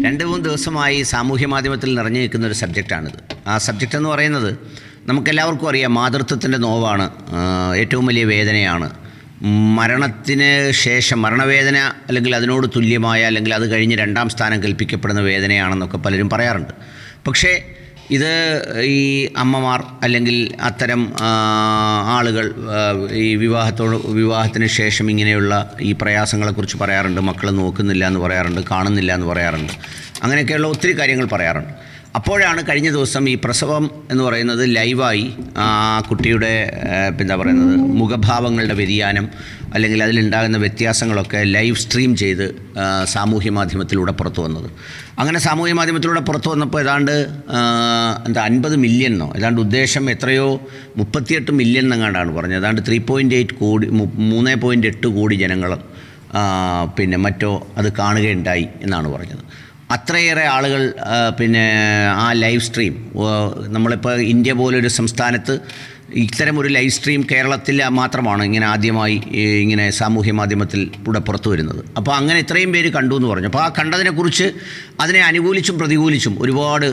2-3 ദിവസമായി സാമൂഹ്യ മാധ്യമത്തിൽ നിറഞ്ഞു നിൽക്കുന്ന ഒരു സബ്ജക്റ്റാണിത്. ആ സബ്ജക്റ്റ് എന്ന് പറയുന്നത് നമുക്കെല്ലാവർക്കും അറിയാം, മാതൃത്വത്തിൻ്റെ നോവാണ്, ഏറ്റവും വലിയ വേദനയാണ്. മരണത്തിന് ശേഷം മരണവേദന അല്ലെങ്കിൽ അതിനോട് തുല്യമായ അല്ലെങ്കിൽ അത് കഴിഞ്ഞ് 2ാം സ്ഥാനം കൽപ്പിക്കപ്പെടുന്ന വേദനയാണെന്നൊക്കെ പലരും പറയാറുണ്ട്. പക്ഷേ ഇത് ഈ അമ്മമാർ അല്ലെങ്കിൽ അത്തരം ആളുകൾ ഈ വിവാഹത്തിന് ശേഷം ഇങ്ങനെയുള്ള ഈ പ്രയാസങ്ങളെക്കുറിച്ച് പറയാറുണ്ട്. മക്കൾ നോക്കുന്നില്ല എന്ന് പറയാറുണ്ട്, കാണുന്നില്ല എന്ന് പറയാറുണ്ട്, അങ്ങനെയൊക്കെയുള്ള ഒത്തിരി കാര്യങ്ങൾ പറയാറുണ്ട്. അപ്പോഴാണ് കഴിഞ്ഞ ദിവസം ഈ പ്രസവം എന്ന് പറയുന്നത് ലൈവായി ആ കുട്ടിയുടെ എന്താ പറയുന്നത് മുഖഭാവങ്ങളുടെ വ്യതിയാനം അല്ലെങ്കിൽ അതിലുണ്ടാകുന്ന വ്യത്യാസങ്ങളൊക്കെ ലൈവ് സ്ട്രീം ചെയ്ത് സാമൂഹ്യ മാധ്യമത്തിലൂടെ പുറത്തു വന്നത്. അങ്ങനെ സാമൂഹ്യ മാധ്യമത്തിലൂടെ പുറത്തു വന്നപ്പോൾ ഏതാണ്ട് 50 മില്യണോ ഏതാണ്ട് ഉദ്ദേശം എത്രയോ 38 മില്യൺ എങ്ങാണ്ടാണ് പറഞ്ഞത്. ഏതാണ്ട് 3.8 കോടി ജനങ്ങൾ പിന്നെ മറ്റോ അത് കാണുകയുണ്ടായി എന്നാണ് പറഞ്ഞത്. അത്രയേറെ ആളുകൾ ആ ലൈവ് സ്ട്രീം നമ്മളിപ്പോൾ ഇന്ത്യ പോലൊരു സംസ്ഥാനത്ത് ഇത്തരമൊരു ലൈവ് സ്ട്രീം കേരളത്തിൽ മാത്രമാണ് ഇങ്ങനെ ആദ്യമായി ഇങ്ങനെ സാമൂഹ്യ മാധ്യമത്തിൽ കൂടെ പുറത്തു വരുന്നത്. അപ്പോൾ അങ്ങനെ ഇത്രയും പേര് കണ്ടു എന്ന് പറഞ്ഞു. അപ്പോൾ ആ കണ്ടതിനെക്കുറിച്ച് അതിനെ അനുകൂലിച്ചും പ്രതികൂലിച്ചും ഒരുപാട്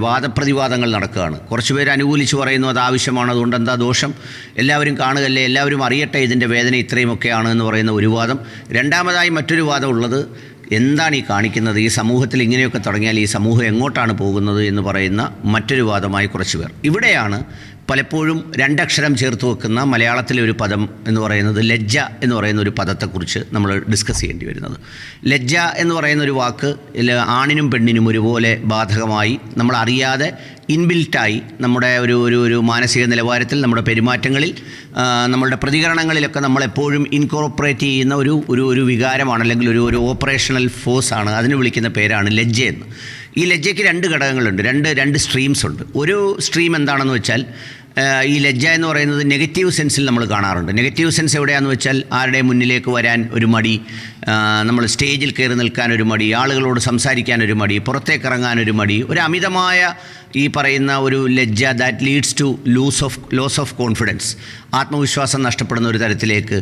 വാദപ്രതിവാദങ്ങൾ നടക്കുകയാണ്. കുറച്ച് പേര് അനുകൂലിച്ച് പറയുന്നു അത് ആവശ്യമാണ്, അതുകൊണ്ട് എന്താ ദോഷം, എല്ലാവരും കാണുകയല്ലേ, എല്ലാവരും അറിയട്ടെ ഇതിൻ്റെ വേദന ഇത്രയുമൊക്കെയാണ് എന്ന് പറയുന്ന ഒരു വാദം. രണ്ടാമതായി മറ്റൊരു വാദം ഉള്ളത്, എന്താണ് ഈ കാണിക്കുന്നത്, ഈ സമൂഹത്തിൽ ഇങ്ങനെയൊക്കെ തുടങ്ങിയാൽ ഈ സമൂഹം എങ്ങോട്ടാണ് പോകുന്നത് എന്ന് പറയുന്ന മറ്റൊരു വാദമായി കുറച്ച് പേർ. ഇവിടെയാണ് പലപ്പോഴും 2 അക്ഷരം ചേർത്ത് വെക്കുന്ന മലയാളത്തിലെ ഒരു പദം എന്ന് പറയുന്നത് ലജ്ജ എന്ന് പറയുന്ന ഒരു പദത്തെക്കുറിച്ച് നമ്മൾ ഡിസ്കസ് ചെയ്യേണ്ടി വരുന്നത്. ലജ്ജ എന്ന് പറയുന്ന ഒരു വാക്ക് ആണിനും പെണ്ണിനും ഒരുപോലെ ബാധകമായി നമ്മൾ അറിയാതെ ഇൻബിൽറ്റായി നമ്മുടെ ഒരു മാനസിക നിലവാരത്തിൽ, നമ്മുടെ പെരുമാറ്റങ്ങളിൽ, നമ്മളുടെ പ്രതികരണങ്ങളിലൊക്കെ നമ്മളെപ്പോഴും ഇൻകോർപ്പറേറ്റ് ചെയ്യുന്ന ഒരു വികാരമാണ് അല്ലെങ്കിൽ ഒരു ഓപ്പറേഷണൽ ഫോഴ്സാണ്. അതിന് വിളിക്കുന്ന പേരാണ് ലജ്ജയെന്ന്. ഈ ലജ്ജയ്ക്ക് 2 ഘടകങ്ങളുണ്ട്, രണ്ട് സ്ട്രീംസ് ഉണ്ട്. ഒരു സ്ട്രീം എന്താണെന്ന് വെച്ചാൽ ഈ ലജ്ജ എന്ന് പറയുന്നത് നെഗറ്റീവ് സെൻസിൽ നമ്മൾ കാണാറുണ്ട്. നെഗറ്റീവ് സെൻസ് എവിടെയാണെന്ന് വെച്ചാൽ ആരുടെ മുന്നിലേക്ക് വരാൻ ഒരു മടി, നമ്മൾ സ്റ്റേജിൽ കയറി നിൽക്കാൻ ഒരു മടി, ആളുകളോട് സംസാരിക്കാൻ ഒരു മടി, പുറത്തേക്ക് ഇറങ്ങാൻ ഒരു മടി, ഒരു അമിതമായ ഈ പറയുന്ന ഒരു ലജ്ജ that leads to loss of confidence, ആത്മവിശ്വാസം നഷ്ടപ്പെടുന്ന ഒരു തരത്തിലേക്ക്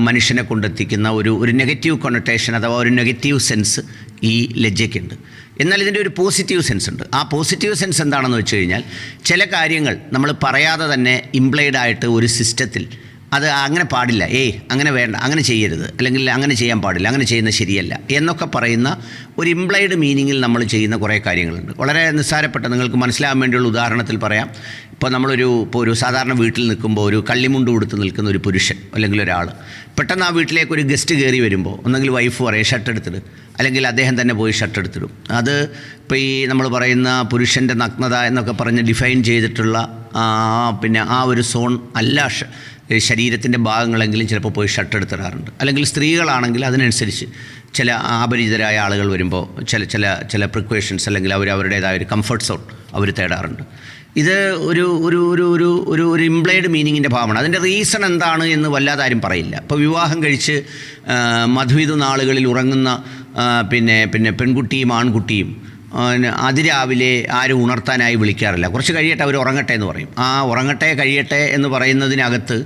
മനുഷ്യനെ കൊണ്ടെത്തിക്കുന്ന ഒരു നെഗറ്റീവ് കൊണറ്റേഷൻ അഥവാ ഒരു നെഗറ്റീവ് സെൻസ് ഈ ലജ്ജയ്ക്കുണ്ട്. എന്നാൽ ഇതിൻ്റെ ഒരു പോസിറ്റീവ് സെൻസ് ഉണ്ട്. ആ പോസിറ്റീവ് സെൻസ് എന്താണെന്ന് വെച്ച് കഴിഞ്ഞാൽ ചില കാര്യങ്ങൾ നമ്മൾ പറയാതെ തന്നെ ഇംപ്ലൈഡ് ആയിട്ട് ഒരു സിസ്റ്റത്തിൽ അത് അങ്ങനെ പാടില്ല, അങ്ങനെ വേണ്ട, അങ്ങനെ ചെയ്യരുത്, അല്ലെങ്കിൽ അങ്ങനെ ചെയ്യാൻ പാടില്ല, അങ്ങനെ ചെയ്യുന്നത് ശരിയല്ല എന്നൊക്കെ പറയുന്ന ഒരു ഇംപ്ലൈഡ് മീനിങ്ങിൽ നമ്മൾ ചെയ്യുന്ന കുറേ കാര്യങ്ങളുണ്ട്. വളരെ നിസ്സാരപ്പെട്ട, നിങ്ങൾക്ക് മനസ്സിലാകാൻ വേണ്ടിയുള്ള ഉദാഹരണത്തിൽ പറയാം. ഇപ്പോൾ ഒരു സാധാരണ വീട്ടിൽ നിൽക്കുമ്പോൾ ഒരു കള്ളിമുണ്ട് കൊടുത്ത് നിൽക്കുന്ന ഒരു പുരുഷൻ അല്ലെങ്കിൽ ഒരാൾ പെട്ടെന്ന് ആ വീട്ടിലേക്ക് ഒരു ഗസ്റ്റ് കയറി വരുമ്പോൾ ഒന്നെങ്കിൽ വൈഫ് പറയും ഷർട്ട് എടുത്തിട്ട്, അല്ലെങ്കിൽ അദ്ദേഹം തന്നെ പോയി ഷർട്ട് എടുത്തിടും. അത് ഇപ്പോൾ ഈ നമ്മൾ പറയുന്ന പുരുഷൻ്റെ നഗ്നത എന്നൊക്കെ പറഞ്ഞ് ഡിഫൈൻ ചെയ്തിട്ടുള്ള ആ ഒരു സോൺ അല്ല ശരീരത്തിൻ്റെ ഭാഗങ്ങളെങ്കിലും ചിലപ്പോൾ പോയി ഷർട്ട് എടുത്തിടാറുണ്ട്. അല്ലെങ്കിൽ സ്ത്രീകളാണെങ്കിൽ അതിനനുസരിച്ച് ചില അപരിചിതരായ ആളുകൾ വരുമ്പോൾ ചില പ്രിക്വേഷൻസ് അല്ലെങ്കിൽ അവരുടേതായ ഒരു കംഫർട്ട് സോൺ അവർ തേടാറുണ്ട്. ഇത് ഒരു ഇംപ്ലൈഡ് മീനിങ്ങിൻ്റെ ഭാവമാണ്. അതിൻ്റെ റീസൺ എന്താണ് എന്ന് വല്ലാതെ ആരും പറയില്ല. ഇപ്പോൾ വിവാഹം കഴിച്ച് മധുവിധു നാളുകളിൽ ഉറങ്ങുന്ന പെൺകുട്ടിയും ആൺകുട്ടിയും അതിരാവിലെ ആരും ഉണർത്താനായി വിളിക്കാറില്ല. കുറച്ച് കഴിയട്ടെ, അവർ ഉറങ്ങട്ടെ എന്ന് പറയും. ആ ഉറങ്ങട്ടെ കഴിയട്ടെ എന്ന് പറയുന്നതിനകത്ത്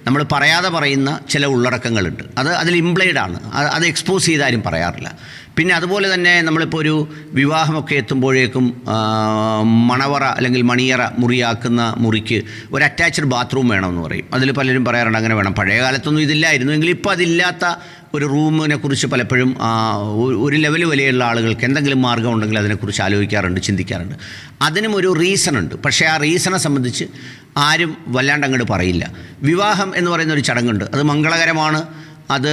നമ്മൾ പറയാതെ പറയുന്ന ചില ഉള്ളടക്കങ്ങളുണ്ട്. അതിൽ ഇംപ്ലൈഡാണ്, അത് എക്സ്പോസ് ചെയ്താരും പറയാറില്ല. പിന്നെ അതുപോലെ തന്നെ നമ്മളിപ്പോൾ ഒരു വിവാഹമൊക്കെ എത്തുമ്പോഴേക്കും മണവറ അല്ലെങ്കിൽ മണിയറ മുറിയാക്കുന്ന മുറിക്ക് ഒരു അറ്റാച്ച്ഡ് ബാത്റൂം വേണമെന്ന് പറയും. അതിൽ പലരും പറയാറുണ്ട് അങ്ങനെ വേണം. പഴയ കാലത്തൊന്നും ഇതില്ലായിരുന്നു, എങ്കിൽ ഇപ്പോൾ അതില്ലാത്ത ഒരു റൂമിനെ കുറിച്ച് പലപ്പോഴും ഒരു ലെവൽ വിലയുള്ള ആളുകൾക്ക് എന്തെങ്കിലും മാർഗ്ഗം ഉണ്ടെങ്കിൽ അതിനെക്കുറിച്ച് ആലോചിക്കാറുണ്ട്, ചിന്തിക്കാറുണ്ട്. അതിനും ഒരു റീസണുണ്ട്. പക്ഷേ ആ റീസണെ സംബന്ധിച്ച് ആരും വല്ലാണ്ട് അങ്ങോട്ട് പറയില്ല. വിവാഹം എന്ന് പറയുന്ന ഒരു ചടങ്ങുണ്ട്, അത് മംഗളകരമാണ്. അത്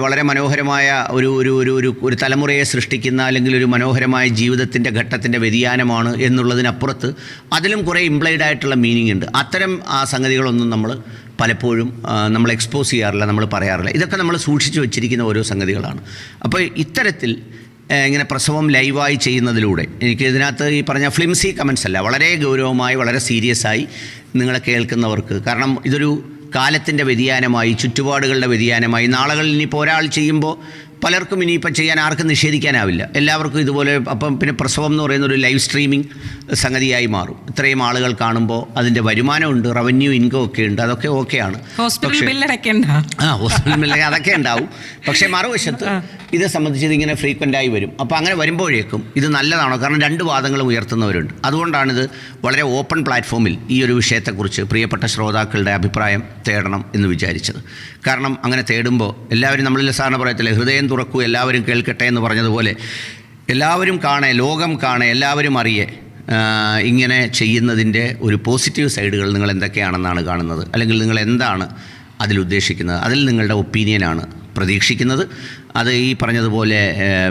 വളരെ മനോഹരമായ ഒരു തലമുറയെ സൃഷ്ടിക്കുന്ന അല്ലെങ്കിൽ ഒരു മനോഹരമായ ജീവിതത്തിൻ്റെ ഘട്ടത്തിൻ്റെ വ്യതിയാനമാണ് എന്നുള്ളതിനപ്പുറത്ത് അതിലും കുറേ ഇംപ്ലൈഡ് ആയിട്ടുള്ള മീനിങ് ഉണ്ട്. അത്തരം സംഗതികളൊന്നും നമ്മൾ പലപ്പോഴും നമ്മൾ എക്സ്പോസ് ചെയ്യാറില്ല, നമ്മൾ പറയാറില്ല. ഇതൊക്കെ നമ്മൾ സൂക്ഷിച്ചു വച്ചിരിക്കുന്ന ഓരോ സംഗതികളാണ്. അപ്പോൾ ഇത്തരത്തിൽ ഇങ്ങനെ പ്രസവം ലൈവായി ചെയ്യുന്നതിലൂടെ എനിക്ക് ഇതിനകത്ത് ഈ പറഞ്ഞ ഫ്ലിംസി കമൻസ് അല്ല, വളരെ ഗൗരവമായി വളരെ സീരിയസ് ആയി നിങ്ങളെ കേൾക്കുന്നവർക്ക്, കാരണം ഇതൊരു കാലത്തിൻ്റെ വ്യതിയാനമായി, ചുറ്റുപാടുകളുടെ വ്യതിയാനമായി, നാളുകളിൽ ഇനിയിപ്പോൾ ഒരാൾ ചെയ്യുമ്പോൾ പലർക്കും ഇനിയിപ്പം ചെയ്യാൻ ആർക്കും നിഷേധിക്കാനാവില്ല. എല്ലാവർക്കും ഇതുപോലെ അപ്പം പിന്നെ പ്രസവം എന്ന് പറയുന്ന ഒരു ലൈവ് സ്ട്രീമിംഗ് സംഗതിയായി മാറും. ഇത്രയും ആളുകൾ കാണുമ്പോൾ അതിൻ്റെ വരുമാനമുണ്ട്, റവന്യൂ ഇൻകം ഒക്കെ ഉണ്ട്, അതൊക്കെ ഓക്കെയാണ്. ഹോസ്പിറ്റൽ ബില്ലൊക്കെ അതൊക്കെ ഉണ്ടാവും. പക്ഷേ മറുവശത്ത് ഇത് സംബന്ധിച്ച് ഇങ്ങനെ ഫ്രീക്വൻ്റായി വരും. അപ്പോൾ അങ്ങനെ വരുമ്പോഴേക്കും ഇത് നല്ലതാണോ? കാരണം രണ്ട് വാദങ്ങളും ഉയർത്തുന്നവരുണ്ട്. അതുകൊണ്ടാണിത് വളരെ ഓപ്പൺ പ്ലാറ്റ്ഫോമിൽ ഈ ഒരു വിഷയത്തെക്കുറിച്ച് പ്രിയപ്പെട്ട ശ്രോതാക്കളുടെ അഭിപ്രായം തേടണം എന്ന് വിചാരിച്ചത്. കാരണം അങ്ങനെ തേടുമ്പോൾ എല്ലാവരും നമ്മളിൽ സാറിന് പറയത്തില്ലേ, ഹൃദയം തുറക്കൂ എല്ലാവരും കേൾക്കട്ടെ എന്ന് പറഞ്ഞതുപോലെ എല്ലാവരും കാണേ, ലോകം കാണേ, എല്ലാവരും അറിയേ ഇങ്ങനെ ചെയ്യുന്നതിൻ്റെ ഒരു പോസിറ്റീവ് സൈഡുകൾ നിങ്ങൾ എന്തൊക്കെയാണെന്നാണ് കാണുന്നത്, അല്ലെങ്കിൽ നിങ്ങൾ എന്താണ് അതിലുദ്ദേശിക്കുന്നത്, അതിൽ നിങ്ങളുടെ ഒപ്പീനിയനാണ് പ്രതീക്ഷിക്കുന്നത്. അത് ഈ പറഞ്ഞതുപോലെ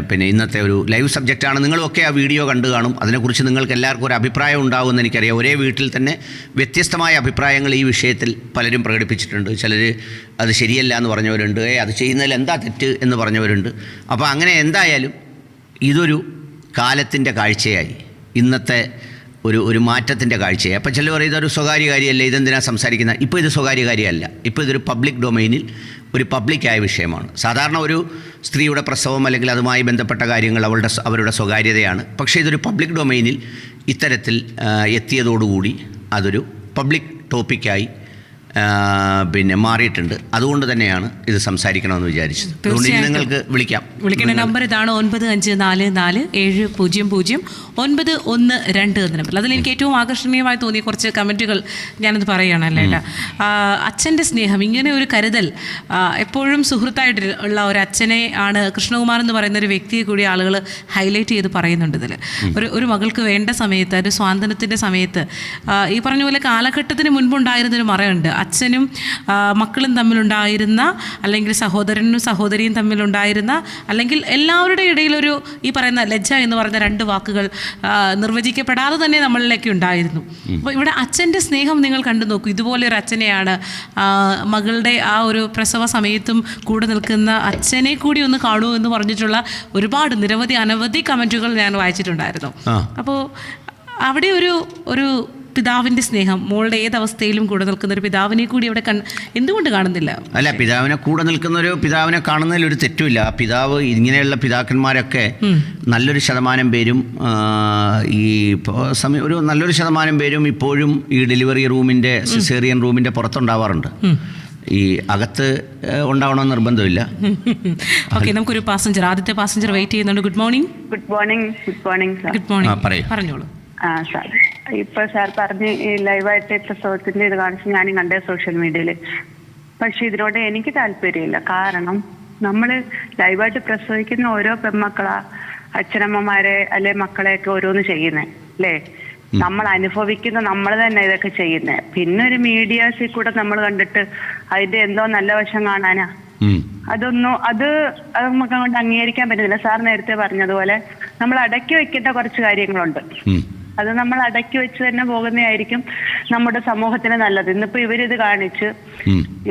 പിന്നെ ഇന്നത്തെ ഒരു ലൈവ് സബ്ജക്റ്റാണ്. നിങ്ങളുമൊക്കെ ആ വീഡിയോ കണ്ടു കാണും. അതിനെക്കുറിച്ച് നിങ്ങൾക്ക് എല്ലാവർക്കും ഒരു അഭിപ്രായം ഉണ്ടാകുമെന്ന് എനിക്കറിയാം. ഒരേ വീട്ടിൽ തന്നെ വ്യത്യസ്തമായ അഭിപ്രായങ്ങൾ ഈ വിഷയത്തിൽ പലരും പ്രകടിപ്പിച്ചിട്ടുണ്ട്. ചിലർ അത് ശരിയല്ല എന്ന് പറഞ്ഞവരുണ്ട്, അത് ചെയ്യുന്നതിൽ എന്താ തെറ്റ് എന്ന് പറഞ്ഞവരുണ്ട്. അപ്പോൾ അങ്ങനെ എന്തായാലും ഇതൊരു കാലത്തിൻ്റെ കാഴ്ചയായി, ഇന്നത്തെ ഒരു മാറ്റത്തിൻ്റെ കാഴ്ചയായി. അപ്പോൾ ചിലർ പറയും ഇതൊരു സ്വകാര്യ കാര്യമല്ല, ഇതെന്തിനാണ് സംസാരിക്കുന്നത്. ഇപ്പോൾ ഇത് സ്വകാര്യ കാര്യമല്ല, ഇപ്പോൾ ഇതൊരു പബ്ലിക് ഡൊമൈനിൽ ഒരു പബ്ലിക്കായ വിഷയമാണ്. സാധാരണ ഒരു സ്ത്രീയുടെ പ്രസവം അല്ലെങ്കിൽ അതുമായി ബന്ധപ്പെട്ട കാര്യങ്ങൾ അവരുടെ സ്വകാര്യതയാണ്. പക്ഷേ ഇതൊരു പബ്ലിക് ഡൊമൈനിൽ ഇത്തരത്തിൽ എത്തിയതോടുകൂടി അതൊരു പബ്ലിക് ടോപ്പിക്കായി പിന്നെ മാറിയിട്ടുണ്ട്. അതുകൊണ്ട് തന്നെയാണ് ഇത് സംസാരിക്കണമെന്ന് വിചാരിച്ചത്. അതുകൊണ്ട് നിങ്ങൾക്ക് വിളിക്കേണ്ട നമ്പർ ഇതാണ് 9544000912 എന്ന നമ്പർ. അതിൽ എനിക്ക് ഏറ്റവും ആകർഷണീയമായി തോന്നിയ കുറച്ച് കമൻറ്റുകൾ ഞാനത് പറയുകയാണല്ലേ. അച്ഛൻ്റെ സ്നേഹം, ഇങ്ങനെ ഒരു കരുതൽ എപ്പോഴും സുഹൃത്തായിട്ട് ഉള്ള ഒരു അച്ഛനെ ആണ് കൃഷ്ണകുമാർ എന്ന് പറയുന്ന ഒരു വ്യക്തിയെ കൂടി ആളുകൾ ഹൈലൈറ്റ് ചെയ്ത് പറയുന്നുണ്ട്. ഇതിൽ ഒരു മകൾക്ക് വേണ്ട സമയത്ത്, ഒരു സ്വാതന്ത്ര്യത്തിൻ്റെ സമയത്ത് ഈ പറഞ്ഞ പോലെ കാലഘട്ടത്തിന് മുൻപുണ്ടായിരുന്നൊരു മറയുണ്ട്. അച്ഛനും മക്കളും തമ്മിലുണ്ടായിരുന്ന, അല്ലെങ്കിൽ സഹോദരനും സഹോദരിയും തമ്മിലുണ്ടായിരുന്ന, അല്ലെങ്കിൽ എല്ലാവരുടെ ഇടയിലൊരു ഈ പറയുന്ന ലജ്ജ എന്ന് പറഞ്ഞ രണ്ട് വാക്കുകൾ നിർവചിക്കപ്പെടാതെ തന്നെ നമ്മളിലേക്ക് ഉണ്ടായിരുന്നു. അപ്പോൾ ഇവിടെ അച്ഛൻ്റെ സ്നേഹം നിങ്ങൾ കണ്ടു നോക്കൂ. ഇതുപോലെ ഒരു അച്ഛനെയാണ് മകളുടെ ആ ഒരു പ്രസവ സമയത്തും കൂടെ നിൽക്കുന്ന അച്ഛനെ കൂടി ഒന്ന് കാണൂ എന്ന് പറഞ്ഞിട്ടുള്ള ഒരുപാട് അനവധി കമൻറ്റുകൾ ഞാൻ വായിച്ചിട്ടുണ്ടായിരുന്നു. അപ്പോൾ അവിടെ ഒരു പിതാവിൻ്റെ സ്നേഹം, മോളുടെ ഏതവസ്ഥയിലും കൂടെ നിൽക്കുന്ന ഒരു പിതാവിനെ കൂടി അവിടെ എന്തുകൊണ്ട് കാണുന്നില്ല? അല്ല, പിതാവിനെ കൂടെ നിൽക്കുന്ന ഒരു പിതാവിനെ കാണുന്നതിൽ ഒരു തെറ്റുമില്ല. ആ പിതാവ്, ഇങ്ങനെയുള്ള പിതാക്കന്മാരൊക്കെ നല്ലൊരു ശതമാനം പേരും ഒരു നല്ലൊരു ശതമാനം പേരും ഇപ്പോഴും ഈ ഡെലിവറി റൂമിൻ്റെ, സിസേറിയൻ റൂമിൻ്റെ പുറത്തുണ്ടാവാറുണ്ട്. ഈ അകത്ത് ഉണ്ടാവണമെന്ന് നിർബന്ധമില്ല. ഓക്കെ, നമുക്കൊരു ആദ്യത്തെ പാസഞ്ചർ വെയിറ്റ് ചെയ്യുന്നുണ്ട്. Good morning. പറഞ്ഞോളൂ. സാർ, ഇപ്പൊ സാർ പറഞ്ഞ് ഈ ലൈവായിട്ട് പ്രസവത്തിന്റെ ഇത് കാണിച്ച് ഞാനും കണ്ടേ സോഷ്യൽ മീഡിയയിൽ. പക്ഷെ ഇതിനോട് എനിക്ക് താല്പര്യമില്ല. കാരണം നമ്മള് ലൈവായിട്ട് പ്രസവിക്കുന്ന ഓരോ പെൺമക്കളാ അച്ഛനമ്മമാരെ അല്ലെ മക്കളെയൊക്കെ ഓരോന്ന് ചെയ്യുന്നേ അല്ലേ? നമ്മൾ അനുഭവിക്കുന്ന നമ്മൾ തന്നെ ഇതൊക്കെ ചെയ്യുന്നേ. പിന്നെ ഒരു മീഡിയാസിൽ കൂടെ നമ്മൾ കണ്ടിട്ട് അതിന്റെ എന്തോ നല്ല വശം കാണാനാ? അത് നമുക്ക് അങ്ങോട്ട് അംഗീകരിക്കാൻ പറ്റുന്നില്ല. സാർ നേരത്തെ പറഞ്ഞതുപോലെ നമ്മൾ അടക്കി വെക്കേണ്ട കുറച്ച് കാര്യങ്ങളുണ്ട്. അത് നമ്മൾ അടക്കി വെച്ച് തന്നെ പോകുന്നതായിരിക്കും നമ്മുടെ സമൂഹത്തിന് നല്ലത്. ഇന്നിപ്പോ ഇവരിത് കാണിച്ച്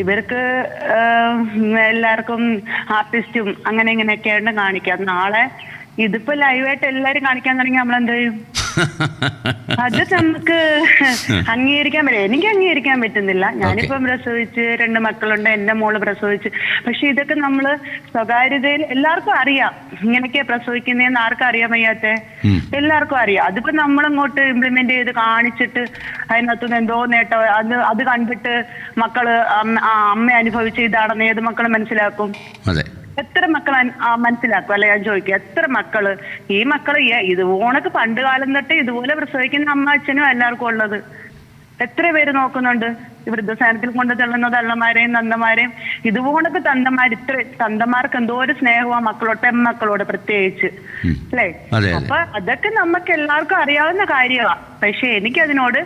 ഇവർക്ക് എല്ലാവർക്കും ആർട്ടിസ്റ്റും അങ്ങനെ ഇങ്ങനെയൊക്കെയാണ് കാണിക്കാം. നാളെ ഇതിപ്പോ ലൈവായിട്ട് എല്ലാരും കാണിക്കാൻ തുടങ്ങി നമ്മളെന്ത് ചെയ്യും? അത് നമുക്ക് അംഗീകരിക്കാൻ പറ്റില്ല. എനിക്ക് അംഗീകരിക്കാൻ പറ്റുന്നില്ല. ഞാനിപ്പം പ്രസവിച്ച് 2 മക്കളുണ്ട്, എന്റെ മോള് പ്രസവിച്ച്. പക്ഷെ ഇതൊക്കെ നമ്മള് സ്വകാര്യതയിൽ എല്ലാവർക്കും അറിയാം ഇങ്ങനെയൊക്കെ പ്രസവിക്കുന്നതെന്ന്. ആർക്കും അറിയാൻ വയ്യാത്തെ? എല്ലാവർക്കും അറിയാം. അതിപ്പോ നമ്മളിങ്ങോട്ട് ഇംപ്ലിമെന്റ് ചെയ്ത് കാണിച്ചിട്ട് അതിനകത്തുനിന്ന് എന്തോ നേട്ടം അത് കണ്ടിട്ട് മക്കള് അമ്മ അനുഭവിച്ച ഇതാണെന്ന് ഏത് മക്കള് മനസ്സിലാക്കും? എത്ര മക്കൾ മനസ്സിലാക്കും? അല്ലെ ഞാൻ ചോദിക്കുക, എത്ര മക്കള് ഈ മക്കള് ഇതുപോണക്ക് പണ്ട് കാലം തൊട്ട് ഇതുപോലെ പ്രസവിക്കുന്ന അമ്മ അച്ഛനും എല്ലാവർക്കും ഉള്ളത്. എത്ര പേര് നോക്കുന്നുണ്ട്? ഈ വൃദ്ധസാനത്തിൽ കൊണ്ട് തള്ളുന്ന തള്ളമാരെയും തന്തമാരെയും ഇതുപോണക്ക് ഇത്ര തന്തമാർക്ക് എന്തോ ഒരു സ്നേഹമാ മക്കളോട്, പെൺമക്കളോട് പ്രത്യേകിച്ച് അല്ലേ? അപ്പൊ അതൊക്കെ നമുക്ക് എല്ലാവർക്കും അറിയാവുന്ന കാര്യമാണ്. പക്ഷെ എനിക്കതിനോട്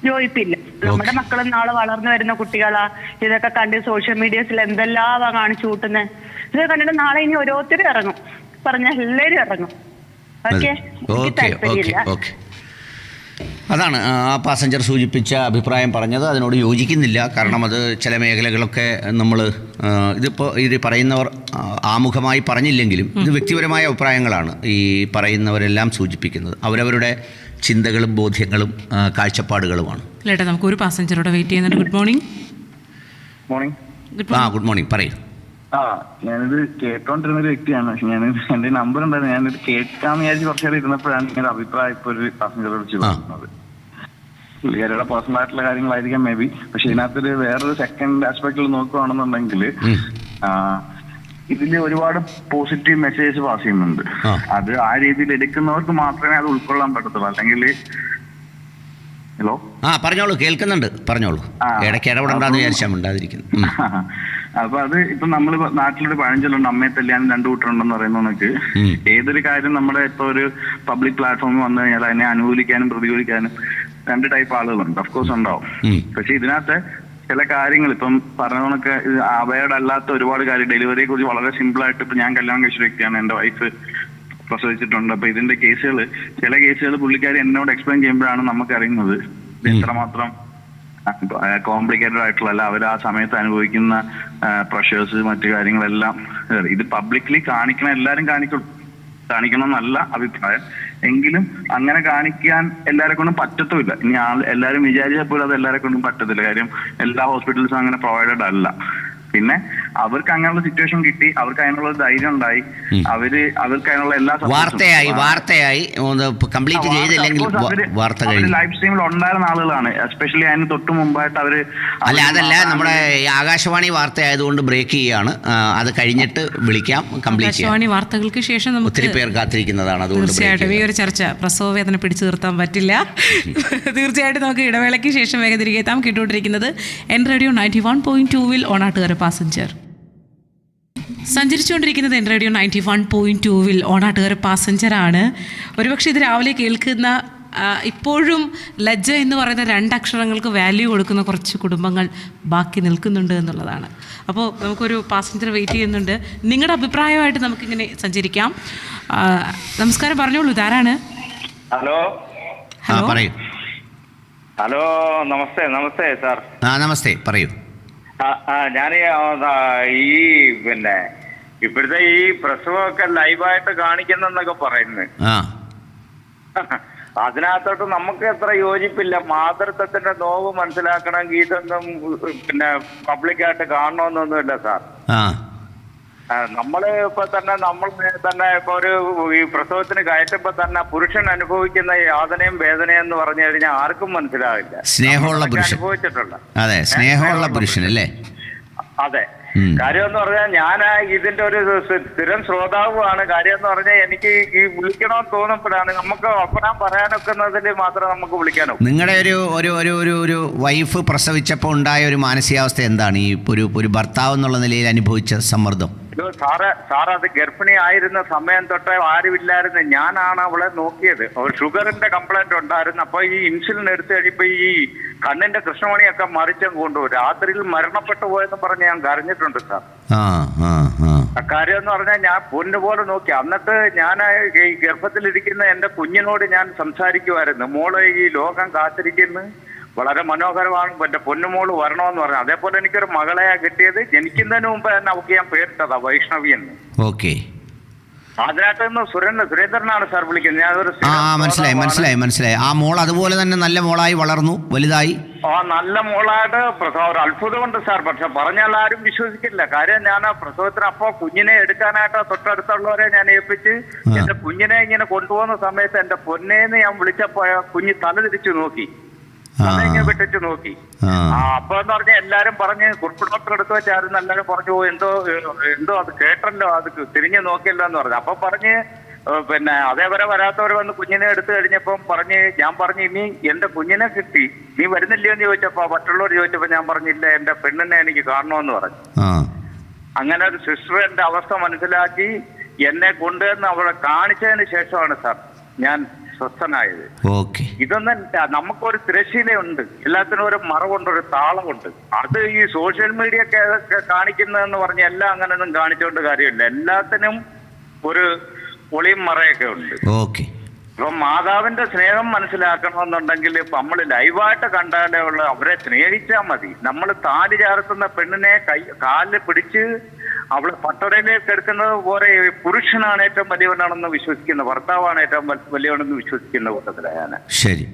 യോജിപ്പില്ല. നമ്മുടെ മക്കളും നാളെ വളർന്നു വരുന്ന കുട്ടികളാ. ഇതൊക്കെ കണ്ട് സോഷ്യൽ മീഡിയസിൽ എന്തെല്ലാം കാണിച്ചു കൂട്ടുന്നത്. ഇത് കണ്ടിട്ട് നാളെ ഇനി ഓരോരുത്തരും ഇറങ്ങും, പറഞ്ഞ എല്ലാവരും ഇറങ്ങും. ഓക്കെ, താല്പര്യമില്ല. അതാണ് ആ പാസഞ്ചർ സൂചിപ്പിച്ച അഭിപ്രായം പറഞ്ഞത്. അതിനോട് യോജിക്കുന്നില്ല. കാരണം അത് ചില മേഖലകളൊക്കെ നമ്മൾ ഇത് പറയുന്നവർ ആമുഖമായി പറഞ്ഞില്ലെങ്കിലും ഇത് വ്യക്തിപരമായ അഭിപ്രായങ്ങളാണ് ഈ പറയുന്നവരെല്ലാം സൂചിപ്പിക്കുന്നത്. അവരവരുടെ ചിന്തകളും ബോധ്യങ്ങളും കാഴ്ചപ്പാടുകളുമാണ്. ലേട്ടാ, നമുക്ക് ഒരു പാസഞ്ചറോടെ വെയിറ്റ് ചെയ്യുന്നുണ്ട്. Good morning. ഗുഡ് മോർണിംഗ്, പറയൂ. ഞാനിത് കേട്ടോണ്ടിരുന്ന ഒരു വ്യക്തിയാണ്. പക്ഷെ ഞാൻ എന്റെ നമ്പർ ഉണ്ടായിരുന്നു, ഞാനിത് കേൾക്കാന്ന് വിചാരിച്ച് കുറച്ചു നേരം ഇരുന്നപ്പോഴാണ് ഇങ്ങനെ അഭിപ്രായം ഇപ്പൊ ഒരു പാസഞ്ചർ വിളിച്ച് പറയുന്നത്. പുള്ളിക്കാരുടെ പേഴ്സണൽ ആയിട്ടുള്ള കാര്യങ്ങളായിരിക്കാം മേ ബി. പക്ഷെ ഇതിനകത്തൊരു വേറൊരു സെക്കൻഡ് ആസ്പെക്ടിൽ നോക്കുകയാണെന്നുണ്ടെങ്കിൽ ഇതിൽ ഒരുപാട് പോസിറ്റീവ് മെസ്സേജ് പാസ് ചെയ്യുന്നുണ്ട്. അത് ആ രീതിയിൽ എടുക്കുന്നവർക്ക് മാത്രമേ അത് ഉൾക്കൊള്ളാൻ പറ്റത്തുള്ളൂ. അല്ലെങ്കിൽ ഹലോ പറഞ്ഞോളൂ, കേൾക്കുന്നുണ്ട്, പറഞ്ഞോളൂ. ഇടയ്ക്ക് ഇടപെടണ്ടെന്ന് വിചാരിച്ചാൽ മിണ്ടാതിരിക്കുന്നു. അപ്പൊ അത് ഇപ്പൊ നമ്മള് നാട്ടിലൊരു പഴഞ്ചൊല്ലുണ്ട്, അമ്മയെ തല്ലിയാൻ രണ്ടു കൂട്ടരുണ്ടെന്ന് പറയുന്നതൊക്കെ. ഏതൊരു കാര്യം നമ്മുടെ ഇപ്പൊ ഒരു പബ്ലിക് പ്ലാറ്റ്ഫോമിൽ വന്നു കഴിഞ്ഞാൽ അതിനെ അനുകൂലിക്കാനും പ്രതികൂലിക്കാനും രണ്ട് ടൈപ്പ് ആളുകളുണ്ട്, ഓഫ്കോഴ്സ് ഉണ്ടാവും. പക്ഷെ ഇതിനകത്ത് ചില കാര്യങ്ങൾ ഇപ്പം പറഞ്ഞ കണക്ക് അവയർഡ് അല്ലാത്ത ഒരുപാട് കാര്യം, ഡെലിവറിയെ കുറിച്ച് വളരെ സിമ്പിൾ ആയിട്ട് ഇപ്പൊ ഞാൻ കല്യാണം കഴിച്ച വ്യക്തിയാണ്, എന്റെ വൈഫ് പ്രസവിച്ചിട്ടുണ്ട്. അപ്പൊ ഇതിന്റെ കേസുകൾ, ചില കേസുകൾ പുള്ളിക്കാരി എന്നോട് എക്സ്പ്ലെയിൻ ചെയ്യുമ്പോഴാണ് നമുക്ക് അറിയുന്നത് എത്രമാത്രം കോംപ്ലിക്കേറ്റഡ് ആയിട്ടുള്ള, അല്ല അവർ ആ സമയത്ത് അനുഭവിക്കുന്ന പ്രഷേഴ്സ് മറ്റു കാര്യങ്ങളെല്ലാം. ഇത് പബ്ലിക്ലി കാണിക്കണം, എല്ലാരും കാണിക്കണം എന്നല്ല അഭിപ്രായം. എങ്കിലും അങ്ങനെ കാണിക്കാൻ എല്ലാരെ കൊണ്ടും പറ്റത്തുമില്ല. ഇനി എല്ലാരും വിചാരിച്ചാൽ പോലും അത് എല്ലാരെ കൊണ്ടും പറ്റത്തില്ല. കാര്യം എല്ലാ ഹോസ്പിറ്റൽസും അങ്ങനെ പ്രൊവൈഡഡ് അല്ല. പിന്നെ അവർക്ക് അങ്ങനെയുള്ള സിറ്റുവേഷൻ കിട്ടി, അവർക്ക് അതിനുള്ള ധൈര്യം ഉണ്ടായി, അവർക്ക് അതിനുള്ള എല്ലാ വാർത്തയായി കംപ്ലീറ്റ് ചെയ്തില്ലെങ്കിൽ ലൈഫ് സ്ട്രീമിൽ ഉണ്ടായിരുന്ന ആളുകളാണ്. എസ്പെഷ്യലി അതിന് തൊട്ട് മുമ്പായിട്ട് അവര് അതല്ല നമ്മുടെ ആകാശവാണി വാർത്ത ആയതുകൊണ്ട് ബ്രേക്ക് ചെയ്യാണ്. അത് കഴിഞ്ഞിട്ട് വിളിക്കാം, കംപ്ലീറ്റ് ആകാശവാണി വാർത്തകൾക്ക് ശേഷം ഒത്തിരി പേർ കാത്തിരിക്കുന്നതാണ്. അതുകൊണ്ട് തീർച്ചയായിട്ടും ഈ ഒരു ചർച്ച പ്രസവവേദന പിടിച്ചു നിർത്താൻ പറ്റില്ല. തീർച്ചയായിട്ടും നമുക്ക് ഇടവേളയ്ക്ക് ശേഷം വേഗം തിരികെ എത്താം. കേട്ടുകൊണ്ടിരിക്കുന്നത് N radio 91.2 ഓണാട്ടുകാര passenger. സഞ്ചരിച്ചുകൊണ്ടിരിക്കുന്നത് N radio 91.2 ഓണാട്ടുകാര പാസഞ്ചറാണ്. ഒരുപക്ഷെ ഇത് രാവിലെ കേൾക്കുന്ന ഇപ്പോഴും ലജ്ജ എന്ന് പറയുന്ന രണ്ടക്ഷരങ്ങൾക്ക് വാല്യൂ കൊടുക്കുന്ന കുറച്ച് കുടുംബങ്ങൾ ബാക്കി നിൽക്കുന്നുണ്ട് എന്നുള്ളതാണ്. അപ്പോൾ നമുക്കൊരു പാസഞ്ചർ വെയിറ്റ് ചെയ്യുന്നുണ്ട്. നിങ്ങളുടെ അഭിപ്രായമായിട്ട് നമുക്കിങ്ങനെ സഞ്ചരിക്കാം. നമസ്കാരം, പറഞ്ഞോളൂ, ഇതാരാണ്? ഹലോ ഹലോ പറയൂ. ഹലോ നമസ്തേ സാർ. നമസ്തേ, പറയൂ. ഞാൻ ഈ പിന്നെ ഇപ്പോഴത്തെ ഈ പ്രസവമൊക്കെ ലൈവായിട്ട് കാണിക്കുന്നെന്നൊക്കെ പറയുന്നത്, അതിനകത്തോട്ട് നമുക്ക് എത്ര യോജിപ്പില്ല. മാതൃത്വത്തിന്റെ നോവ് മനസ്സിലാക്കണമെങ്കിൽ ഇതൊന്നും പിന്നെ പബ്ലിക്കായിട്ട് കാണണമെന്നൊന്നുമില്ല സാർ. നമ്മള് ഇപ്പൊ തന്നെ ഇപ്പൊ ഒരു ഈ പ്രസവത്തിന് കയറ്റുമ്പോ തന്നെ പുരുഷൻ അനുഭവിക്കുന്ന യാതനയും വേദനയും എന്ന് പറഞ്ഞു കഴിഞ്ഞാൽ ആർക്കും മനസ്സിലാവില്ല. സ്നേഹമുള്ള പുരുഷൻ അനുഭവിച്ചിട്ടുണ്ട്. അതെ, സ്നേഹമുള്ള പുരുഷൻ അല്ലേ? അതെ. കാര്യം എന്ന് പറഞ്ഞാൽ ഞാൻ ഇതിന്റെ ഒരു സ്ഥിരം ശ്രോതാവുമാണ്. കാര്യം എന്ന് പറഞ്ഞാൽ എനിക്ക് ഈ വിളിക്കണമെന്ന് തോന്നുമ്പോഴാണ് നമുക്ക് ഒപ്പനാൻ പറയാനൊക്കുന്നതിൽ മാത്രം നമുക്ക് വിളിക്കാനോ. നിങ്ങളുടെ ഒരു വൈഫ് പ്രസവിച്ചപ്പോൾ ഉണ്ടായ ഒരു മാനസികാവസ്ഥ എന്താണ്? ഈ ഒരു ഭർത്താവ് എന്നുള്ള നിലയിൽ അനുഭവിച്ച സമ്മർദ്ദം? സാറ് അത് ഗർഭിണി ആയിരുന്ന സമയം തൊട്ടേ ആരുമില്ലായിരുന്നു. ഞാനാണ് അവളെ നോക്കിയത്. ഷുഗറിന്റെ കംപ്ലൈന്റ് ഉണ്ടായിരുന്നു. അപ്പൊ ഈ ഇൻസുലിൻ എടുത്തു കഴിയുമ്പോ ഈ കണ്ണിന്റെ കൃഷ്ണമണിയൊക്കെ മറിച്ചും കൊണ്ടുപോകും. രാത്രിയിൽ മരണപ്പെട്ടു പോയെന്ന് പറഞ്ഞ് ഞാൻ കരഞ്ഞിട്ടുണ്ട് സാർ. അക്കാര്യം എന്ന് പറഞ്ഞാൽ ഞാൻ പൊന്നുപോലെ നോക്കി. എന്നിട്ട് ഞാൻ ഈ ഗർഭത്തിലിരിക്കുന്ന എന്റെ കുഞ്ഞിനോട് ഞാൻ സംസാരിക്കുമായിരുന്നു. മോള് ഈ ലോകം കാത്തിരിക്കുന്നു, വളരെ മനോഹരമാണ്, എന്റെ പൊന്നുമോള് വരണമെന്ന് പറഞ്ഞു. അതേപോലെ എനിക്കൊരു മകളെയാ കിട്ടിയത്. ജനിക്കുന്നതിന് മുമ്പ് തന്നെ അവർക്ക് ഞാൻ പേരിട്ടതാ വൈഷ്ണവി എന്ന്. ഓക്കെ. അതിനകത്ത് നിന്ന് സുരേന്ദ്രനാണ് സാർ വിളിക്കുന്നത്. ഞാനൊരു മനസ്സിലായി. ആ മോൾ അതുപോലെ തന്നെ നല്ല മോളായി വളർന്നു, വലുതായി. നല്ല മോളായിട്ട് ഒരു അത്ഭുതമുണ്ട് സാർ. പക്ഷെ പറഞ്ഞാൽ ആരും വിശ്വസിക്കില്ല. കാര്യം ഞാൻ പ്രസവത്തിന് അപ്പോ കുഞ്ഞിനെ എടുക്കാനായിട്ട് തൊട്ടടുത്തുള്ളവരെ ഞാൻ ഏൽപ്പിച്ച് എന്റെ കുഞ്ഞിനെ ഇങ്ങനെ കൊണ്ടുപോകുന്ന സമയത്ത് എന്റെ പൊന്നേന്ന് ഞാൻ വിളിച്ചപ്പോ കുഞ്ഞ് തല തിരിച്ചു നോക്കി, തലയിങ്ങനെ വിട്ടിട്ട് നോക്കി. അപ്പൊ എന്ന് പറഞ്ഞാൽ എല്ലാരും പറഞ്ഞ് കുറുപ്പ് ഡോക്ടർ എടുത്ത് വെച്ചായിരുന്നു. എല്ലാരും പറഞ്ഞു എന്തോ അത് കേട്ടല്ലോ, അത് തിരിഞ്ഞു നോക്കിയല്ലോ എന്ന് പറഞ്ഞു. അപ്പൊ പറഞ്ഞ് പിന്നെ അതേവരെ വരാത്തവർ വന്ന് കുഞ്ഞിനെ എടുത്തു കഴിഞ്ഞപ്പം ഞാൻ പറഞ്ഞു ഇനി എന്റെ കുഞ്ഞിനെ കിട്ടി, നീ വരുന്നില്ലയോ എന്ന് ചോദിച്ചപ്പോ മറ്റുള്ളവർ ചോദിച്ചപ്പോ ഞാൻ പറഞ്ഞില്ല, എന്റെ പെണ്ണിനെ എനിക്ക് കാണണമെന്ന് പറഞ്ഞു. അങ്ങനെ ഒരു സിസ്റ്റർ എന്റെ അവസ്ഥ മനസ്സിലാക്കി എന്നെ കൊണ്ടുവന്ന് അവളെ കാണിച്ചതിന് ശേഷമാണ് സാർ ഞാൻ സ്വസ്ഥനായത്. ഇതൊന്നും നമുക്കൊരു തിരശ്ശീലയുണ്ട്, എല്ലാത്തിനും ഒരു മറവുണ്ട്, ഒരു താളമുണ്ട്. അത് ഈ സോഷ്യൽ മീഡിയ കാണിക്കുന്നതെന്ന് പറഞ്ഞ എല്ലാം അങ്ങനെയൊന്നും കാണിച്ചുകൊണ്ട് കാര്യമില്ല. എല്ലാത്തിനും ഒരു ഒളിയും മറയൊക്കെ ഉണ്ട്. അപ്പൊ മാതാവിന്റെ സ്നേഹം മനസ്സിലാക്കണമെന്നുണ്ടെങ്കിൽ ഇപ്പൊ നമ്മൾ ലൈവായിട്ട് കണ്ടാലേ ഉള്ളു. അവരെ സ്നേഹിച്ചാൽ മതി. നമ്മൾ താലി ചാർത്തുന്ന പെണ്ണിനെ കാലിൽ പിടിച്ച് അവള് പട്ടടയിലേക്ക് എടുക്കുന്നത് പോലെ പുരുഷനാണ് ഏറ്റവും വലിയവനാണെന്ന് വിശ്വസിക്കുന്ന, ഭർത്താവാണ് ഏറ്റവും വലിയവനെന്ന് വിശ്വസിക്കുന്ന കൂട്ടത്തിലാണ്. ശരി,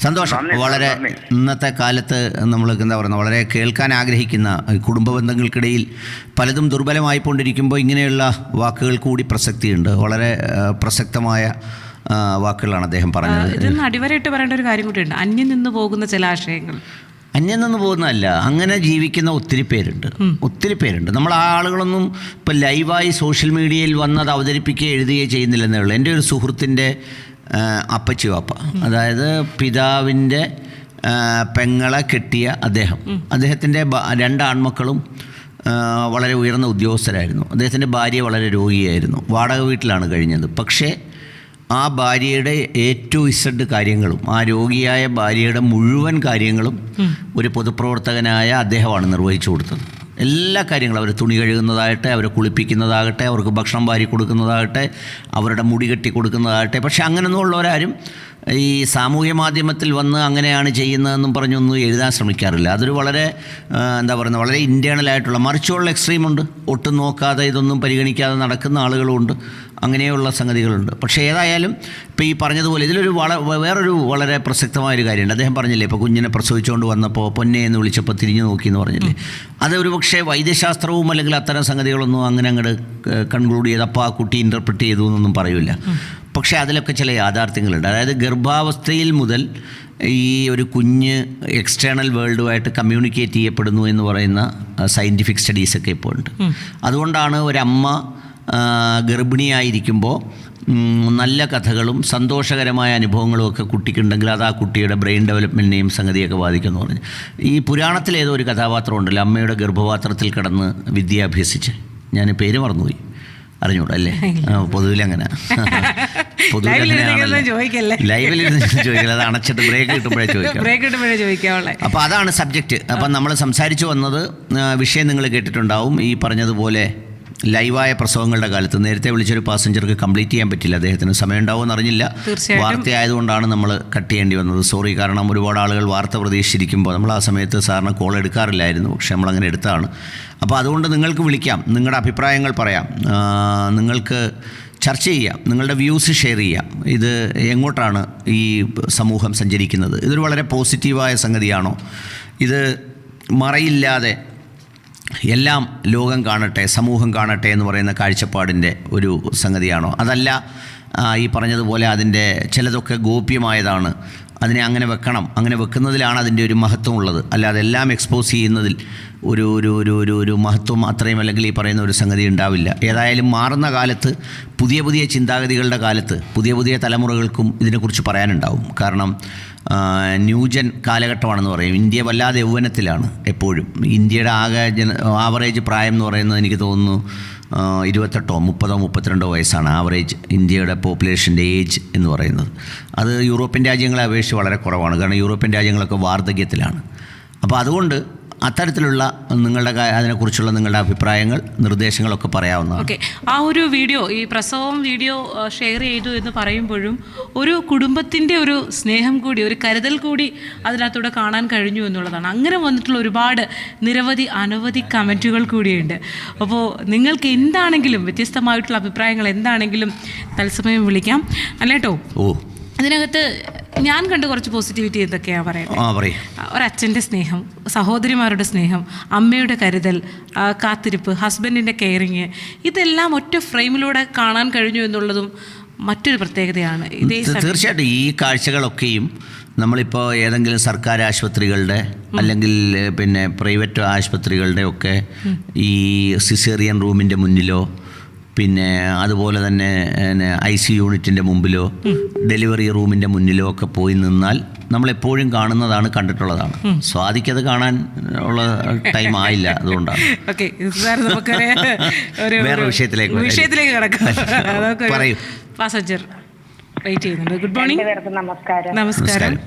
സന്തോഷം. നന്ദി, വളരെ നന്ദി. ഇന്നത്തെ കാലത്ത് നമ്മൾ എന്താ പറയുന്നത്, വളരെ കേൾക്കാൻ ആഗ്രഹിക്കുന്ന കുടുംബ ബന്ധങ്ങൾക്കിടയിൽ പലതും ദുർബലമായിക്കൊണ്ടിരിക്കുമ്പോൾ ഇങ്ങനെയുള്ള വാക്കുകൾ കൂടി പ്രസക്തിയുണ്ട്. വളരെ പ്രസക്തമായ വാക്കുകളാണ് അദ്ദേഹം പറഞ്ഞത്. ഇതൊന്ന് അടിവരയിട്ട് പറയേണ്ട ഒരു കാര്യം കൂടിയുണ്ട്, അന്യം നിന്ന് പോകുന്ന ചില ആശയങ്ങൾ. അന്യം നിന്ന് പോകുന്നതല്ല, അങ്ങനെ ജീവിക്കുന്ന ഒത്തിരി പേരുണ്ട്. നമ്മൾ ആ ആളുകളൊന്നും ഇപ്പം ലൈവായി സോഷ്യൽ മീഡിയയിൽ വന്നത് അവതരിപ്പിക്കുകയോ എഴുതുകയോ ചെയ്യുന്നില്ലെന്നേ ഉള്ളൂ. എൻ്റെ ഒരു സുഹൃത്തിൻ്റെ അപ്പച്ചി വാപ്പ, അതായത് പിതാവിൻ്റെ പെങ്ങളെ കെട്ടിയ അദ്ദേഹത്തിൻ്റെ 2 ആൺമക്കളും വളരെ ഉയർന്ന ഉദ്യോഗസ്ഥരായിരുന്നു. അദ്ദേഹത്തിൻ്റെ ഭാര്യ വളരെ രോഗിയായിരുന്നു, വാടക വീട്ടിലാണ് കഴിഞ്ഞത്. പക്ഷേ ആ ഭാര്യയുടെ A-Z കാര്യങ്ങളും ആ രോഗിയായ ഭാര്യയുടെ മുഴുവൻ കാര്യങ്ങളും ഒരു പൊതുപ്രവർത്തകനായ അദ്ദേഹമാണ് നിർവഹിച്ചു കൊടുത്തത്. എല്ലാ കാര്യങ്ങളും, അവർ തുണി കഴുകുന്നതാകട്ടെ, അവരെ കുളിപ്പിക്കുന്നതാകട്ടെ, അവർക്ക് ഭക്ഷണം വാരി കൊടുക്കുന്നതാകട്ടെ, അവരുടെ മുടി കെട്ടി കൊടുക്കുന്നതാകട്ടെ. പക്ഷേ അങ്ങനെയൊന്നും ഉള്ളവരാരും ഈ സാമൂഹ്യ മാധ്യമത്തിൽ വന്ന് അങ്ങനെയാണ് ചെയ്യുന്നതെന്നും പറഞ്ഞൊന്നും എഴുതാൻ ശ്രമിക്കാറില്ല. അതൊരു വളരെ എന്താ പറയുന്നത്, വളരെ ഇൻറ്റേണലായിട്ടുള്ള, മറിച്ചുള്ള എക്സ്ട്രീമുണ്ട്. ഒട്ടും നോക്കാതെ ഇതൊന്നും പരിഗണിക്കാതെ നടക്കുന്ന ആളുകളുമുണ്ട്. അങ്ങനെയുള്ള സംഗതികളുണ്ട്. പക്ഷേ ഏതായാലും ഇപ്പോൾ ഈ പറഞ്ഞതുപോലെ ഇതിലൊരു വേറൊരു വളരെ പ്രസക്തമായൊരു കാര്യമുണ്ട്. അദ്ദേഹം പറഞ്ഞില്ലേ, ഇപ്പോൾ കുഞ്ഞിനെ പ്രസവിച്ചുകൊണ്ട് വന്നപ്പോൾ പൊന്നെ എന്ന് വിളിച്ചപ്പോൾ തിരിഞ്ഞു നോക്കി എന്ന് പറഞ്ഞില്ലേ. അത് ഒരു പക്ഷേ വൈദ്യശാസ്ത്രവും അല്ലെങ്കിൽ അത്തരം സംഗതികളൊന്നും അങ്ങനെ അങ്ങോട്ട് കൺക്ലൂഡ് ചെയ്ത് അപ്പോൾ ആ കുട്ടി ഇൻ്റർപ്രറ്റ് ചെയ്തു എന്നൊന്നും പറയില്ല. പക്ഷേ അതിലൊക്കെ ചില യാഥാർത്ഥ്യങ്ങളുണ്ട്. അതായത് ഗർഭാവസ്ഥയിൽ മുതൽ ഈ ഒരു കുഞ്ഞ് എക്സ്റ്റേണൽ വേൾഡുമായിട്ട് കമ്മ്യൂണിക്കേറ്റ് ചെയ്യപ്പെടുന്നു എന്ന് പറയുന്ന സയൻറ്റിഫിക് സ്റ്റഡീസൊക്കെ ഇപ്പോൾ ഉണ്ട്. അതുകൊണ്ടാണ് ഒരമ്മ ഗർഭിണിയായിരിക്കുമ്പോൾ നല്ല കഥകളും സന്തോഷകരമായ അനുഭവങ്ങളും ഒക്കെ കുട്ടിക്കുണ്ടെങ്കിൽ അത് ആ കുട്ടിയുടെ ബ്രെയിൻ ഡെവലപ്മെൻറ്റിനെയും സംഗതിയൊക്കെ ബാധിക്കുമെന്ന് പറഞ്ഞു. ഈ പുരാണത്തിലേതോ ഒരു കഥാപാത്രം ഉണ്ടല്ലോ, അമ്മയുടെ ഗർഭപാത്രത്തിൽ കിടന്ന് വിദ്യ അഭ്യസിച്ച്, ഞാൻ പേര് മറന്നുപോയി, അറിഞ്ഞൂടാ അല്ലേ? പൊതുവിലങ്ങനെ ലൈവിലിരുന്ന് ചോദിക്കില്ല, അത് അണച്ചിട്ട് ബ്രേക്ക് കിട്ടുമ്പോഴേ ചോദിക്കാം. അപ്പോൾ അതാണ് സബ്ജക്റ്റ്. അപ്പം നമ്മൾ സംസാരിച്ചു വന്നത്, വിഷയം നിങ്ങൾ കേട്ടിട്ടുണ്ടാവും, ഈ പറഞ്ഞതുപോലെ ലൈവായ പ്രസവങ്ങളുടെ കാലത്ത് നേരത്തെ വിളിച്ചൊരു പാസഞ്ചർക്ക് കംപ്ലീറ്റ് ചെയ്യാൻ പറ്റില്ല, അദ്ദേഹത്തിന് സമയം ഉണ്ടാവുമെന്ന് അറിഞ്ഞില്ല. വാർത്തയായതുകൊണ്ടാണ് നമ്മൾ കട്ട് ചെയ്യേണ്ടി വന്നത്. സോറി. കാരണം ഒരുപാട് ആളുകൾ വാർത്ത പ്രതീക്ഷിച്ചിരിക്കുമ്പോൾ നമ്മൾ ആ സമയത്ത് സാറിന് കോൾ എടുക്കാറില്ലായിരുന്നു, പക്ഷെ നമ്മളങ്ങനെ എടുത്താണ്. അപ്പോൾ അതുകൊണ്ട് നിങ്ങൾക്ക് വിളിക്കാം, നിങ്ങളുടെ അഭിപ്രായങ്ങൾ പറയാം, നിങ്ങൾക്ക് ചർച്ച ചെയ്യാം, നിങ്ങളുടെ വ്യൂസ് ഷെയർ ചെയ്യാം. ഇത് എങ്ങോട്ടാണ് ഈ സമൂഹം സഞ്ചരിക്കുന്നത്? ഇതൊരു വളരെ പോസിറ്റീവായ സംഗതിയാണോ? ഇത് മറയില്ലാതെ എല്ലാം ലോകം കാണട്ടെ, സമൂഹം കാണട്ടെ എന്ന് പറയുന്ന കാഴ്ചപ്പാടിൻ്റെ ഒരു സംഗതിയാണോ? അതല്ല ഈ പറഞ്ഞതുപോലെ അതിൻ്റെ ചിലതൊക്കെ ഗോപ്യമായതാണ്, അതിനെ അങ്ങനെ വെക്കണം, അങ്ങനെ വെക്കുന്നതിലാണ് അതിൻ്റെ ഒരു മഹത്വം ഉള്ളത്. അല്ലാതെ എല്ലാം എക്സ്പോസ് ചെയ്യുന്നതിൽ ഒരു ഒരു ഒരു ഒരു ഒരു മഹത്വം അത്രയും അല്ലെങ്കിൽ ഈ പറയുന്ന ഒരു സംഗതി ഉണ്ടാവില്ല. ഏതായാലും മാറുന്ന കാലത്ത്, പുതിയ പുതിയ ചിന്താഗതികളുടെ കാലത്ത് പുതിയ പുതിയ തലമുറകൾക്കും ഇതിനെക്കുറിച്ച് പറയാനുണ്ടാവും. കാരണം ന്യൂജൻ കാലഘട്ടമാണെന്ന് പറയും. ഇന്ത്യ വല്ലാതെ യൗവനത്തിലാണ് എപ്പോഴും. ഇന്ത്യയുടെ ആവറേജ് പ്രായം എന്ന് പറയുന്നത് എനിക്ക് തോന്നുന്നു 28, 30, 32 വയസ്സാണ് ആവറേജ് ഇന്ത്യയുടെ പോപ്പുലേഷൻ്റെ ഏജ് എന്ന് പറയുന്നത്. അത് യൂറോപ്യൻ രാജ്യങ്ങളെ അപേക്ഷിച്ച് വളരെ കുറവാണ്. കാരണം യൂറോപ്യൻ രാജ്യങ്ങളൊക്കെ വാർദ്ധക്യത്തിലാണ്. അപ്പോൾ അതുകൊണ്ട് അത്തരത്തിലുള്ള അതിനെക്കുറിച്ചുള്ള നിങ്ങളുടെ അഭിപ്രായങ്ങൾ, നിർദ്ദേശങ്ങളൊക്കെ പറയാവുന്നതാണ്. ഓക്കെ. ആ ഒരു വീഡിയോ, ഈ പ്രസവം വീഡിയോ ഷെയർ ചെയ്തു എന്ന് പറയുമ്പോഴും ഒരു കുടുംബത്തിൻ്റെ ഒരു സ്നേഹം കൂടി, ഒരു കരുതൽ കൂടി അതിനകത്തൂടെ കാണാൻ കഴിഞ്ഞു എന്നുള്ളതാണ്. അങ്ങനെ വന്നിട്ടുള്ള ഒരുപാട് അനവധി കമൻറ്റുകൾ കൂടിയുണ്ട്. അപ്പോൾ നിങ്ങൾക്ക് എന്താണെങ്കിലും, വ്യത്യസ്തമായിട്ടുള്ള അഭിപ്രായങ്ങൾ എന്താണെങ്കിലും തത്സമയം വിളിക്കാം അല്ലേട്ടോ. അതിനകത്ത് ഞാൻ കണ്ട കുറച്ച് പോസിറ്റിവിറ്റി എന്തൊക്കെയാണ് പറയുന്നത്? ഒരച്ഛൻ്റെ സ്നേഹം, സഹോദരിമാരുടെ സ്നേഹം, അമ്മയുടെ കരുതൽ, കാത്തിരിപ്പ്, ഹസ്ബൻഡിൻ്റെ കെയറിങ്, ഇതെല്ലാം ഒറ്റ ഫ്രെയിമിലൂടെ കാണാൻ കഴിഞ്ഞു എന്നുള്ളതും മറ്റൊരു പ്രത്യേകതയാണ്. തീർച്ചയായിട്ടും ഈ കാഴ്ചകളൊക്കെയും നമ്മളിപ്പോൾ ഏതെങ്കിലും സർക്കാർ ആശുപത്രികളുടെ അല്ലെങ്കിൽ പിന്നെ പ്രൈവറ്റ് ആശുപത്രികളുടെ ഒക്കെ ഈ സിസേറിയൻ റൂമിൻ്റെ മുന്നിലോ പിന്നെ അതുപോലെ തന്നെ IC യൂണിറ്റിൻ്റെ മുമ്പിലോ ഡെലിവറി റൂമിൻ്റെ മുന്നിലോ ഒക്കെ പോയി നിന്നാൽ നമ്മളെപ്പോഴും കാണുന്നതാണ്, കണ്ടിട്ടുള്ളതാണ്. സ്വാദിക്കത് കാണാൻ ഉള്ള ടൈം ആയില്ല, അതുകൊണ്ടാണ്. വേറെ വിഷയത്തിലേക്ക് കടക്കാം. പറയൂ. പാസഞ്ചർ വെയിറ്റ് ചെയ്യുന്നുണ്ട്. Good morning. നമസ്കാരം.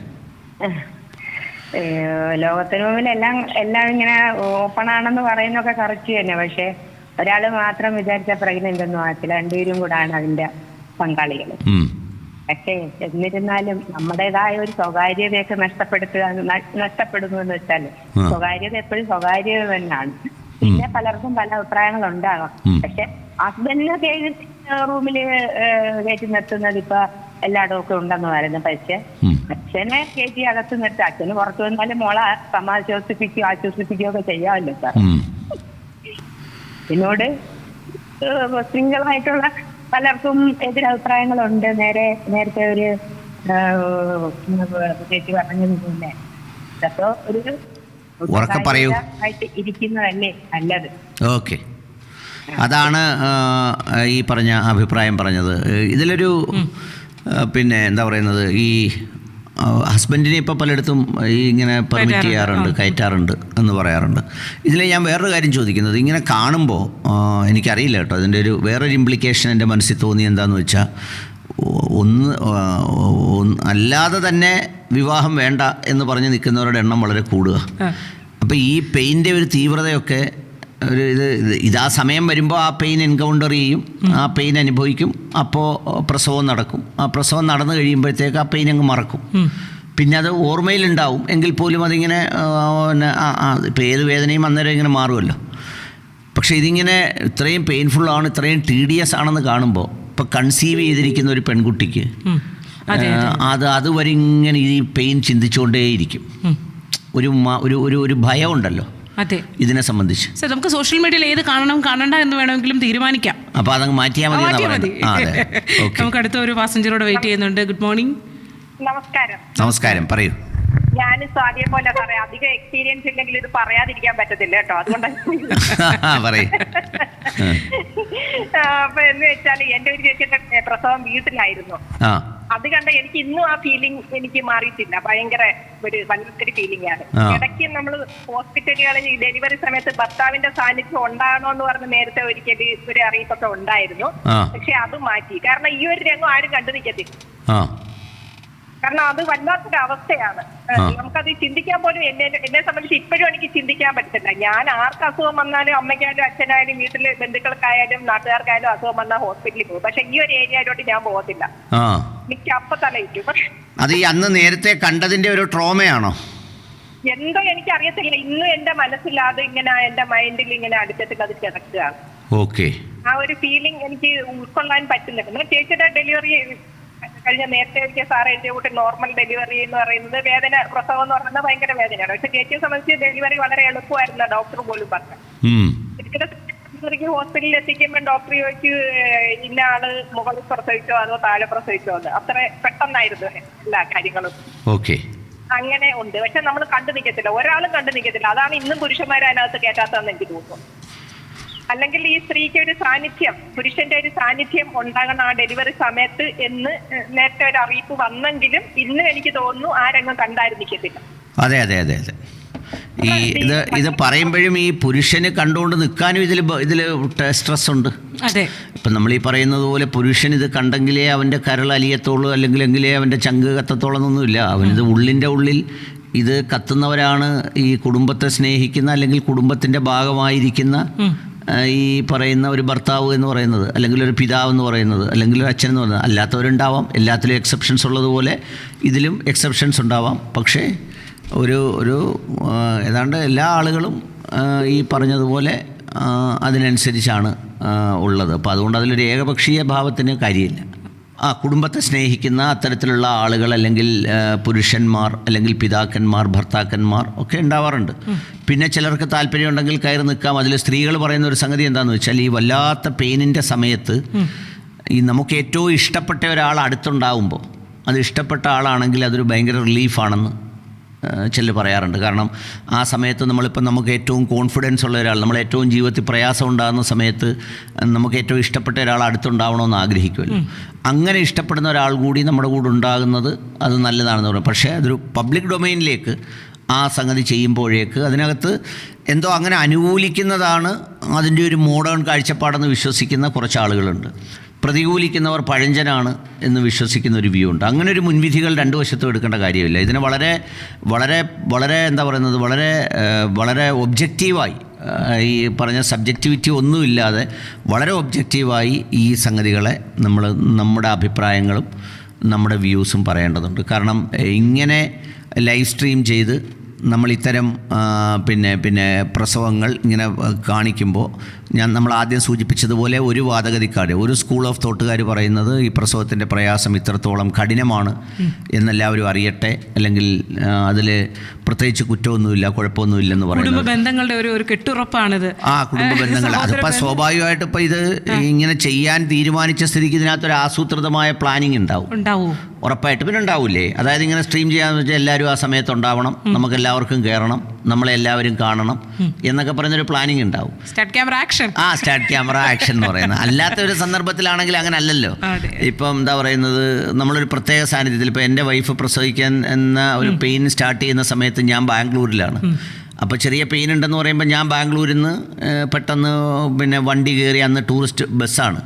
ലോകത്തിന് മുമ്പിൽ എല്ലാം ഇങ്ങനെ ഓപ്പൺ ആണെന്ന് പറയുന്നൊക്കെ കറക്റ്റ് തന്നെ. പക്ഷെ ഒരാള് മാത്രം വിചാരിച്ച പ്രഗ്നന്റ് ഒന്നും ആകത്തില്ല, 2 പേരും കൂടാണ് അതിന്റെ പങ്കാളികൾ. പക്ഷേ എന്നിരുന്നാലും നമ്മുടേതായ ഒരു സ്വകാര്യതയൊക്കെ നഷ്ടപ്പെടുന്നു എന്ന് വെച്ചാല്, സ്വകാര്യത എപ്പോഴും സ്വകാര്യത തന്നെയാണ്. പിന്നെ പലർക്കും പല അഭിപ്രായങ്ങൾ ഉണ്ടാകാം. പക്ഷെ ഹസ്ബൻഡിനെ റൂമില് കയറ്റി നിർത്തുന്നത് ഇപ്പൊ എല്ലായിടവും ഒക്കെ ഉണ്ടെന്ന് പറയുന്നത്. പക്ഷെ അച്ഛനെ കയറ്റി അകത്ത് നിർത്തി അച്ഛന് പുറത്തു വന്നാലും മോളെ ആശ്വസിപ്പിക്കുകയോ ഒക്കെ ചെയ്യാമല്ലോ സാർ. എന്നോട് സിംഗിളായിട്ടുള്ള പലർക്കും എതിരഭിപ്രായങ്ങളുണ്ട്. നേരത്തെ ഒരു ചേച്ചി പറഞ്ഞതുപോലെ ഇതൊക്കെ ഒരു ആയിട്ട് ഇരിക്കുന്നതല്ലേ നല്ലത്. ഓക്കെ, അതാണ് ഈ പറഞ്ഞ അഭിപ്രായം പറഞ്ഞത്. ഇതിലൊരു പിന്നെ എന്താ പറയുന്നത്, ഈ ഹസ്ബൻഡിനെ ഇപ്പോൾ പലയിടത്തും ഈ ഇങ്ങനെ പെർമിറ്റ് ചെയ്യാറുണ്ട്, കയറ്റാറുണ്ട് എന്ന് പറയാറുണ്ട്. ഇതിൽ ഞാൻ വേറൊരു കാര്യം ചോദിക്കുന്നത്, ഇങ്ങനെ കാണുമ്പോൾ എനിക്കറിയില്ല കേട്ടോ, അതിൻ്റെ ഒരു വേറൊരു ഇംപ്ലിക്കേഷൻ എൻ്റെ മനസ്സിൽ തോന്നി. എന്താണെന്ന് വെച്ചാൽ, അല്ലാതെ തന്നെ വിവാഹം വേണ്ട എന്ന് പറഞ്ഞ് നിൽക്കുന്നവരുടെ എണ്ണം വളരെ കൂടുക. അപ്പോൾ ഈ പെയിൻ്റെ ഒരു തീവ്രതയൊക്കെ ഒരു ഇതാ സമയം വരുമ്പോൾ ആ പെയിൻ എൻകൗണ്ടർ ചെയ്യും, ആ പെയിൻ അനുഭവിക്കും, അപ്പോൾ പ്രസവം നടക്കും. ആ പ്രസവം നടന്നു കഴിയുമ്പോഴത്തേക്ക് ആ പെയിൻ അങ്ങ് മറക്കും. പിന്നെ അത് ഓർമ്മയിലുണ്ടാവും, എങ്കിൽ പോലും അതിങ്ങനെ ഇപ്പോൾ ഏത് വേദനയും അന്നേരം ഇങ്ങനെ മാറുമല്ലോ. പക്ഷേ ഇതിങ്ങനെ ഇത്രയും പെയിൻഫുള്ളാണ്, ഇത്രയും ടീഡിയസ് ആണെന്ന് കാണുമ്പോൾ, ഇപ്പോൾ കൺസീവ് ചെയ്തിരിക്കുന്ന ഒരു പെൺകുട്ടിക്ക് അതുവരെ ഇങ്ങനെ ഈ പെയിൻ ചിന്തിച്ചുകൊണ്ടേയിരിക്കും. ഒരു ഭയമുണ്ടല്ലോ ഇതിനെ സംബന്ധിച്ച്. നമുക്ക് സോഷ്യൽ മീഡിയയിൽ ഏത് കാണണ്ട എന്ന് വേണമെങ്കിലും തീരുമാനിക്കാം. അപ്പോൾ അതങ്ങ് മാറ്റിയാൽ മതി. നമുക്ക് അടുത്ത ഒരു പാസഞ്ചറോട് വെയിറ്റ് ചെയ്യുന്നുണ്ട്. Good morning. നമസ്കാരം. പറയൂ. ഞാൻ സ്വാതിയെ പോലെ സാറേ അധികം എക്സ്പീരിയൻസ് ഇല്ലെങ്കിൽ ഇത് പറയാതിരിക്കാൻ പറ്റത്തില്ല കേട്ടോ, അതുകൊണ്ടാണ്. അപ്പൊ എന്ന് വെച്ചാൽ എന്റെ ഒരു ചേച്ചിയുടെ പ്രസവം വീട്ടിലായിരുന്നു. അത് കണ്ട എനിക്ക് ഇന്നും ആ ഫീലിംഗ് എനിക്ക് മാറിയിട്ടില്ല. ഭയങ്കര വല്ലാത്തൊരു ഫീലിംഗ് ആണ്. ഇടയ്ക്ക് നമ്മൾ ഹോസ്പിറ്റലുകളിൽ ഡെലിവറി സമയത്ത് ഭർത്താവിന്റെ സാന്നിധ്യം ഉണ്ടാകണോ എന്ന് പറഞ്ഞ് നേരത്തെ ഒരിക്കൽ ഒരു അറിയിപ്പൊക്കെ ഉണ്ടായിരുന്നു. പക്ഷെ അത് മാറ്റി. കാരണം ഈ ഒരു രംഗം ആരും കണ്ടു നിൽക്കത്തില്ല. കാരണം അത് വല്ലാത്തൊരു അവസ്ഥയാണ്. നമുക്കത് ചിന്തിക്കാൻ പോലും എന്നെ സംബന്ധിച്ച് ഇപ്പോഴും എനിക്ക് ചിന്തിക്കാൻ പറ്റത്തില്ല. ഞാൻ ആർക്ക് അസുഖം വന്നാലും, അമ്മയ്ക്കായാലും അച്ഛനായാലും വീട്ടിലെ ബന്ധുക്കൾക്കായാലും നാട്ടുകാർക്കായാലും അസുഖം വന്നാൽ ഹോസ്പിറ്റലിൽ പോകും. പക്ഷെ ഈ ഒരു ഏരിയയിലോട്ട് ഞാൻ പോകത്തില്ല. എനിക്ക് അപ്പൊ തലയിട്ടു. അത് ഈ അന്ന് നേരത്തെ കണ്ടതിന്റെ ഒരു ട്രോമയാണോ എന്തോ എനിക്കറിയത്തില്ല. ഇന്നും എന്റെ മനസ്സിലാതെ ഇങ്ങനെ എന്റെ മൈൻഡിൽ ഇങ്ങനെ അടുത്തിട്ട് അത് കിടക്കുകയാണ്. ആ ഒരു ഫീലിംഗ് എനിക്ക് ഉൾക്കൊള്ളാൻ പറ്റുന്നില്ല. പിന്നെ ചേച്ചിയുടെ ഡെലിവറി കഴിഞ്ഞ നേരത്തെ എനിക്ക് സാറ് എഴുതിയ കൂട്ടി നോർമൽ ഡെലിവറി എന്ന് പറയുന്നത് വേദന, പ്രസവം എന്ന് പറയുന്നത് ഭയങ്കര വേദനയാണ്. പക്ഷെ ചേച്ചിയെ സംബന്ധിച്ച് ഡെലിവറി വളരെ എളുപ്പമായിരുന്നു, ഡോക്ടർ പോലും പറഞ്ഞു. ഡെലിവറിക്ക് ഹോസ്പിറ്റലിൽ എത്തിക്കുമ്പോൾ ഡോക്ടർ ചോദിച്ചു ഇന്ന ആള് മുകളിൽ പ്രസവിച്ചോ അതോ താഴെ പ്രസവിച്ചോ എന്ന്. അത്ര പെട്ടെന്നായിരുന്നു എല്ലാ കാര്യങ്ങളും. അങ്ങനെ ഉണ്ട്. പക്ഷെ നമ്മൾ കണ്ടു നിൽക്കത്തില്ല, ഒരാളും കണ്ടു നിൽക്കത്തില്ല. അതാണ് ഇന്നും പുരുഷന്മാരെ അതിനകത്ത് കയറ്റാത്തതെന്ന് എനിക്ക് തോന്നുന്നു. അല്ലെങ്കിൽ ഈ സ്ത്രീക്ക് ഒരു സാന്നിധ്യം, പുരുഷന്റെ ഒരു സാന്നിധ്യം ഉണ്ടാകണം ആ ഡെലിവറി സമയത്ത് എന്ന് നേരത്തെ ഒരു അറിയിപ്പ് വന്നെങ്കിലും ഇന്നും എനിക്ക് തോന്നുന്നു ആ രംഗം കണ്ടായിരുന്നിക്കത്തില്ല. അതെ. ഈ ഇത് പറയുമ്പോഴും ഈ പുരുഷന് കണ്ടുകൊണ്ട് നിൽക്കാനും ഇതിൽ സ്ട്രെസ് ഉണ്ട്. ഇപ്പം നമ്മൾ ഈ പറയുന്നത് പോലെ പുരുഷൻ ഇത് കണ്ടെങ്കിലേ അവൻ്റെ കരൾ അലിയത്തുള്ളൂ, എങ്കിലേ അവൻ്റെ ചങ്ക് കത്തത്തോളന്നൊന്നുമില്ല. അവനിത് ഉള്ളിൻ്റെ ഉള്ളിൽ ഇത് കത്തുന്നവരാണ് ഈ കുടുംബത്തെ സ്നേഹിക്കുന്ന, അല്ലെങ്കിൽ കുടുംബത്തിൻ്റെ ഭാഗമായിരിക്കുന്ന ഈ പറയുന്ന ഒരു ഭർത്താവ് എന്ന് പറയുന്നത്, അല്ലെങ്കിൽ ഒരു പിതാവ് എന്ന് പറയുന്നത്, അല്ലെങ്കിൽ ഒരു അച്ഛൻ എന്ന് പറയുന്നത്. അല്ലാത്തവരുണ്ടാവാം, എല്ലാത്തിലും എക്സെപ്ഷൻസ് ഉള്ളതുപോലെ ഇതിലും എക്സെപ്ഷൻസ് ഉണ്ടാവാം. പക്ഷേ ഒരു ഏതാണ്ട് എല്ലാ ആളുകളും ഈ പറഞ്ഞതുപോലെ അതിനനുസരിച്ചാണ് ഉള്ളത്. അപ്പോൾ അതുകൊണ്ട് അതിലൊരു ഏകപക്ഷീയ ഭാവത്തിന് കാര്യമില്ല. കുടുംബത്തെ സ്നേഹിക്കുന്ന അത്തരത്തിലുള്ള ആളുകൾ, അല്ലെങ്കിൽ പുരുഷന്മാർ, അല്ലെങ്കിൽ പിതാക്കന്മാർ, ഭർത്താക്കന്മാർ ഒക്കെ ഉണ്ടാവാറുണ്ട്. പിന്നെ ചിലർക്ക് താല്പര്യമുണ്ടെങ്കിൽ കയറി നിൽക്കാം. അതിൽ സ്ത്രീകൾ പറയുന്ന ഒരു സംഗതി എന്താണെന്ന് വെച്ചാൽ, ഈ വല്ലാത്ത പെയിനിൻ്റെ സമയത്ത് ഈ നമുക്ക് ഏറ്റവും ഇഷ്ടപ്പെട്ട ഒരാൾ അടുത്തുണ്ടാവുമ്പോൾ, അത് ഇഷ്ടപ്പെട്ട ആളാണെങ്കിൽ അതൊരു ഭയങ്കര റിലീഫാണെന്ന് ചിലർ പറയാറുണ്ട്. കാരണം ആ സമയത്ത് നമുക്ക് ഏറ്റവും കോൺഫിഡൻസ് ഉള്ള ഒരാൾ, നമ്മൾ ഏറ്റവും ജീവിതത്തിൽ പ്രയാസം ഉണ്ടാകുന്ന സമയത്ത് നമുക്ക് ഏറ്റവും ഇഷ്ടപ്പെട്ട ഒരാൾ അടുത്തുണ്ടാവണമെന്ന് ആഗ്രഹിക്കുമല്ലോ. അങ്ങനെ ഇഷ്ടപ്പെടുന്ന ഒരാൾ കൂടി നമ്മുടെ കൂടെ ഉണ്ടാകുന്നത് അത് നല്ലതാണെന്ന് പറയും. പക്ഷേ അതൊരു പബ്ലിക് ഡൊമൈനിലേക്ക് ആ സംഗതി ചെയ്യുമ്പോഴേക്ക് അതിനകത്ത് എന്തോ അങ്ങനെ അനുകൂലിക്കുന്നതാണ് അതിൻ്റെ ഒരു മോഡേൺ കാഴ്ചപ്പാടെന്ന് വിശ്വസിക്കുന്ന കുറച്ച് ആളുകളുണ്ട്. പ്രതികൂലിക്കുന്നവർ പഴഞ്ചനാണ് എന്ന് വിശ്വസിക്കുന്ന ഒരു വ്യൂ ഉണ്ട്. അങ്ങനെ ഒരു മുൻവിധികൾ രണ്ടു വശത്തും എടുക്കേണ്ട കാര്യമില്ല. ഇതിനെ വളരെ വളരെ വളരെ എന്താ പറയുന്നത്, വളരെ ഒബ്ജക്റ്റീവായി, ഈ പറഞ്ഞ സബ്ജക്റ്റിവിറ്റി ഒന്നുമില്ലാതെ വളരെ ഒബ്ജക്റ്റീവായി ഈ സംഗതികളെ നമ്മുടെ അഭിപ്രായങ്ങളും നമ്മുടെ വ്യൂസും പറയേണ്ടതുണ്ട്. കാരണം ഇങ്ങനെ ലൈവ് സ്ട്രീം ചെയ്ത് നമ്മൾ ഇത്തരം പിന്നെ പ്രസവങ്ങൾ ഇങ്ങനെ കാണിക്കുമ്പോൾ നമ്മൾ ആദ്യം സൂചിപ്പിച്ചതുപോലെ ഒരു വാദഗതിക്കാർ, ഒരു സ്കൂൾ ഓഫ് തോട്ടുകാർ പറയുന്നത് ഈ പ്രസവത്തിൻ്റെ പ്രയാസം ഇത്രത്തോളം കഠിനമാണ് എന്നെല്ലാവരും അറിയട്ടെ, അല്ലെങ്കിൽ അതിൽ പ്രത്യേകിച്ച് കുറ്റമൊന്നുമില്ല, കുഴപ്പമൊന്നുമില്ലെന്ന് പറയുന്നത് കുടുംബ ബന്ധങ്ങളുടെ ഒരു കെട്ടുറപ്പാണിത്. കുടുംബ ബന്ധങ്ങൾ അതിപ്പോൾ സ്വാഭാവികമായിട്ട് ഇപ്പോൾ ഇത് ഇങ്ങനെ ചെയ്യാൻ തീരുമാനിച്ച സ്ഥിതിക്ക് ഇതിനകത്തൊരു ആസൂത്രിതമായ പ്ലാനിങ് ഉണ്ടാവും, ഉറപ്പായിട്ട്. പിന്നെ ഉണ്ടാവില്ലേ, അതായത് ഇങ്ങനെ സ്ട്രീം ചെയ്യാന്ന് വെച്ചാൽ എല്ലാവരും ആ സമയത്ത് ഉണ്ടാവണം, നമുക്ക് എല്ലാവർക്കും കയറണം, നമ്മളെല്ലാവരും കാണണം എന്നൊക്കെ പറയുന്നൊരു പ്ലാനിങ് ഉണ്ടാവും. സ്റ്റാർട്ട് ക്യാമറ ആക്ഷൻ എന്ന് പറയുന്നത്. അല്ലാത്ത ഒരു സന്ദർഭത്തിലാണെങ്കിൽ അങ്ങനെ അല്ലല്ലോ. ഇപ്പം എന്താ പറയുന്നത്, നമ്മളൊരു പ്രത്യേക സാന്നിധ്യത്തിൽ, ഇപ്പോൾ എൻ്റെ വൈഫ് പ്രസവിക്കാൻ എന്ന ഒരു പെയിൻ സ്റ്റാർട്ട് ചെയ്യുന്ന സമയത്ത് ഞാൻ ബാംഗ്ലൂരിലാണ്. അപ്പോൾ ചെറിയ പെയിൻ ഉണ്ടെന്ന് പറയുമ്പോൾ ഞാൻ ബാംഗ്ലൂരിൽ നിന്ന് പെട്ടെന്ന് പിന്നെ വണ്ടി കയറി, അന്ന് ടൂറിസ്റ്റ് ബസ്സാണ്,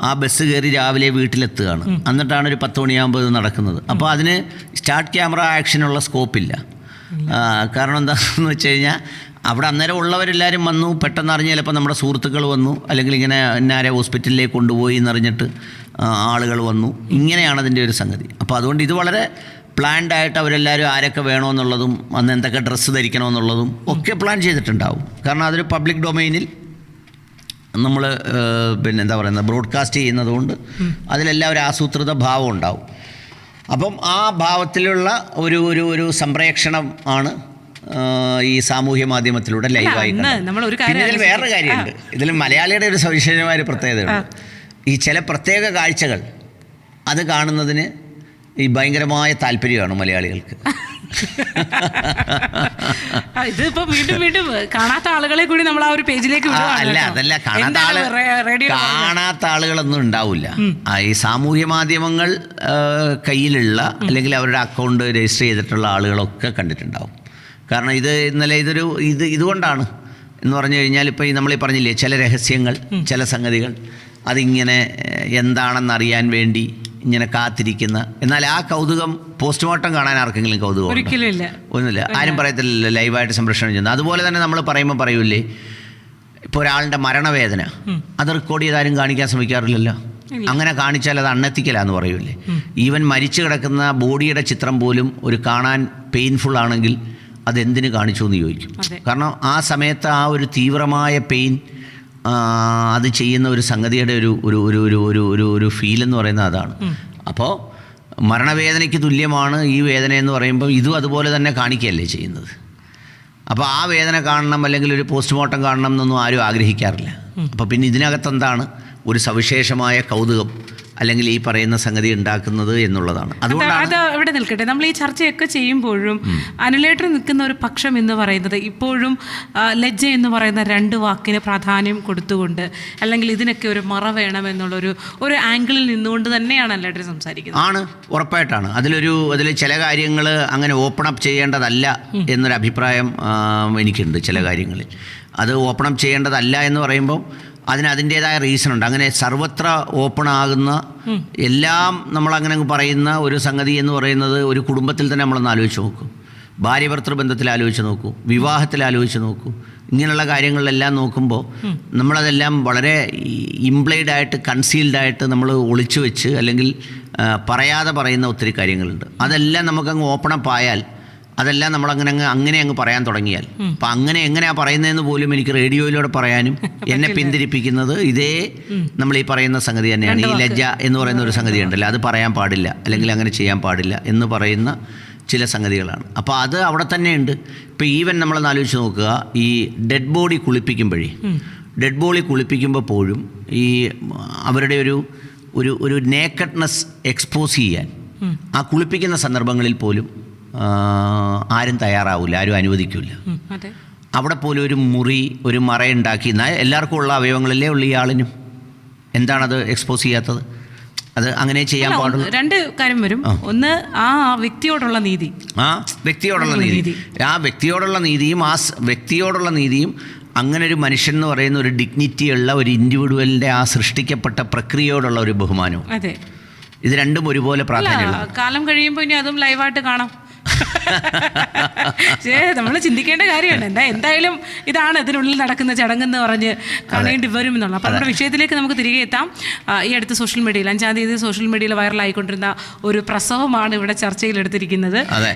ആ ബസ് കയറി രാവിലെ വീട്ടിലെത്തുകയാണ്. എന്നിട്ടാണ് ഒരു 10 മണിയാകുമ്പോൾ ഇത് നടക്കുന്നത്. അപ്പോൾ അതിന് സ്റ്റാർട്ട് ക്യാമറ ആക്ഷനുള്ള സ്കോപ്പില്ല. കാരണം എന്താണെന്ന് വെച്ച് കഴിഞ്ഞാൽ അവിടെ അന്നേരം ഉള്ളവരെല്ലാവരും വന്നു, പെട്ടെന്ന് അറിഞ്ഞ് ചിലപ്പോൾ നമ്മുടെ സുഹൃത്തുക്കൾ വന്നു, അല്ലെങ്കിൽ ഇങ്ങനെ ഇന്നാരെ ഹോസ്പിറ്റലിലേക്ക് കൊണ്ടുപോയി എന്നറിഞ്ഞിട്ട് ആളുകൾ വന്നു. ഇങ്ങനെയാണ് അതിൻ്റെ ഒരു സംഗതി. അപ്പോൾ അതുകൊണ്ട് ഇത് വളരെ പ്ലാൻഡ് ആയിട്ട് അവരെല്ലാവരും ആരൊക്കെ വേണമെന്നുള്ളതും അന്ന് എന്തൊക്കെ ഡ്രസ്സ് ധരിക്കണമെന്നുള്ളതും ഒക്കെ പ്ലാൻ ചെയ്തിട്ടുണ്ടാവും. കാരണം അതൊരു പബ്ലിക് ഡൊമൈനിൽ നമ്മൾ പിന്നെ എന്താ പറയുന്നത് ബ്രോഡ്കാസ്റ്റ് ചെയ്യുന്നതുകൊണ്ട് അതിലെല്ലാം ഒരു ആസൂത്രിത ഭാവം ഉണ്ടാവും. അപ്പം ആ ഭാവത്തിലുള്ള ഒരു സംപ്രേക്ഷണം ആണ് ഈ സാമൂഹ്യ മാധ്യമത്തിലൂടെ ലൈവായി. പിന്നെ ഇതിൽ വേറൊരു കാര്യമുണ്ട്, ഇതിൽ മലയാളിയുടെ ഒരു സവിശേഷമായ പ്രത്യേകതയുണ്ട്. ഈ ചില പ്രത്യേക കാഴ്ചകൾ അത് കാണുന്നതിന് ഈ ഭയങ്കരമായ താല്പര്യമാണ് മലയാളികൾക്ക്. ഇതിപ്പോ വീണ്ടും കാണാത്ത ആളുകളെ കൂടി നമ്മൾ ആ ഒരു പേജിലേക്ക് അതല്ല, കാണാത്ത ആളുകളൊന്നും ഉണ്ടാവില്ല. ഈ സാമൂഹ്യ മാധ്യമങ്ങൾ കയ്യിലുള്ള അല്ലെങ്കിൽ അവരുടെ അക്കൗണ്ട് രജിസ്റ്റർ ചെയ്തിട്ടുള്ള ആളുകളൊക്കെ കണ്ടിട്ടുണ്ടാവും. കാരണം ഇന്നലെ ഇതുകൊണ്ടാണ് എന്ന് പറഞ്ഞു കഴിഞ്ഞാൽ, ഇപ്പോൾ നമ്മളീ പറഞ്ഞില്ലേ ചില രഹസ്യങ്ങൾ, ചില സംഗതികൾ അതിങ്ങനെ എന്താണെന്നറിയാൻ വേണ്ടി ഇങ്ങനെ കാത്തിരിക്കുന്ന, എന്നാൽ ആ കൗതുകം പോസ്റ്റ്മോർട്ടം കാണാൻ ആർക്കെങ്കിലും കൗതുകം ഒന്നുമില്ല, ആരും പറയത്തില്ലല്ലോ ലൈവായിട്ട് സംപ്രേഷണം ചെയ്യുന്നത്. അതുപോലെ തന്നെ നമ്മൾ പറയുമ്പോൾ പറയൂലേ, ഇപ്പോൾ ഒരാളുടെ മരണവേദന അത് റെക്കോർഡ് ചെയ്താലും കാണിക്കാൻ ശ്രമിക്കാറില്ലല്ലോ. അങ്ങനെ കാണിച്ചാൽ അത് അൺഎത്തിക്കലാന്ന് പറയൂലേ. ഈവൻ മരിച്ചു കിടക്കുന്ന ബോഡിയുടെ ചിത്രം പോലും ഒരു കാണാൻ പെയിൻഫുൾ ആണെങ്കിൽ അതെന്തിനു കാണിച്ചു എന്ന് ചോദിക്കും. കാരണം ആ സമയത്ത് ആ ഒരു തീവ്രമായ പെയിൻ അത് ചെയ്യുന്ന ഒരു സംഗതിയുടെ ഒരു ഫീലെന്ന് പറയുന്നത് അതാണ്. അപ്പോൾ മരണവേദനയ്ക്ക് തുല്യമാണ് ഈ വേദന എന്ന് പറയുമ്പോൾ ഇതും അതുപോലെ തന്നെ കാണിക്കുകയല്ലേ ചെയ്യുന്നത്. അപ്പോൾ ആ വേദന കാണണം അല്ലെങ്കിൽ ഒരു പോസ്റ്റ്മോർട്ടം കാണണം എന്നൊന്നും ആരും ആഗ്രഹിക്കാറില്ല. അപ്പോൾ പിന്നെ ഇതിനകത്തെന്താണ് ഒരു സവിശേഷമായ കൗതുകം അല്ലെങ്കിൽ ഈ പറയുന്ന സംഗതി ഉണ്ടാക്കുന്നത് എന്നുള്ളതാണ്. അതുകൊണ്ടാണ് അത് ഇവിടെ നിൽക്കട്ടെ. നമ്മൾ ഈ ചർച്ചയൊക്കെ ചെയ്യുമ്പോഴും അനുലേറ്റർ നിൽക്കുന്ന ഒരു പക്ഷം എന്ന് പറയുന്നത് ഇപ്പോഴും ലജ്ജ എന്ന് പറയുന്ന 2 വാക്കിന് പ്രാധാന്യം കൊടുത്തുകൊണ്ട്, അല്ലെങ്കിൽ ഇതിനൊക്കെ ഒരു മറ വേണമെന്നുള്ളൊരു ആംഗിളിൽ നിന്നുകൊണ്ട് തന്നെയാണ് അനുലേറ്റർ സംസാരിക്കുന്നത്. ആണ്, ഉറപ്പായിട്ടാണ്. അതിൽ ചില കാര്യങ്ങൾ അങ്ങനെ ഓപ്പൺ അപ്പ് ചെയ്യേണ്ടതല്ല എന്നൊരു അഭിപ്രായം എനിക്കുണ്ട്. ചില കാര്യങ്ങളിൽ അത് ഓപ്പൺ അപ്പ് ചെയ്യേണ്ടതല്ല എന്ന് പറയുമ്പോൾ അതിൻ്റേതായ റീസൺ ഉണ്ട്. അങ്ങനെ സർവത്ര ഓപ്പൺ ആകുന്ന എല്ലാം നമ്മളങ്ങനെ പറയുന്ന ഒരു സംഗതി എന്ന് പറയുന്നത് ഒരു കുടുംബത്തിൽ തന്നെ നമ്മളൊന്ന് ആലോചിച്ച് നോക്കൂ, ഭാര്യ-ഭർത്തൃ ബന്ധത്തിൽ ആലോചിച്ച് നോക്കൂ, വിവാഹത്തിൽ ആലോചിച്ച് നോക്കൂ. ഇങ്ങനെയുള്ള കാര്യങ്ങളിലെല്ലാം നോക്കുമ്പോൾ നമ്മളതെല്ലാം വളരെ ഇംപ്ലൈഡായിട്ട് കൺസീൽഡായിട്ട് നമ്മൾ ഒളിച്ചു വെച്ച് അല്ലെങ്കിൽ പറയാതെ പറയുന്ന ഒത്തിരി കാര്യങ്ങളുണ്ട്. അതെല്ലാം നമുക്കങ്ങ് ഓപ്പൺ അപ്പ് ആയാൽ, അതെല്ലാം നമ്മളങ്ങനെ അങ്ങ് പറയാൻ തുടങ്ങിയാൽ, അപ്പം എങ്ങനെയാണ് പറയുന്നതെന്ന് പോലും എനിക്ക് റേഡിയോയിലൂടെ പറയാനും എന്നെ പിന്തിരിപ്പിക്കുന്നത് ഇതേ നമ്മൾ ഈ പറയുന്ന സംഗതി തന്നെയാണ്. ഈ ലജ്ജ എന്ന് പറയുന്ന ഒരു സംഗതി ഉണ്ടല്ലോ, അത് പറയാൻ പാടില്ല അല്ലെങ്കിൽ അങ്ങനെ ചെയ്യാൻ പാടില്ല എന്ന് പറയുന്ന ചില സംഗതികളാണ്. അപ്പോൾ അത് അവിടെ തന്നെയുണ്ട്. ഇപ്പോൾ ഈവൻ നമ്മളൊന്ന് ആലോചിച്ച് നോക്കുക, ഈ ഡെഡ് ബോഡി കുളിപ്പിക്കുമ്പോൾ പോലും ഈ അവരുടെ ഒരു നേക്കഡ്നെസ് എക്സ്പോസ് ചെയ്യാൻ ആ കുളിപ്പിക്കുന്ന സന്ദർഭങ്ങളിൽ പോലും ആരും തയ്യാറാവില്ല, ആരും അനുവദിക്കില്ല. അവിടെ പോലും ഒരു മറയുണ്ടാക്കി, എല്ലാവർക്കും ഉള്ള അവയവങ്ങളിലേ ഉള്ള ഈ ആളിനും എന്താണത് എക്സ്പോസ് ചെയ്യാത്തത്? അത് അങ്ങനെ ചെയ്യാൻ പാടുള്ളൂ. 2 കാര്യം വരും. ഒന്ന് ആ വ്യക്തിയോടുള്ള നീതി, ആ വ്യക്തിയോടുള്ള നീതിയും അങ്ങനെ ഒരു മനുഷ്യൻ എന്ന് പറയുന്ന ഒരു ഡിഗ്നിറ്റിയുള്ള ഒരു ഇൻഡിവിജ്വലിൻ്റെ ആ സൃഷ്ടിക്കപ്പെട്ട പ്രക്രിയയോടുള്ള ഒരു ബഹുമാനവും, ഇത് രണ്ടും ഒരുപോലെ പ്രാധാന്യമുള്ള. കാലം കഴിയുമ്പോൾ ഇനി അതും ലൈവായിട്ട് കാണാം. നമ്മൾ ചിന്തിക്കേണ്ട കാര്യമാണ്. എന്തായാലും ഇതാണ് ഇതിനുള്ളിൽ നടക്കുന്ന ചടങ്ങെന്ന് പറഞ്ഞ് കാണേണ്ടി വരും എന്നുള്ളത്. അപ്പോൾ നമ്മുടെ വിഷയത്തിലേക്ക് നമുക്ക് തിരികെ എത്താം. ഈ അടുത്ത സോഷ്യൽ മീഡിയയിൽ 5-ാം തീയതി സോഷ്യൽ മീഡിയയിൽ വൈറലായിക്കൊണ്ടിരുന്ന ഒരു പ്രസവമാണ് ഇവിടെ ചർച്ചയിലെടുത്തിരിക്കുന്നത്.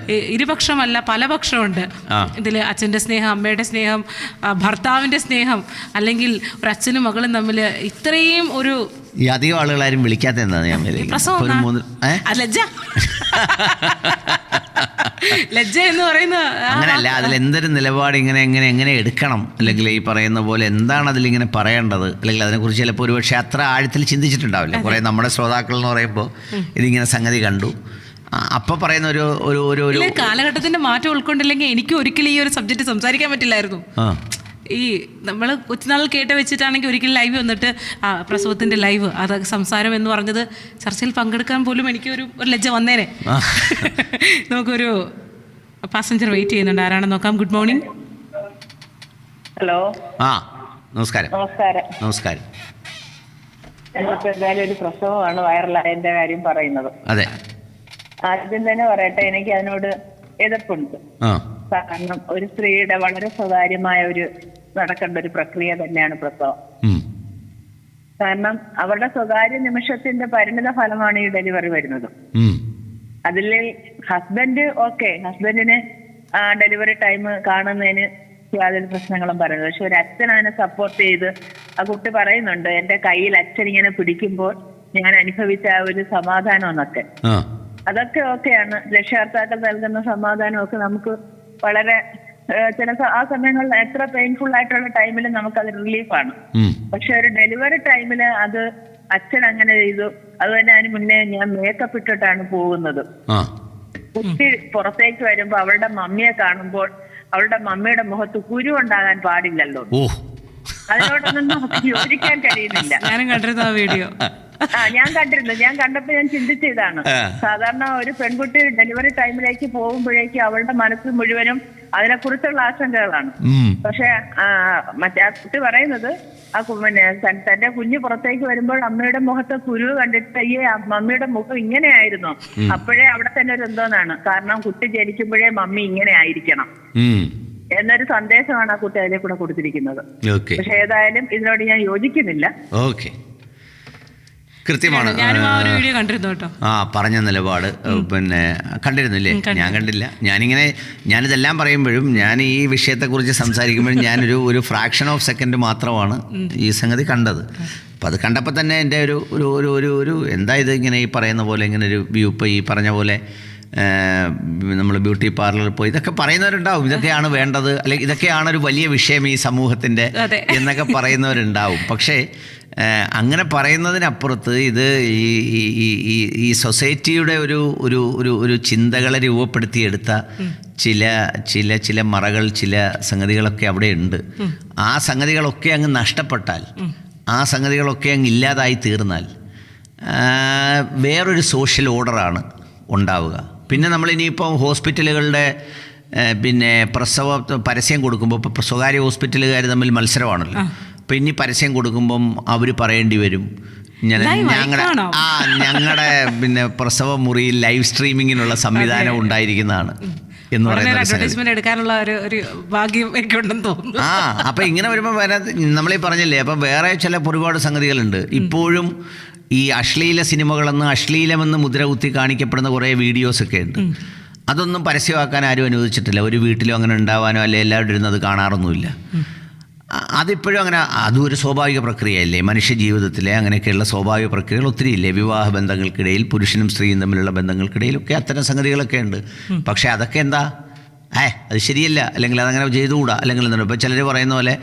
ഇരുപക്ഷമല്ല, പല പക്ഷമുണ്ട് ഇതിൽ. അച്ഛൻ്റെ സ്നേഹം, അമ്മയുടെ സ്നേഹം, ഭർത്താവിൻ്റെ സ്നേഹം, അല്ലെങ്കിൽ ഒരു അച്ഛനും മകളും തമ്മിൽ ഇത്രയും ഒരു ഈ അധികം ആളുകളാരും വിളിക്കാത്ത എന്താണ് ഞാൻ ലജ്ജ എന്ന് പറയുന്ന അങ്ങനെയല്ല. അതിൽ എന്തൊരു നിലപാട് എങ്ങനെ എടുക്കണം, അല്ലെങ്കിൽ ഈ പറയുന്ന പോലെ എന്താണ് അതിലിങ്ങനെ പറയേണ്ടത്, അല്ലെങ്കിൽ അതിനെക്കുറിച്ച് ചിലപ്പോൾ ഒരുപക്ഷെ അത്ര ആഴത്തിൽ ചിന്തിച്ചിട്ടുണ്ടാവില്ല. കുറേ നമ്മുടെ ശ്രോതാക്കൾ എന്ന് പറയുമ്പോൾ ഇതിങ്ങനെ സംഗതി കണ്ടു അപ്പോൾ പറയുന്ന ഒരു കാലഘട്ടത്തിന്റെ മാറ്റം ഉൾക്കൊണ്ടില്ലെങ്കിൽ എനിക്ക് ഒരിക്കലും ഈ ഒരു സബ്ജക്റ്റ് സംസാരിക്കാൻ പറ്റില്ലായിരുന്നു. ഈ നമ്മൾ കൊച്ചുനാളിൽ കേട്ട് വെച്ചിട്ടാണെങ്കിൽ ഒരിക്കലും ലൈവ് വന്നിട്ട് പ്രസവത്തിൻ്റെ ലൈവ് അത് സംസാരം എന്ന് പറഞ്ഞത് ചർച്ചയിൽ പങ്കെടുക്കാൻ പോലും എനിക്ക് ഒരു ലജ്ജ വന്നേനെ. നമുക്കൊരു പാസഞ്ചർ വെയിറ്റ് ചെയ്യുന്നുണ്ട്. ആരാണെന്ന് നോക്കാം. Good morning. ഹലോ. നമസ്കാരം. നമസ്കാരം. ഇന്നിപ്പോ എന്തായാലും ഒരു പ്രസവമാണ് വൈറലായതിന്റെ കാര്യം പറയുന്നത്. അതെ. ആദ്യം തന്നെ പറയട്ടെ, എനിക്ക് അതിനോട് എതിർപ്പുണ്ട്. കാരണം ഒരു സ്ത്രീയുടെ വളരെ സ്വകാര്യമായ ഒരു നടക്കേണ്ട ഒരു പ്രക്രിയ തന്നെയാണ് പ്രസവം. കാരണം അവരുടെ സ്വകാര്യ നിമിഷത്തിന്റെ പരിണിത ഫലമാണ് ഈ ഡെലിവറി വരുന്നത്. അതിൽ ഹസ്ബൻഡിന് ഡെലിവറി ടൈം കാണുന്നതിന് യാതൊരു പ്രശ്നങ്ങളും പറയുന്നത്. പക്ഷെ ഒരു അച്ഛൻ അതിനെ സപ്പോർട്ട് ചെയ്ത് ആ കുട്ടി പറയുന്നുണ്ട്, എന്റെ കയ്യിൽ അച്ഛൻ ഇങ്ങനെ പിടിക്കുമ്പോൾ ഞാൻ അനുഭവിച്ച ആ ഒരു സമാധാനം എന്നൊക്കെ. അതൊക്കെ ഓക്കെയാണ്. രക്ഷകർത്താക്കൾ നൽകുന്ന സമാധാനമൊക്കെ നമുക്ക് വളരെ ചില ആ സമയങ്ങളിൽ എത്ര പെയിൻഫുൾ ആയിട്ടുള്ള ടൈമിൽ നമുക്കത് റിലീഫാണ്. പക്ഷെ ഒരു ഡെലിവറി ടൈമില് അത് അച്ഛൻ അങ്ങനെ ചെയ്തു. അത് തന്നെ അതിന് മുന്നേ ഞാൻ മേക്കപ്പ് ഇട്ടിട്ടാണ് പോകുന്നത്. കുട്ടി പുറത്തേക്ക് വരുമ്പോ അവളുടെ മമ്മിയെ കാണുമ്പോൾ അവളുടെ മമ്മിയുടെ മുഖത്ത് കുരു ഉണ്ടാകാൻ പാടില്ലല്ലോ. അതിനോടൊന്നും നമുക്ക് യോജിക്കാൻ കഴിയുന്നില്ല. ഞാനും കണ്ടിരുന്നു ആ വീഡിയോ. ഞാൻ കണ്ടിരുന്നു. ഞാൻ കണ്ടപ്പോ ഞാൻ ചിന്തിച്ചതാണ്, സാധാരണ ഒരു പെൺകുട്ടി ഡെലിവറി ടൈമിലേക്ക് പോകുമ്പോഴേക്കും അവളുടെ മനസ്സ് മുഴുവനും അതിനെക്കുറിച്ചുള്ള ആശങ്കകളാണ്. പക്ഷെ മറ്റേ ആ കുട്ടി പറയുന്നത് തന്റെ കുഞ്ഞ് പുറത്തേക്ക് വരുമ്പോൾ അമ്മയുടെ മുഖത്തെ കുരു കണ്ടിട്ട് ഈ മമ്മിയുടെ മുഖം ഇങ്ങനെയായിരുന്നു, അപ്പോഴേ അവിടെ തന്നെ ഒരു എന്തോന്നാണ്. കാരണം കുട്ടി ജനിക്കുമ്പോഴേ മമ്മി ഇങ്ങനെ ആയിരിക്കണം എന്നൊരു സന്ദേശമാണ് ആ കുട്ടി അതിലെ കൂടെ കൊടുത്തിരിക്കുന്നത്. പക്ഷെ ഏതായാലും ഇതിനോട് ഞാൻ യോജിക്കുന്നില്ല. കൃത്യമാണ്. പറഞ്ഞ നിലപാട് പിന്നെ കണ്ടിരുന്നില്ലേ? ഞാൻ കണ്ടില്ല. ഞാനിതെല്ലാം പറയുമ്പോഴും ഞാൻ ഈ വിഷയത്തെക്കുറിച്ച് സംസാരിക്കുമ്പോഴും ഞാനൊരു ഫ്രാക്ഷൻ ഓഫ് സെക്കൻഡ് മാത്രമാണ് ഈ സംഗതി കണ്ടത്. അപ്പം അത് കണ്ടപ്പോൾ തന്നെ എൻ്റെ ഒരു എന്താ ഇത് ഇങ്ങനെ ഈ പറയുന്ന പോലെ ഇങ്ങനെ ഒരു വ്യൂ. ഇപ്പോൾ ഈ പറഞ്ഞ പോലെ നമ്മൾ ബ്യൂട്ടി പാർലറിൽ പോയി ഇതൊക്കെ പറയുന്നവരുണ്ടാവും, ഇതൊക്കെയാണ് വേണ്ടത്, അല്ലെങ്കിൽ ഇതൊക്കെയാണ് ഒരു വലിയ വിഷയം ഈ സമൂഹത്തിൻ്റെ എന്നൊക്കെ പറയുന്നവരുണ്ടാവും. പക്ഷേ അങ്ങനെ പറയുന്നതിനപ്പുറത്ത് ഇത് ഈ സൊസൈറ്റിയുടെ ഒരു ചിന്തകളെ രൂപപ്പെടുത്തിയെടുത്ത ചില മറകൾ, ചില സംഗതികളൊക്കെ അവിടെ ഉണ്ട്. ആ സംഗതികളൊക്കെ അങ്ങ് നഷ്ടപ്പെട്ടാൽ, ആ സംഗതികളൊക്കെ അങ്ങ് ഇല്ലാതായി തീർന്നാൽ വേറൊരു സോഷ്യൽ ഓർഡറാണ് ഉണ്ടാവുക. പിന്നെ നമ്മളിനിയിപ്പോൾ ഹോസ്പിറ്റലുകളുടെ പിന്നെ പ്രസവ പരസ്യം കൊടുക്കുമ്പോൾ ഇപ്പോൾ സ്വകാര്യ ഹോസ്പിറ്റലുകാർ തമ്മിൽ മത്സരമാണല്ലോ. അപ്പം ഇനി പരസ്യം കൊടുക്കുമ്പം അവർ പറയേണ്ടി വരും, ഞങ്ങളുടെ പിന്നെ പ്രസവ മുറിയിൽ ലൈവ് സ്ട്രീമിങ്ങിനുള്ള സംവിധാനം ഉണ്ടായിരിക്കുന്നതാണ് എന്ന് പറയുന്നത് എടുക്കാനുള്ള ഒരു ഭാഗ്യം എനിക്കുണ്ടെന്ന് തോന്നുന്നു. അപ്പം ഇങ്ങനെ വരുമ്പോൾ നമ്മളീ പറഞ്ഞില്ലേ, അപ്പം വേറെ ചില ഒരുപാട് സംഗതികളുണ്ട്. ഇപ്പോഴും ഈ അശ്ലീല സിനിമകളെന്ന്, അശ്ലീലമെന്ന് മുദ്ര കുത്തി കാണിക്കപ്പെടുന്ന കുറേ വീഡിയോസൊക്കെ ഉണ്ട്. അതൊന്നും പരസ്യമാക്കാൻ ആരും അനുവദിച്ചിട്ടില്ല. ഒരു വീട്ടിലും അങ്ങനെ ഉണ്ടാവാനോ അല്ലെ എല്ലാവരും ഇരുന്ന് അത് കാണാറൊന്നുമില്ല. അതിപ്പോഴും അങ്ങനെ, അതും ഒരു സ്വാഭാവിക പ്രക്രിയയല്ലേ മനുഷ്യ ജീവിതത്തിലെ. അങ്ങനെയൊക്കെയുള്ള സ്വാഭാവിക പ്രക്രിയകൾ ഒത്തിരി ഇല്ലേ? വിവാഹ ബന്ധങ്ങൾക്കിടയിൽ, പുരുഷനും സ്ത്രീയും തമ്മിലുള്ള ബന്ധങ്ങൾക്കിടയിലൊക്കെ അത്തരം സംഗതികളൊക്കെ ഉണ്ട്. പക്ഷേ അതൊക്കെ എന്താ, അത് ശരിയല്ല, അല്ലെങ്കിൽ അതങ്ങനെ ചെയ്തുകൂടാ, അല്ലെങ്കിൽ എന്താണ്. ഇപ്പോൾ ചിലർ പറയുന്ന പോലെ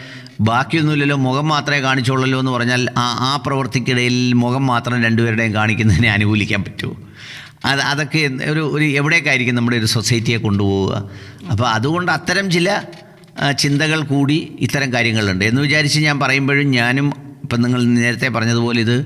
ബാക്കിയൊന്നുമില്ലല്ലോ, മുഖം മാത്രമേ കാണിച്ചോളല്ലോ എന്ന് പറഞ്ഞാൽ ആ പ്രവൃത്തിക്കിടയിൽ മുഖം മാത്രം രണ്ടുപേരുടെയും കാണിക്കുന്നതിനെ അനുകൂലിക്കാൻ പറ്റുമോ? അതൊക്കെ ഒരു എവിടേക്കായിരിക്കും നമ്മുടെ ഒരു സൊസൈറ്റിയെ കൊണ്ടുപോവുക? അപ്പോൾ അതുകൊണ്ട് അത്തരം ചില ചിന്തകൾ കൂടി ഇത്തരം കാര്യങ്ങളുണ്ട് എന്ന് വിചാരിച്ച് ഞാൻ പറയുമ്പോഴും ഞാനും ഇപ്പം നിങ്ങൾ നേരത്തെ പറഞ്ഞതുപോലെ ഇത്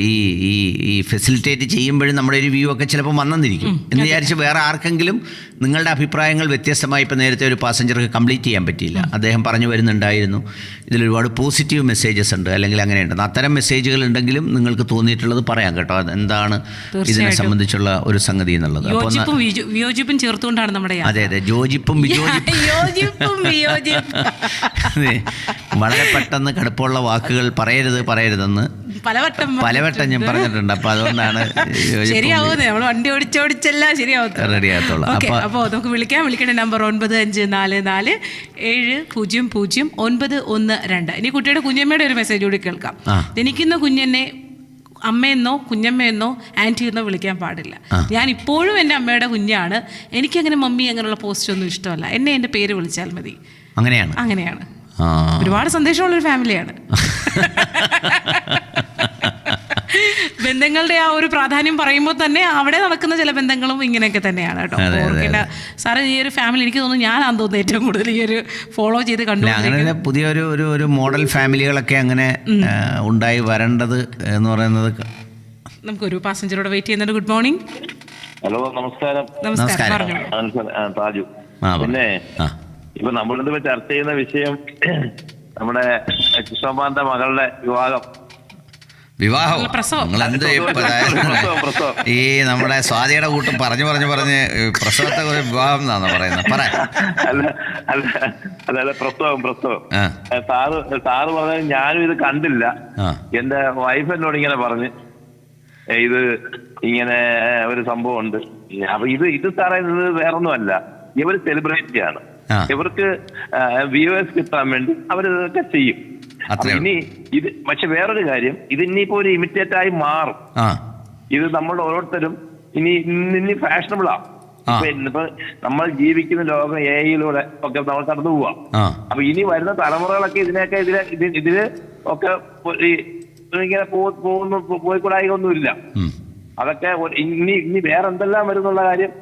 ഈ ഈ ഈ ഫെസിലിറ്റേറ്റ് ചെയ്യുമ്പോഴും നമ്മുടെ ഒരു വ്യൂ ഒക്കെ ചിലപ്പോൾ വന്നെന്നിരിക്കും എന്ന് വിചാരിച്ച് വേറെ ആർക്കെങ്കിലും നിങ്ങളുടെ അഭിപ്രായങ്ങൾ വ്യത്യസ്തമായി. ഇപ്പം നേരത്തെ ഒരു പാസഞ്ചർക്ക് കംപ്ലീറ്റ് ചെയ്യാൻ പറ്റിയില്ല, അദ്ദേഹം പറഞ്ഞു വരുന്നുണ്ടായിരുന്നു ഇതിലൊരുപാട് പോസിറ്റീവ് മെസ്സേജസ് ഉണ്ട് അല്ലെങ്കിൽ അങ്ങനെയുണ്ട്. അത്തരം മെസ്സേജുകൾ ഉണ്ടെങ്കിലും നിങ്ങൾക്ക് തോന്നിയിട്ടുള്ളത് പറയാം കേട്ടോ, എന്താണ് ഇതിനെ സംബന്ധിച്ചുള്ള ഒരു സംഗതി എന്നുള്ളത്. അപ്പോൾ വിയോജിപ്പും ചേർത്തുകൊണ്ടാണ് നമ്മുടെ അതെ യോജിപ്പും അതെ, വളരെ പെട്ടെന്ന് കടുപ്പമുള്ള വാക്കുകൾ പറയരുതെന്ന് പലവട്ടം ഞാൻ പറഞ്ഞിട്ടുണ്ട്. അപ്പൊ അതുകൊണ്ടാണ് ശരിയാവുന്നത്, നമ്മൾ വണ്ടി ഓടിച്ചോടിച്ചെല്ലാം ശരിയാവും, റെഡിയാകത്തുള്ളൂ. അപ്പോൾ നമുക്ക് വിളിക്കേണ്ട നമ്പർ 9544000912. ഇനി കുട്ടിയുടെ കുഞ്ഞമ്മയുടെ ഒരു മെസ്സേജ് കൂടി കേൾക്കാം. ജനിക്കുന്ന കുഞ്ഞെന്നെ അമ്മയെന്നോ കുഞ്ഞമ്മയെന്നോ ആൻറ്റി എന്നോ വിളിക്കാൻ പാടില്ല. ഞാൻ ഇപ്പോഴും എൻ്റെ അമ്മയുടെ കുഞ്ഞാണ്. എനിക്കങ്ങനെ മമ്മി അങ്ങനെയുള്ള പോസ്റ്റ് ഒന്നും ഇഷ്ടമല്ല. എന്നെ എൻ്റെ പേര് വിളിച്ചാൽ മതി. അങ്ങനെയാണ്. ഒരുപാട് സന്ദേശമുള്ളൊരു ഫാമിലിയാണ്. ബന്ധങ്ങളുടെ ആ ഒരു പ്രാധാന്യം പറയുമ്പോൾ തന്നെ അവിടെ നടക്കുന്ന ചില ബന്ധങ്ങളും ഇങ്ങനെയൊക്കെ തന്നെയാണ് കേട്ടോ. ഓർക്കേണ്ട സാറ്, ഈ ഒരു ഫാമിലി എനിക്ക് തോന്നുന്നു ഞാനാണെന്ന് തോന്നുന്നു ഏറ്റവും കൂടുതൽ ഈ ഒരു ഫോളോ ചെയ്ത് കണ്ടുകൊണ്ടിരിക്കുന്നത്. പുതിയ ഒരു മോഡൽ ഫാമിലികളൊക്കെ അങ്ങനെ ഉണ്ടായി വരേണ്ടത് എന്ന് പറയുന്നത്. നമുക്കൊരു പാസഞ്ചറോട് വെയിറ്റ് ചെയ്യുന്നുണ്ട്. Good morning. ഹലോ, നമസ്കാരം. താജു. പിന്നെ ഇപ്പൊ നമ്മളിത് ചർച്ച ചെയ്യുന്ന വിഷയം നമ്മുടെ കൃഷ്ണകുമാറിന്റെ മകളുടെ വിവാഹം നിങ്ങളെന്ത് ഈ നമ്മുടെ സ്വാതിയുടെ കൂട്ടം പറഞ്ഞ് പ്രസവത്തെ കുറിച്ച് വിവാഹം എന്നാണോ പറയുന്നത്? അല്ല പ്രസവം സാറ് പറഞ്ഞ ഞാനും ഇത് കണ്ടില്ല. എന്റെ വൈഫ് എന്നോട് ഇങ്ങനെ പറഞ്ഞ് ഇത് ഇങ്ങനെ ഒരു സംഭവം ഉണ്ട്. അപ്പൊ ഇത് സാറേ ഇത് വേറൊന്നുമല്ല, ഇവർ സെലിബ്രിറ്റിയാണ്. ഇവർക്ക് വ്യൂവേഴ്സ് കിട്ടാൻ വേണ്ടി അവരിതൊക്കെ ചെയ്യും. ഇനി ഇത് പക്ഷെ വേറൊരു കാര്യം, ഇത് ഇനിയിപ്പോ ഒരു ഇമിറ്റേറ്റ് ആയി മാറും. ഇത് നമ്മൾ ഓരോരുത്തരും ഇനി ഫാഷനബിളാ. ഇപ്പൊ നമ്മൾ ജീവിക്കുന്ന ലോകം AI-യിലൂടെ ഒക്കെ നമ്മൾ കടന്നു പോവാ. അപ്പൊ ഇനി വരുന്ന തലമുറകളൊക്കെ ഇതില് ഒക്കെ ഇങ്ങനെ പോയിക്കൂടായികൊന്നുമില്ല. അതൊക്കെ ഇനി വേറെ എന്തെല്ലാം വരുന്നുള്ള കാര്യം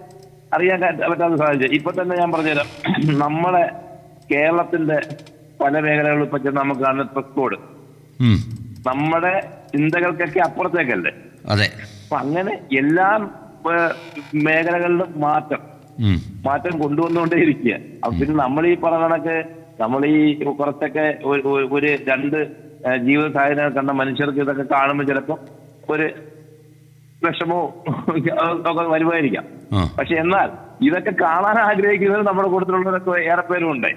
അറിയാൻ പറ്റാതെ സാധിച്ചത്. ഇപ്പൊ തന്നെ ഞാൻ പറഞ്ഞുതരാം, നമ്മുടെ കേരളത്തിന്റെ പല മേഖലകളിൽ ഇപ്പൊ നമുക്ക് കാണുന്ന ഡ്രസ് കോഡ് നമ്മുടെ ചിന്തകൾക്കൊക്കെ അപ്പുറത്തേക്കല്ലേ. അപ്പൊ അങ്ങനെ എല്ലാ മേഖലകളിലും മാറ്റം കൊണ്ടുവന്നുകൊണ്ടേയിരിക്കുക. അപ്പൊ പിന്നെ നമ്മൾ ഈ പറഞ്ഞ കണക്ക് നമ്മൾ ഈ കുറച്ചൊക്കെ ഒരു രണ്ട് ജീവിത സാഹചര്യങ്ങൾ കണ്ട മനുഷ്യർക്ക് ഇതൊക്കെ കാണുമ്പോൾ ചിലപ്പോൾ ഒരു വിഷമോ ഒക്കെ വരുമായിരിക്കാം. പക്ഷെ എന്നാൽ ഇതൊക്കെ കാണാൻ ആഗ്രഹിക്കുന്നത് നമ്മുടെ കൂട്ടത്തിലുള്ളവരൊക്കെ ഏറെ പേരും ഉണ്ടായി.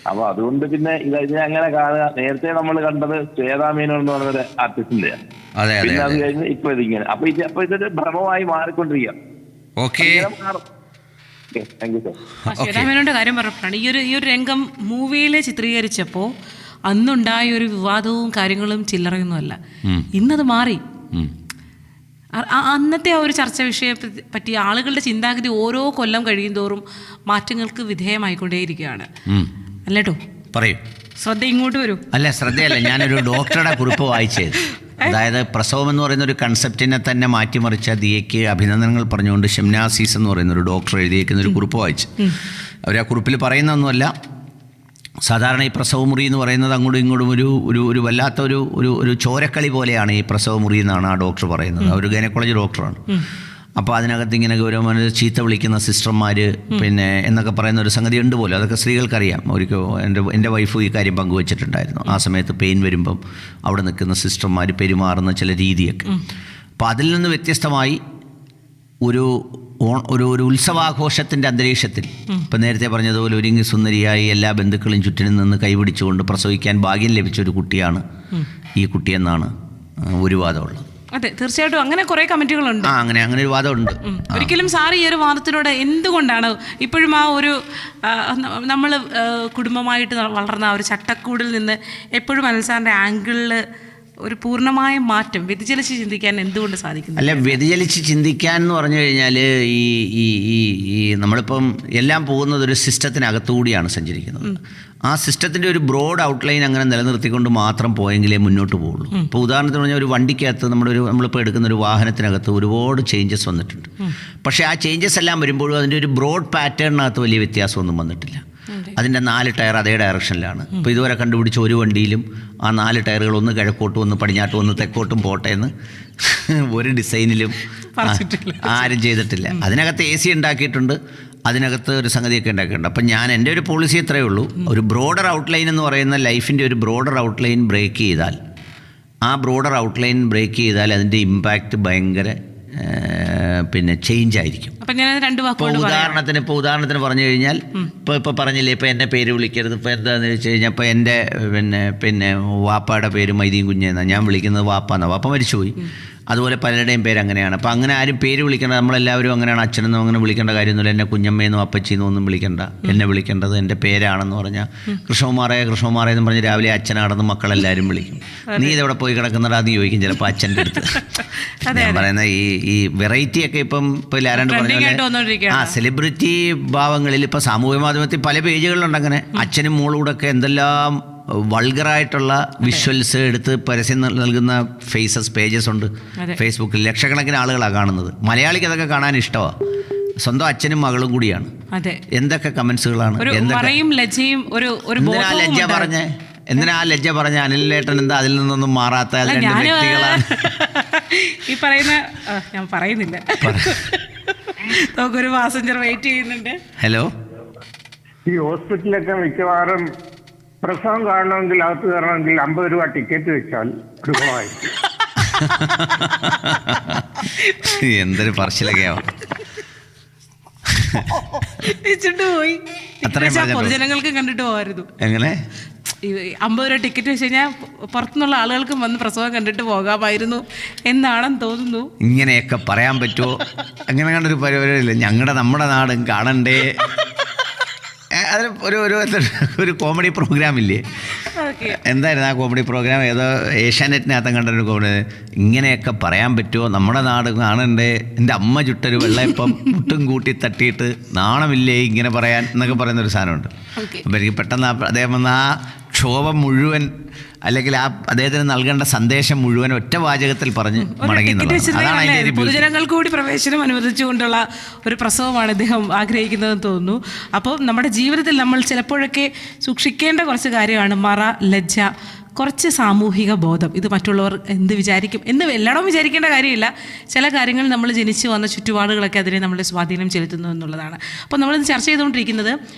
അപ്പൊ അതുകൊണ്ട് പിന്നെ ഇതിനെ അങ്ങനെ കാണുക. നേരത്തെ നമ്മൾ കണ്ടത് ശ്വേതാ മേനോൻ എന്ന് പറഞ്ഞൊരു ആർട്ടിസ്റ്റിന്റെ, പിന്നെ അത് കഴിഞ്ഞ് ഇപ്പൊ ഇതിങ്ങനെ. അപ്പൊ ഇതൊരു ഭ്രമമായി മാറിക്കൊണ്ടിരിക്കുക. ശ്വേതാമേനോന്റെ കാര്യം പറഞ്ഞപ്പോഴാണ് ഈ ഒരു രംഗം മൂവിയിൽ ചിത്രീകരിച്ചപ്പോൾ അന്നുണ്ടായ ഒരു വിവാദവും കാര്യങ്ങളും ചില്ലറയൊന്നുമല്ല. ഇന്നത് മാറി. അന്നത്തെ ആ ഒരു ചർച്ച വിഷയത്തെ പറ്റി ആളുകളുടെ ചിന്താഗതി ഓരോ കൊല്ലം കഴിയും തോറും മാറ്റങ്ങൾക്ക് വിധേയമായിക്കൊണ്ടേയിരിക്കുകയാണ്. അല്ലേട്ടോ? പറയൂ. ശ്രദ്ധ ഇങ്ങോട്ട് വരൂ. അല്ല, ശ്രദ്ധയല്ല, ഞാനൊരു ഡോക്ടറുടെ കുറിപ്പ് വായിച്ചത്. അതായത് പ്രസവം എന്ന് പറയുന്ന ഒരു കൺസെപ്റ്റിനെ തന്നെ മാറ്റിമറിച്ച ദിയയ്ക്ക് അഭിനന്ദനങ്ങൾ പറഞ്ഞുകൊണ്ട് ഷിംനാസീസ് എന്ന് പറയുന്ന ഒരു ഡോക്ടർ എഴുതിയേക്കുന്ന ഒരു കുറിപ്പ് വായിച്ചു. അവർ ആ കുറിപ്പിൽ പറയുന്നൊന്നുമല്ല, സാധാരണ ഈ പ്രസവമുറി എന്ന് പറയുന്നത് അങ്ങോട്ടും ഇങ്ങോട്ടും ഒരു വല്ലാത്ത ഒരു ചോരക്കളി പോലെയാണ് ഈ പ്രസവമുറി എന്നാണ് ആ ഡോക്ടർ പറയുന്നത്. ഒരു ഗൈനക്കോളജി ഡോക്ടറാണ്. അപ്പോൾ അതിനകത്ത് ഇങ്ങനെ ഗൗരവമായി ചീത്ത വിളിക്കുന്ന സിസ്റ്റർമാർ പിന്നെ എന്നൊക്കെ പറയുന്ന ഒരു സംഗതി ഉണ്ട് പോലും. അതൊക്കെ സ്ത്രീകൾക്കറിയാം. ഒരിക്കൽ എൻ്റെ വൈഫ് ഈ കാര്യം പങ്കുവച്ചിട്ടുണ്ടായിരുന്നു. ആ സമയത്ത് പെയിൻ വരുമ്പം അവിടെ നിൽക്കുന്ന സിസ്റ്റർമാർ പെരുമാറുന്ന ചില രീതിയൊക്കെ. അപ്പോൾ അതിൽ നിന്ന് വ്യത്യസ്തമായി ഒരു ഉത്സവാഘോഷത്തിൻ്റെ അന്തരീക്ഷത്തിൽ ഇപ്പം നേരത്തെ പറഞ്ഞതുപോലെ ഒരുങ്ങി സുന്ദരിയായി എല്ലാ ബന്ധുക്കളും ചുറ്റിനും നിന്ന് കൈപിടിച്ചുകൊണ്ട് പ്രസവിക്കാൻ ഭാഗ്യം ലഭിച്ച ഒരു കുട്ടിയാണ് ഈ കുട്ടിയെന്നാണ് ഒരു വാദമുള്ളത്. അതെ, തീർച്ചയായിട്ടും അങ്ങനെ കുറേ കമന്റുകളുണ്ട്. അങ്ങനെ ഒരു വാദമുണ്ട്. ഒരിക്കലും സാർ ഈ ഒരു വാദത്തിനോട് എന്തുകൊണ്ടാണ് ഇപ്പോഴും ആ ഒരു നമ്മൾ കുടുംബമായിട്ട് വളർന്ന ആ ഒരു ചട്ടക്കൂടിൽ നിന്ന് എപ്പോഴും അനിൽ സാറിൻ്റെ ആംഗിളിൽ ഒരു പൂർണ്ണമായ മാറ്റം വ്യതിചലിച്ച് ചിന്തിക്കാൻ എന്തുകൊണ്ട് സാധിക്കുന്നു? അല്ല, വ്യതിചലിച്ച് ചിന്തിക്കാൻ എന്ന് പറഞ്ഞു കഴിഞ്ഞാൽ ഈ നമ്മളിപ്പം എല്ലാം പോകുന്നത് ഒരു സിസ്റ്റത്തിനകത്തുകൂടിയാണ് സഞ്ചരിക്കുന്നത്. ആ സിസ്റ്റത്തിൻ്റെ ഒരു ബ്രോഡ് ഔട്ട്ലൈൻ അങ്ങനെ നിലനിർത്തിക്കൊണ്ട് മാത്രം പോയെങ്കിലേ മുന്നോട്ട് പോകുള്ളൂ. ഇപ്പോൾ ഉദാഹരണത്തിന് പറഞ്ഞാൽ ഒരു വണ്ടിക്കകത്ത് നമ്മളിപ്പോൾ എടുക്കുന്ന ഒരു വാഹനത്തിനകത്ത് ഒരുപാട് ചേഞ്ചസ് വന്നിട്ടുണ്ട്. പക്ഷേ ആ ചേഞ്ചസ് എല്ലാം വരുമ്പോഴും അതിൻ്റെ ഒരു ബ്രോഡ് പാറ്റേണിനകത്ത് വലിയ വ്യത്യാസമൊന്നും വന്നിട്ടില്ല. അതിൻ്റെ 4 ടയർ അതേ ഡയറക്ഷനിലാണ്. അപ്പോൾ ഇതുവരെ കണ്ടുപിടിച്ച ഒരു വണ്ടിയിലും ആ 4 ടയറുകൾ ഒന്ന് കിഴക്കോട്ടും ഒന്ന് പടിഞ്ഞാട്ടും ഒന്ന് തെക്കോട്ടും പോട്ടെ എന്ന് ഒരു ഡിസൈനിലും ആരും ചെയ്തിട്ടില്ല. അതിനകത്ത് AC ഉണ്ടാക്കിയിട്ടുണ്ട്, അതിനകത്ത് ഒരു സംഗതിയൊക്കെ ഉണ്ടാക്കിയിട്ടുണ്ട്. അപ്പം എൻ്റെ ഒരു പോളിസി ഇത്രയേ ഉള്ളൂ, ഒരു ബ്രോഡർ ഔട്ട്ലൈൻ എന്ന് പറയുന്ന ലൈഫിൻ്റെ ഒരു ബ്രോഡർ ഔട്ട്ലൈൻ ബ്രേക്ക് ചെയ്താൽ, ആ ബ്രോഡർ ഔട്ട്ലൈൻ ബ്രേക്ക് ചെയ്താൽ അതിൻ്റെ ഇമ്പാക്റ്റ് ഭയങ്കര ചേഞ്ച് ആയിരിക്കും. ഉദാഹരണത്തിന് പറഞ്ഞു കഴിഞ്ഞാൽ ഇപ്പോൾ പറഞ്ഞില്ലേ, ഇപ്പോൾ എൻ്റെ പേര് വിളിക്കരുത്, ഇപ്പോൾ എന്താണെന്ന് വെച്ച് കഴിഞ്ഞാൽ ഇപ്പോൾ എൻ്റെ പിന്നെ വാപ്പയുടെ പേര് മൈദീൻ കുഞ്ഞെന്നാണ്, ഞാൻ വിളിക്കുന്നത് വാപ്പാന്നാണ്, വാപ്പ മരിച്ചുപോയി. അതുപോലെ പലരുടെയും പേര് അങ്ങനെയാണ്. അപ്പോൾ അങ്ങനെ ആരും പേര് വിളിക്കേണ്ട, നമ്മളെല്ലാവരും അങ്ങനെയാണ്. അച്ഛനെന്നും അങ്ങനെ വിളിക്കേണ്ട കാര്യമൊന്നുമില്ല. എന്നെ കുഞ്ഞമ്മയെന്നും അപ്പച്ചിന്നും ഒന്നും വിളിക്കേണ്ട. എന്നെ വിളിക്കേണ്ടത് എൻ്റെ പേരാണെന്ന് പറഞ്ഞാൽ കൃഷ്ണകുമാറേ എന്ന് പറഞ്ഞ് രാവിലെ അച്ഛനാണെന്ന് മക്കളെല്ലാവരും വിളിക്കും. നീ ഇതെവിടെ പോയി കിടക്കുന്നതാന്ന് ചോദിക്കും ചിലപ്പോൾ അച്ഛൻ്റെ അടുത്ത്. ഞാൻ പറയുന്ന ഈ വെറൈറ്റിയൊക്കെ ഇപ്പം ആരാണ്ട് പറഞ്ഞ പോലെ സെലിബ്രിറ്റി ഭാവങ്ങളിൽ ഇപ്പോൾ സാമൂഹ്യ മാധ്യമത്തിൽ പല പേജുകളിലുണ്ട് അങ്ങനെ. അച്ഛനും മോളൂടൊക്കെ എന്തെല്ലാം വൾഗറായിട്ടുള്ള വിഷ്വൽസ് എടുത്ത് പരസ്യം നൽകുന്ന പേജസ് ഉണ്ട് ഫേസ്ബുക്കിൽ. ലക്ഷക്കണക്കിന് ആളുകളാണ് കാണുന്നത്. മലയാളിക്ക് അതൊക്കെ കാണാൻ ഇഷ്ടമാണ്. സ്വന്തം അച്ഛനും മകളും കൂടിയാണ്. എന്തൊക്കെ കമന്റ്സുകളാണ്, എന്തിനാ ലജ്ജ പറഞ്ഞ അനിലേട്ടൻ എന്താ അതിൽ നിന്നൊന്നും മാറാത്ത വ്യക്തികളാണ് ഈ പറയുന്ന. ഞാൻ പറയുന്നില്ല, നമുക്കൊരു പാസഞ്ചർ വെയിറ്റ് ചെയ്യുന്നുണ്ട്. ഹലോ. ഈ ഹോസ്പിറ്റലൊക്കെ മിക്കവാറും പ്രസവം കാണണമെങ്കിൽ അകത്ത് കയറണമെങ്കിൽ 50 രൂപ ടിക്കറ്റ് വെച്ചാൽ ഗുണമായിരിക്കും. എന്തൊരു പറച്ചിലൊക്കെയാവും. പോയി പൊതുജനങ്ങൾക്ക് കണ്ടിട്ട് പോകായിരുന്നു. എങ്ങനെ 50 രൂപ ടിക്കറ്റ് വെച്ച് കഴിഞ്ഞാൽ പുറത്തുനിന്നുള്ള ആളുകൾക്കും വന്ന് പ്രസവം കണ്ടിട്ട് പോകാമായിരുന്നു എന്നാണെന്ന് തോന്നുന്നു. ഇങ്ങനെയൊക്കെ പറയാൻ പറ്റുമോ? അങ്ങനെ കണ്ടൊരു പരിപാടിയില്ല. നമ്മുടെ നാടും കാണണ്ടേ. അതിൽ ഒരു കോമഡി പ്രോഗ്രാം ഇല്ലേ, എന്തായിരുന്നു ആ കോമഡി പ്രോഗ്രാം? ഏതോ ഏഷ്യാനെറ്റിനകത്ത് കണ്ടൊരു കോമഡി. ഇങ്ങനെയൊക്കെ പറയാൻ പറ്റുമോ? നമ്മുടെ നാട് കാണണ്ടേ. എൻ്റെ അമ്മ ചുട്ടൊരു വെള്ളയപ്പം മുട്ടും കൂട്ടി തട്ടിയിട്ട് നാണമില്ലേ ഇങ്ങനെ പറയാൻ എന്നൊക്കെ പറയുന്നൊരു സാധനമുണ്ട്. അപ്പോൾ എനിക്ക് പെട്ടെന്ന് അദ്ദേഹം ആ ക്ഷോഭം മുഴുവൻ, അല്ലെങ്കിൽ ആ അദ്ദേഹത്തിന് നൽകേണ്ട സന്ദേശം മുഴുവൻ ഒറ്റ വാചകത്തിൽ പറഞ്ഞ് മടങ്ങി. പൊതുജനങ്ങൾക്ക് കൂടി പ്രവേശനം അനുവദിച്ചുകൊണ്ടുള്ള ഒരു പ്രസവമാണ് അദ്ദേഹം ആഗ്രഹിക്കുന്നതെന്ന് തോന്നുന്നു. അപ്പോൾ നമ്മുടെ ജീവിതത്തിൽ നമ്മൾ ചിലപ്പോഴൊക്കെ സൂക്ഷിക്കേണ്ട കുറച്ച് കാര്യമാണ് മറ, ലജ്ജ, കുറച്ച് സാമൂഹിക ബോധം. ഇത് മറ്റുള്ളവർ എന്ത് വിചാരിക്കും എന്ന് എല്ലായിടവും വിചാരിക്കേണ്ട കാര്യമില്ല. ചില കാര്യങ്ങൾ നമ്മൾ ജനിച്ചു വന്ന ചുറ്റുപാടുകളൊക്കെ അതിനെ നമ്മുടെ സ്വാധീനം ചെലുത്തുന്നു എന്നുള്ളതാണ്. അപ്പോൾ നമ്മളിത് ചർച്ച ചെയ്തുകൊണ്ടിരിക്കുന്നത്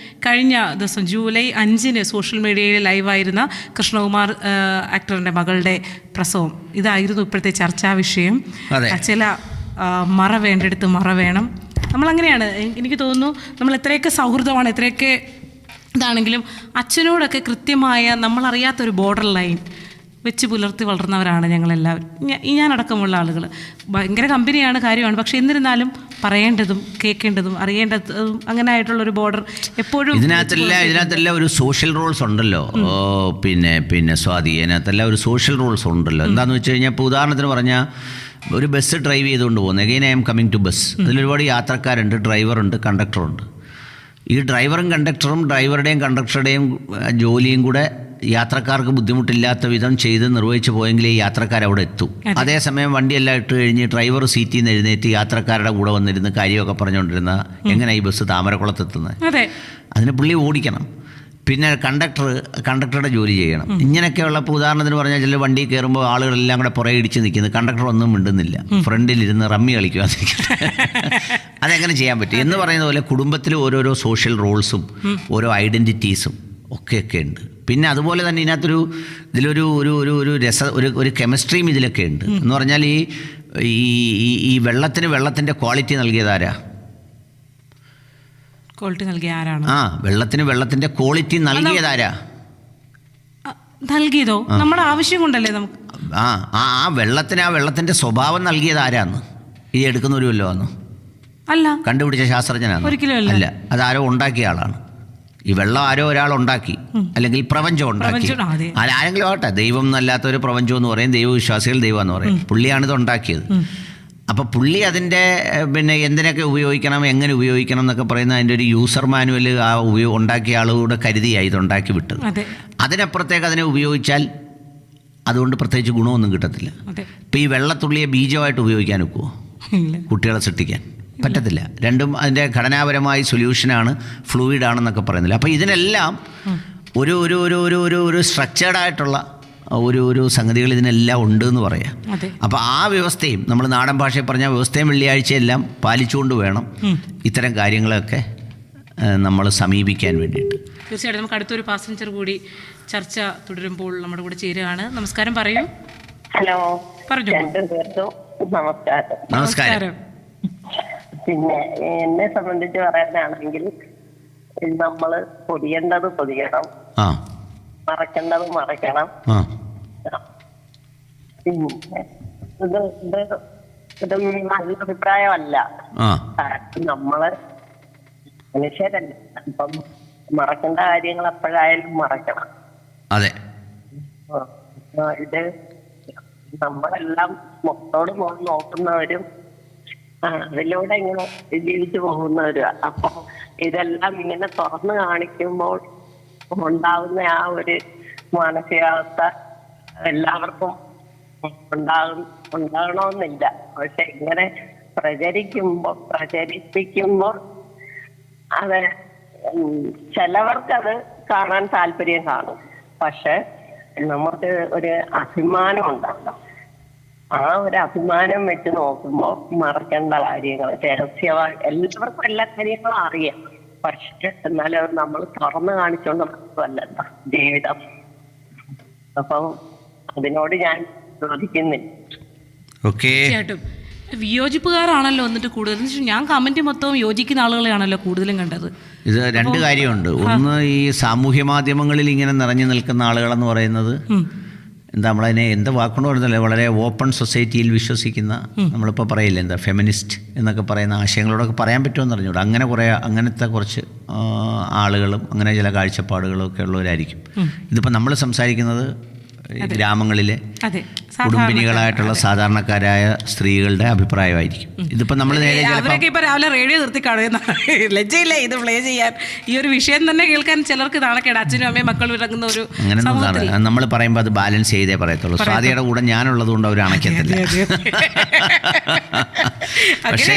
കഴിഞ്ഞ ദിവസം ജൂലൈ 5 സോഷ്യൽ മീഡിയയിൽ ലൈവായിരുന്ന കൃഷ്ണകുമാർ ആക്ടറിൻ്റെ മകളുടെ പ്രസവം. ഇതായിരുന്നു ഇപ്പോഴത്തെ ചർച്ചാ വിഷയം. ചില മറ വേണ്ടെടുത്ത് മറ വേണം. നമ്മളങ്ങനെയാണ്. എനിക്ക് തോന്നുന്നു നമ്മൾ എത്രയൊക്കെ സൗഹൃദമാണ്, എത്രയൊക്കെ ഇതാണെങ്കിലും അച്ഛനോടൊക്കെ കൃത്യമായ നമ്മളറിയാത്തൊരു ബോർഡർ ലൈൻ വെച്ച് പുലർത്തി വളർന്നവരാണ് ഞങ്ങളെല്ലാവരും. ഞാനടക്കമുള്ള ആളുകൾ ഭയങ്കര കമ്പനിയാണ്, കാര്യമാണ്. പക്ഷെ എന്നിരുന്നാലും പറയേണ്ടതും കേൾക്കേണ്ടതും അറിയേണ്ടതും അങ്ങനെ ആയിട്ടുള്ളൊരു ബോർഡർ എപ്പോഴും ഇതിനകത്തെല്ലാം ഒരു സോഷ്യൽ റോൾസ് ഉണ്ടല്ലോ. പിന്നെ സ്വാതി, ഇതിനകത്തെല്ലാം ഒരു സോഷ്യൽ റോൾസ് ഉണ്ടല്ലോ. എന്താണെന്ന് വെച്ച് കഴിഞ്ഞാൽ, ഇപ്പോൾ ഉദാഹരണത്തിന് പറഞ്ഞാൽ ഒരു ബസ് ഡ്രൈവ് ചെയ്തുകൊണ്ട് പോകുന്നത്, again I am coming to bus. അതിലൊരുപാട് യാത്രക്കാരുണ്ട്, ഡ്രൈവറുണ്ട്, കണ്ടക്ടറുണ്ട്. ഈ ഡ്രൈവറും കണ്ടക്ടറും, ഡ്രൈവറുടെയും കണ്ടക്ടറുടെയും ജോലിയും കൂടെ യാത്രക്കാർക്ക് ബുദ്ധിമുട്ടില്ലാത്ത വിധം ചെയ്ത് നിർവഹിച്ച് പോയെങ്കിലേ ഈ യാത്രക്കാർ അവിടെ എത്തും. അതേസമയം വണ്ടിയെല്ലാം ഇട്ട് കഴിഞ്ഞ് ഡ്രൈവർ സീറ്റിൽ നിന്ന് എഴുന്നേറ്റ് യാത്രക്കാരുടെ കൂടെ വന്നിരുന്ന് കാര്യമൊക്കെ പറഞ്ഞുകൊണ്ടിരുന്ന എങ്ങനെ ഈ ബസ് താമരക്കുളത്തെത്തുന്നത്? അതിന് പുള്ളി ഓടിക്കണം. പിന്നെ കണ്ടക്ടറുടെ ജോലി ചെയ്യണം. ഇങ്ങനെയൊക്കെയുള്ള, ഇപ്പോൾ ഉദാഹരണത്തിന് പറഞ്ഞാൽ ചില വണ്ടി കയറുമ്പോൾ ആളുകളെല്ലാം കൂടെ പുറകെ ഇടിച്ച് നിൽക്കുന്നത്, കണ്ടക്ടർ ഒന്നും മിണ്ടുന്നില്ല, ഫ്രണ്ടിലിരുന്ന് റമ്മി കളിക്കുക. അതെങ്ങനെ ചെയ്യാൻ പറ്റും എന്ന് പറയുന്ന പോലെ കുടുംബത്തിൽ ഓരോരോ സോഷ്യൽ റോൾസും ഓരോ ഐഡൻറ്റിറ്റീസും ഒക്കെ ഉണ്ട്. പിന്നെ അതുപോലെ തന്നെ ഇതിലൊരു ഒരു കെമിസ്ട്രിയും ഇതിലൊക്കെ ഉണ്ട്. എന്ന് പറഞ്ഞാൽ ഈ വെള്ളത്തിൻ്റെ ക്വാളിറ്റി നൽകിയതാരാ? വെള്ളത്തിന് വെള്ളത്തിന്റെ ക്വാളിറ്റി നൽകിയതാരാ? നൽകിയതോ നമ്മുടെ ആവശ്യം കൊണ്ടല്ലേ നമുക്ക്. വെള്ളത്തിന്റെ സ്വഭാവം നൽകിയതാരാന്ന്? ഈ എടുക്കുന്നവരുമല്ലോ അന്ന് അല്ല, കണ്ടുപിടിച്ച ശാസ്ത്രജ്ഞനാണ്? ഒരിക്കലും അല്ല, അതാരോ ഉണ്ടാക്കിയ ആളാണ്. ഈ വെള്ളം ആരോ ഒരാൾ ഉണ്ടാക്കി, അല്ലെങ്കിൽ പ്രപഞ്ചം ഉണ്ടാക്കി. ആരെങ്കിലും ആവട്ടെ, ദൈവം എന്നല്ലാത്തൊരു പ്രപഞ്ചം എന്ന് പറയും, ദൈവവിശ്വാസികൾ ദൈവം എന്ന് പറയും. പുള്ളിയാണിത് ഉണ്ടാക്കിയത്. അപ്പോൾ പുള്ളി അതിൻ്റെ എന്തിനൊക്കെ ഉപയോഗിക്കണം, എങ്ങനെ ഉപയോഗിക്കണം എന്നൊക്കെ പറയുന്ന അതിൻ്റെ ഒരു യൂസർ മാനുവൽ ആ ഉണ്ടാക്കിയ ആളുകൂടെ കരുതിയായി ഇതുണ്ടാക്കി വിട്ടത്. അതിനപ്പുറത്തേക്ക് അതിനെ ഉപയോഗിച്ചാൽ അതുകൊണ്ട് പ്രത്യേകിച്ച് ഗുണമൊന്നും കിട്ടത്തില്ല. ഇപ്പോൾ ഈ വെള്ളത്തുള്ളിയെ ബീജമായിട്ട് ഉപയോഗിക്കാൻ ഒക്കുമോ? കുട്ടികളെ സൃഷ്ടിക്കാൻ പറ്റത്തില്ല. രണ്ടും അതിൻ്റെ ഘടനാപരമായ സൊല്യൂഷനാണ്, ഫ്ലൂയിഡാണെന്നൊക്കെ പറയുന്നില്ല. അപ്പോൾ ഇതിനെല്ലാം ഒരു ഒരു ഒരു ഒരു ഒരു ഒരു സ്ട്രക്ചേർഡായിട്ടുള്ള ഒരു സംഗതികൾ ഇതിനെല്ലാം ഉണ്ട് എന്ന് പറയാം. അപ്പോൾ ആ വ്യവസ്ഥയും നമ്മൾ നാടൻ ഭാഷയിൽ പറഞ്ഞാൽ വ്യവസ്ഥയും വെള്ളിയാഴ്ചയെല്ലാം പാലിച്ചുകൊണ്ട് വേണം ഇത്തരം കാര്യങ്ങളൊക്കെ നമ്മൾ സമീപിക്കാൻ വേണ്ടിയിട്ട്. തീർച്ചയായിട്ടും നമുക്ക് അടുത്തൊരു പാസഞ്ചർ കൂടി ചർച്ച തുടരുമ്പോൾ നമ്മുടെ കൂടെ ചേരുകയാണ്. നമസ്കാരം, പറയൂ. ഹലോ, പറഞ്ഞു. നമസ്കാരം. നമസ്കാരം. പിന്നെ എന്നെ സംബന്ധിച്ച് പറയാനാണെങ്കിൽ നമ്മള് പൊതിയേണ്ടത് പൊതിയണം, മറക്കേണ്ടത് മറക്കണം. പിന്നെ ഇത് നല്ല അഭിപ്രായമല്ല. നമ്മള് മനുഷ്യരല്ല, അപ്പം മറക്കേണ്ട കാര്യങ്ങൾ എപ്പോഴായാലും മറക്കണം. അതെ. ഇത് നമ്മളെല്ലാം മൊത്തോട് നോക്കുന്നവരും അതിലൂടെ ഇങ്ങനെ ജീവിച്ചു പോകുന്നവരും. അപ്പൊ ഇതെല്ലാം ഇങ്ങനെ തുറന്നു കാണിക്കുമ്പോൾ ഉണ്ടാകുന്ന ആ ഒരു മാനസികാവസ്ഥ എല്ലാവർക്കും ഉണ്ടാകണമെന്നില്ല. പക്ഷെ ഇങ്ങനെ പ്രചരിപ്പിക്കുമ്പോൾ അത് ചിലവർക്കത് കാണാൻ താല്പര്യം കാണും. പക്ഷെ നമുക്ക് ഒരു അഭിമാനം ഉണ്ടല്ലോ, ആ ഒരു അഭിമാനം വെച്ച് നോക്കുമ്പോൾ മറക്കേണ്ട കാര്യങ്ങൾ രഹസ്യമായി എല്ലാവർക്കും എല്ലാ കാര്യങ്ങളും അറിയാം. പക്ഷെ എന്നാലും നമ്മൾ തുറന്നു കാണിച്ചുകൊണ്ട് മാത്രമല്ല ജീവിതം. അപ്പം അതിനോട് ഞാൻ ചോദിക്കുന്നില്ല. തീർച്ചയായിട്ടും വിയോജിപ്പുകാരാണല്ലോ എന്നിട്ട് കൂടുതൽ. ഞാൻ കമന്റ് മൊത്തവും യോജിക്കുന്ന ആളുകളെയാണല്ലോ കൂടുതലും കണ്ടത്. ഇത് രണ്ട് കാര്യമുണ്ട്. ഒന്ന്, ഈ സാമൂഹ്യ മാധ്യമങ്ങളിൽ ഇങ്ങനെ നിറഞ്ഞു നിൽക്കുന്ന ആളുകളെന്ന് പറയുന്നത് എന്താ, നമ്മളതിനെ എന്ത് വാക്കുകൊണ്ട് പറയുന്നില്ല, വളരെ ഓപ്പൺ സൊസൈറ്റിയിൽ വിശ്വസിക്കുന്ന, നമ്മളിപ്പോൾ പറയില്ല എന്താ ഫെമിനിസ്റ്റ് എന്നൊക്കെ പറയുന്ന ആശയങ്ങളോടൊക്കെ പറയാൻ പറ്റുമെന്ന് അറിഞ്ഞൂടാ. അങ്ങനത്തെ കുറച്ച് ആളുകളും അങ്ങനെ ചില കാഴ്ചപ്പാടുകളും ഒക്കെ ഉള്ളവരായിരിക്കും. ഇതിപ്പോൾ നമ്മൾ സംസാരിക്കുന്നത് ഗ്രാമങ്ങളിലെ കുടുംബിനികളായിട്ടുള്ള സാധാരണക്കാരായ സ്ത്രീകളുടെ അഭിപ്രായമായിരിക്കും. ഇതിപ്പോൾ നമ്മൾ നേരെ രാവിലെ റേഡിയോ നിർത്തി കാണുന്ന ലജ്ജയില്ല ഇത് പ്ലേ ചെയ്യാൻ. ഈ ഒരു വിഷയം തന്നെ കേൾക്കാൻ ചിലർക്ക് നാണക്കേട്. അച്ഛനും അമ്മയും മക്കൾ ഇറങ്ങുന്ന ഒരു അങ്ങനെയൊന്നും നമ്മൾ പറയുമ്പോൾ അത് ബാലൻസ് ചെയ്തേ പറയത്തുള്ളൂ. സ്വാതിയുടെ കൂടെ ഞാനുള്ളത് കൊണ്ട് അവർ അണയ്ക്കത്തില്ല. പക്ഷേ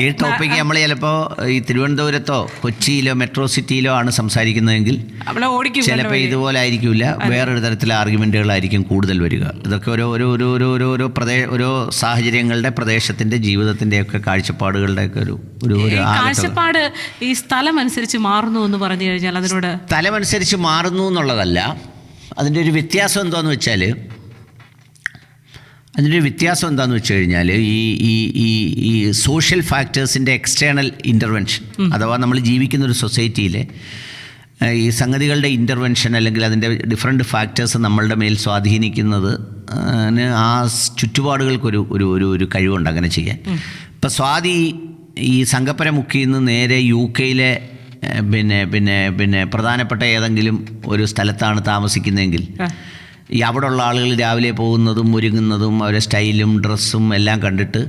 ഈ ടോപ്പിക്ക് നമ്മൾ ചിലപ്പോൾ ഈ തിരുവനന്തപുരത്തോ കൊച്ചിയിലോ മെട്രോ സിറ്റിയിലോ ആണ് സംസാരിക്കുന്നതെങ്കിൽ ചിലപ്പോൾ ഇതുപോലെ ആയിരിക്കില്ല, വേറൊരു തരത്തിലെ ആർഗ്യുമെന്റുകളായിരിക്കും കൂടുതൽ വരിക. ഇതൊക്കെ ഓരോ സാഹചര്യങ്ങളുടെ, പ്രദേശത്തിന്റെ, ജീവിതത്തിന്റെ ഒക്കെ കാഴ്ചപ്പാടുകളുടെ ഒക്കെ ഒരു കാഴ്ചപ്പാട് ഈ സ്ഥലം അനുസരിച്ച് മാറുന്നു എന്ന് പറഞ്ഞു കഴിഞ്ഞാൽ അതിനോട് സ്ഥലമനുസരിച്ച് മാറുന്നു എന്നുള്ളതല്ല. അതിൻ്റെ ഒരു വ്യത്യാസം എന്താണെന്ന് വെച്ച് കഴിഞ്ഞാൽ ഈ സോഷ്യൽ ഫാക്ടേഴ്സിൻ്റെ എക്സ്റ്റേണൽ ഇൻ്റർവെൻഷൻ, അഥവാ നമ്മൾ ജീവിക്കുന്ന ഒരു സൊസൈറ്റിയിലെ ഈ സംഗതികളുടെ ഇൻ്റർവെൻഷൻ അല്ലെങ്കിൽ അതിൻ്റെ ഡിഫറെൻറ്റ് ഫാക്ടേഴ്സ് നമ്മളുടെ മേൽ സ്വാധീനിക്കുന്നത് ആ ചുറ്റുപാടുകൾക്കൊരു ഒരു ഒരു ഒരു കഴിവുണ്ട് അങ്ങനെ ചെയ്യാൻ. ഇപ്പം സ്വാതി ഈ സംഗപ്പരമുക്കിൽ നിന്ന് നേരെ UK-യിലെ പിന്നെ പ്രധാനപ്പെട്ട ഏതെങ്കിലും ഒരു സ്ഥലത്താണ് താമസിക്കുന്നതെങ്കിൽ ഈ അവിടെയുള്ള ആളുകൾ രാവിലെ പോകുന്നതും ഒരുങ്ങുന്നതും അവരുടെ സ്റ്റൈലും ഡ്രസ്സും എല്ലാം കണ്ടിട്ട്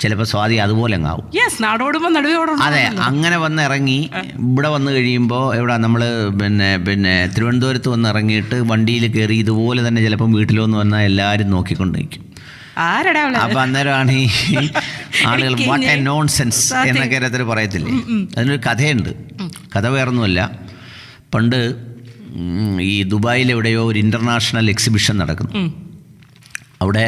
ചിലപ്പോൾ സ്വാതി അതുപോലെ അങ്ങാവും. അതെ, അങ്ങനെ വന്നിറങ്ങി ഇവിടെ വന്നു കഴിയുമ്പോൾ എവിടെ നമ്മൾ പിന്നെ തിരുവനന്തപുരത്ത് വന്ന് ഇറങ്ങിയിട്ട് വണ്ടിയിൽ കയറി ഇതുപോലെ തന്നെ ചിലപ്പം വീട്ടിലൊന്ന് വന്നാൽ എല്ലാവരും നോക്കിക്കൊണ്ട് നിൽക്കും. അപ്പം അന്നേരമാണ് ഈ ആളുകൾ വാട്ട് എ നോൺസെൻസ് എന്നൊക്കെ ഓരോരുത്തർ പറയത്തില്ലേ. അതിനൊരു കഥയുണ്ട്. കഥ വേറൊന്നുമല്ല, പണ്ട് ഈ ദുബായിൽ എവിടെയോ ഒരു ഇൻ്റർനാഷണൽ എക്സിബിഷൻ നടക്കുന്നു. അവിടെ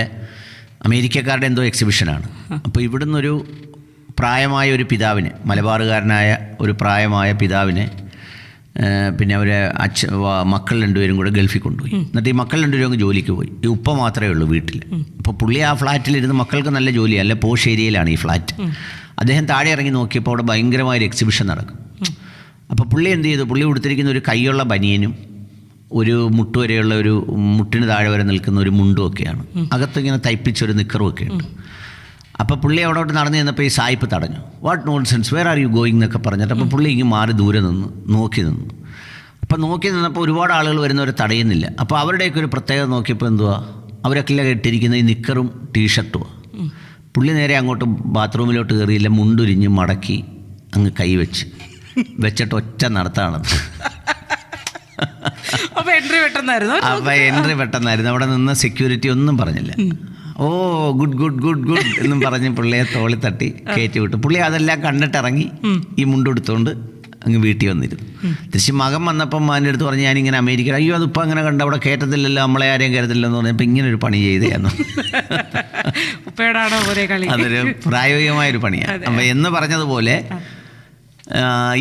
അമേരിക്കക്കാരുടെ എന്തോ എക്സിബിഷനാണ്. അപ്പോൾ ഇവിടുന്നൊരു പ്രായമായ ഒരു പിതാവിനെ, മലബാറുകാരനായ ഒരു പ്രായമായ പിതാവിനെ പിന്നെ അവരെ മക്കൾ രണ്ടുപേരും കൂടെ ഗൾഫിൽ കൊണ്ടുപോയി. എന്നിട്ട് ഈ മക്കൾ രണ്ടുപേരും അങ്ങ് ജോലിക്ക് പോയി. ഈ ഉപ്പ മാത്രമേ ഉള്ളൂ വീട്ടിൽ. അപ്പോൾ പുള്ളി ആ ഫ്ലാറ്റിലിരുന്ന്, മക്കൾക്ക് നല്ല ജോലിയല്ല, പോഷ് ഏരിയയിലാണ് ഈ ഫ്ലാറ്റ്. അദ്ദേഹം താഴെ ഇറങ്ങി നോക്കിയപ്പോൾ അവിടെ ഭയങ്കരമായൊരു എക്സിബിഷൻ നടക്കും. അപ്പോൾ പുള്ളി എന്ത് ചെയ്തു, പുള്ളി കൊടുത്തിരിക്കുന്ന ഒരു കൈയുള്ള ബനിയനും ഒരു മുട്ടുവരെയുള്ള ഒരു മുട്ടിന് താഴെ വരെ നിൽക്കുന്ന ഒരു മുണ്ടും ഒക്കെയാണ്, അകത്തിങ്ങനെ തയ്പ്പിച്ചൊരു നിക്കറും ഒക്കെ ഉണ്ട്. അപ്പോൾ പുള്ളി അവിടോട്ട് നടന്നു ചെന്നപ്പോൾ ഈ സായിപ്പ് തടഞ്ഞു. What nonsense, where are you going എന്നൊക്കെ പറഞ്ഞിട്ട്. അപ്പോൾ പുള്ളി ഇങ്ങനെ മാറി ദൂരെ നോക്കി നിന്നു. അപ്പോൾ നോക്കി നിന്നപ്പോൾ ഒരുപാട് ആളുകൾ വരുന്നവരെ തടയുന്നില്ല. അപ്പോൾ അവരുടെയൊക്കെ ഒരു പ്രത്യേകത നോക്കിയപ്പോൾ എന്തുവാ, അവരൊക്കെ ഇട്ടിരിക്കുന്ന ഈ നിക്കറും ടീഷർട്ടുമാണ്. പുള്ളി നേരെ അങ്ങോട്ട് ബാത്റൂമിലോട്ട് കയറിയില്ല, മുണ്ടുരിഞ്ഞ് മടക്കി അങ്ങ് വെച്ചിട്ട് ഒറ്റ നടത്താണത്. അപ്പോൾ എൻട്രി പെട്ടെന്നായിരുന്നു. അവിടെ നിന്ന് സെക്യൂരിറ്റി ഒന്നും പറഞ്ഞില്ല. ഓ ഗുഡ് ഗുഡ് ഗുഡ് ഗുഡ് എന്നും പറഞ്ഞ് പുള്ളിയെ തോളി തട്ടി കയറ്റി വിട്ടു. പുള്ളി അതെല്ലാം കണ്ടിട്ടിറങ്ങി ഈ മുണ്ടെടുത്തുകൊണ്ട് അങ്ങ് വീട്ടിൽ വന്നിരുന്നു. തിരിച്ച് മകൻ വന്നപ്പം മകൻ്റെ അടുത്ത് പറഞ്ഞ് ഞാനിങ്ങനെ അമേരിക്ക, അയ്യോ അതിപ്പോൾ അങ്ങനെ കണ്ട അവിടെ കയറ്റത്തില്ലല്ലോ, നമ്മളെ ആരെയും കയറ്റത്തില്ലെന്ന് പറഞ്ഞപ്പോൾ ഇങ്ങനെ ഒരു പണി ചെയ്തേന്നു. അതൊരു പ്രായോഗികമായൊരു പണിയാണ്. അപ്പം എന്ന് പറഞ്ഞതുപോലെ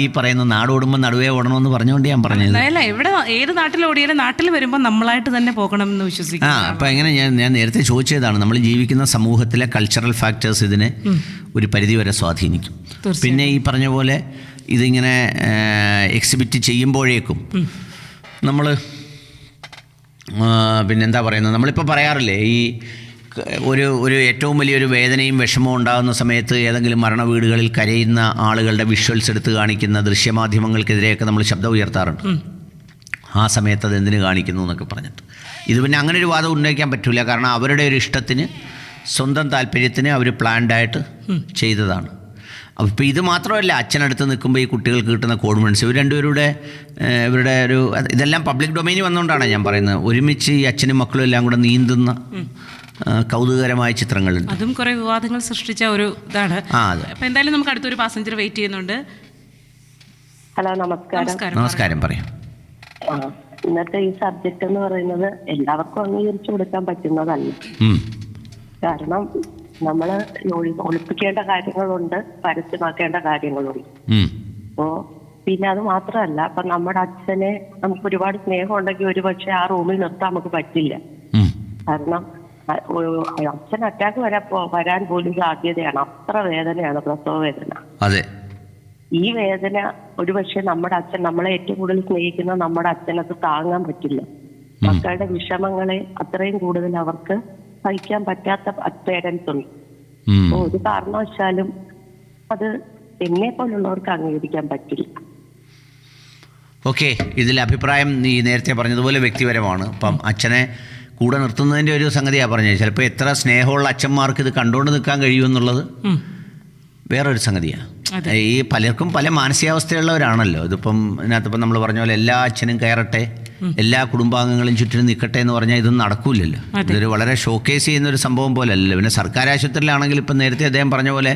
ഈ പറയുന്ന നാടോടുമ്പോൾ നടുവേ ഓടണമെന്ന് പറഞ്ഞുകൊണ്ട് ഞാൻ പറഞ്ഞത്. അല്ല, എവിടെ ഏത് നാട്ടിൽ ഓടിയാലും നാട്ടിൽ വരുമ്പോൾ നമ്മളായിട്ട് തന്നെ പോകണം എന്ന് വിശ്വസിക്കും. അപ്പം എങ്ങനെ ഞാൻ നേരത്തെ ചോദിച്ചതാണ്, നമ്മൾ ജീവിക്കുന്ന സമൂഹത്തിലെ കൾച്ചറൽ ഫാക്ടേഴ്സ് ഇതിനെ ഒരു പരിധിവരെ സ്വാധീനിക്കും. പിന്നെ ഈ പറഞ്ഞ പോലെ ഇതിങ്ങനെ എക്സിബിറ്റ് ചെയ്യുമ്പോഴേക്കും നമ്മൾ പിന്നെന്താ പറയുന്നത്, നമ്മളിപ്പോൾ പറയാറില്ലേ ഈ ഒരു ഏറ്റവും വലിയൊരു വേദനയും വിഷമവും ഉണ്ടാകുന്ന സമയത്ത് ഏതെങ്കിലും മരണ വീടുകളിൽ കരയുന്ന ആളുകളുടെ വിഷ്വൽസ് എടുത്ത് കാണിക്കുന്ന ദൃശ്യമാധ്യമങ്ങൾക്കെതിരെയൊക്കെ നമ്മൾ ശബ്ദം ഉയർത്താറുണ്ട്. ആ സമയത്ത് അത് എന്തിനു കാണിക്കുന്നു എന്നൊക്കെ പറഞ്ഞിട്ട്. ഇത് പിന്നെ അങ്ങനെ ഒരു വാദം ഉന്നയിക്കാൻ പറ്റില്ല. കാരണം അവരുടെ ഒരു ഇഷ്ടത്തിന്, സ്വന്തം താല്പര്യത്തിന് അവർ പ്ലാൻഡായിട്ട് ചെയ്തതാണ്. അപ്പോൾ ഇപ്പോൾ ഇത് മാത്രമല്ല, അച്ഛനടുത്ത് നിൽക്കുമ്പോൾ ഈ കുട്ടികൾക്ക് കിട്ടുന്ന കോൺഫിഡൻസ്, ഇവർ രണ്ടുപേരുടെ ഇവരുടെ ഒരു ഇതെല്ലാം പബ്ലിക് ഡൊമൈനിൽ വന്നുകൊണ്ടാണ് ഞാൻ പറയുന്നത്. ഒരുമിച്ച് ഈ അച്ഛനും മക്കളും എല്ലാം കൂടെ നീന്തുന്ന കൗതുകകരമായ ചിത്രങ്ങളുണ്ട്. അതും കുറേ വിവാദങ്ങൾ സൃഷ്ടിച്ച ഒരു ഇതാണ്. അപ്പോൾ എന്തായാലും നമുക്ക് അടുത്തൊരു പാസഞ്ചർ വെയിറ്റ് ചെയ്യുന്നുണ്ട്. ഹലോ, നമസ്കാരം. നമസ്കാരം, പറയാം. ഇന്നത്തെ ഈ സബ്ജക്റ്റ് എന്ന് പറയുന്നത് എല്ലാവർക്കും അംഗീകരിച്ചു കൊടുക്കാൻ പറ്റുന്നതല്ല. കാരണം നമ്മള് ഒളിപ്പിക്കേണ്ട കാര്യങ്ങളുണ്ട്, പരസ്യമാക്കേണ്ട കാര്യങ്ങളുണ്ട്. അപ്പോ പിന്നെ അത് മാത്രമല്ല, അപ്പൊ നമ്മുടെ അച്ഛനെ നമുക്ക് ഒരുപാട് സ്നേഹം ഉണ്ടെങ്കിൽ ഒരുപക്ഷെ ആ റൂമിൽ നിർത്താൻ നമുക്ക് പറ്റില്ല. കാരണം അച്ഛൻ അറ്റാക്ക് വരാൻ പോലും സാധ്യതയാണ്. അത്ര വേദനയാണ് പ്രസവ വേദന. അതെ, ഈ വേദന ഒരുപക്ഷെ നമ്മുടെ അച്ഛൻ, നമ്മളെ ഏറ്റവും കൂടുതൽ സ്നേഹിക്കുന്ന നമ്മുടെ അച്ഛനത് താങ്ങാൻ പറ്റില്ല. മക്കളുടെ വിഷമങ്ങളെ അത്രയും കൂടുതൽ അവർക്ക് സഹിക്കാൻ പറ്റാത്ത പേരൻസ് ഉണ്ട്. അപ്പൊ ഒരു കാരണവശാലും അത് എന്നെ പോലുള്ളവർക്ക് അംഗീകരിക്കാൻ പറ്റില്ല. ഓക്കെ, ഇതിൽ അഭിപ്രായം ഈ നേരത്തെ പറഞ്ഞതുപോലെ വ്യക്തിപരമാണ്. അപ്പം അച്ഛനെ കൂടെ നിർത്തുന്നതിൻ്റെ ഒരു സംഗതിയാണ് പറഞ്ഞത്. ചിലപ്പോൾ എത്ര സ്നേഹമുള്ള അച്ഛന്മാർക്ക് ഇത് കണ്ടുകൊണ്ട് നിൽക്കാൻ കഴിയുമെന്നുള്ളത് വേറൊരു സംഗതിയാണ്. ഈ പലർക്കും പല മാനസികാവസ്ഥയുള്ളവരാണല്ലോ. ഇതിപ്പം ഇതിനകത്തിപ്പം നമ്മൾ പറഞ്ഞ പോലെ എല്ലാ അച്ഛനും കയറട്ടെ, എല്ലാ കുടുംബാംഗങ്ങളും ചുറ്റിനും നിൽക്കട്ടെ എന്ന് പറഞ്ഞാൽ ഇതൊന്നും നടക്കൂലല്ലോ. ഇതൊരു വളരെ ഷോക്കേസ് ചെയ്യുന്നൊരു സംഭവം പോലെ അല്ലല്ലോ. പിന്നെ സർക്കാർ ആശുപത്രിയിലാണെങ്കിൽ ഇപ്പം നേരത്തെ അദ്ദേഹം പറഞ്ഞ പോലെ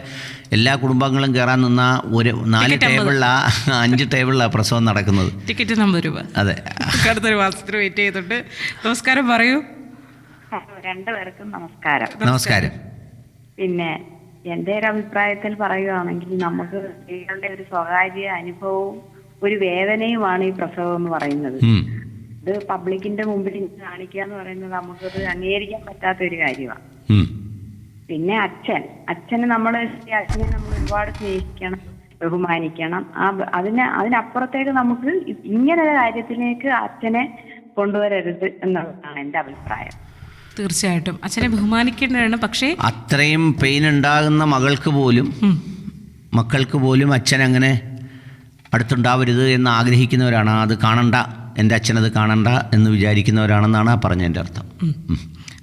എല്ലാ കുടുംബാംഗങ്ങളും കയറാൻ നിന്ന ഒരു 4 ടേബിളിലാണ് 5 ടേബിളിലാണ് പ്രസവം നടക്കുന്നത്. ടിക്കറ്റ് നമ്പർ രൂപ. അതെ, അടുത്തൊരു മാസത്തിന് വെയിറ്റ് ചെയ്തിട്ടുണ്ട്. നമസ്കാരം, പറയൂ. രണ്ടുപേർക്കും നമസ്കാരം. നമസ്കാരം. പിന്നെ എന്റെ ഒരു അഭിപ്രായത്തിൽ പറയുകയാണെങ്കിൽ, നമുക്ക് സ്ത്രീകളുടെ ഒരു സ്വകാര്യ അനുഭവവും ഒരു വേദനയുമാണ് ഈ പ്രസവം എന്ന് പറയുന്നത്. ഇത് പബ്ലിക്കിന്റെ മുമ്പിൽ കാണിക്കുക എന്ന് പറയുന്നത് നമുക്കത് അംഗീകരിക്കാൻ പറ്റാത്ത ഒരു കാര്യമാണ്. പിന്നെ അച്ഛനെ നമ്മൾ ഒരുപാട് സ്നേഹിക്കണം, ബഹുമാനിക്കണം. അതിനപ്പുറത്തേക്ക് നമുക്ക് ഇങ്ങനെ ഒരു കാര്യത്തിലേക്ക് അച്ഛനെ കൊണ്ടുവരരുത് എന്നുള്ളതാണ് എന്റെ അഭിപ്രായം. തീർച്ചയായിട്ടും അച്ഛനെ ബഹുമാനിക്കേണ്ടതാണ്. പക്ഷേ അത്രയും പെയിൻ ഉണ്ടാകുന്ന മക്കൾക്ക് പോലും അച്ഛൻ അങ്ങനെ അടുത്തുണ്ടാവരുത് എന്ന് ആഗ്രഹിക്കുന്നവരാണ്. അത് കാണണ്ട, എൻ്റെ അച്ഛനത് കാണണ്ട എന്ന് വിചാരിക്കുന്നവരാണെന്നാണ് ആ പറഞ്ഞതിൻ്റെ അർത്ഥം.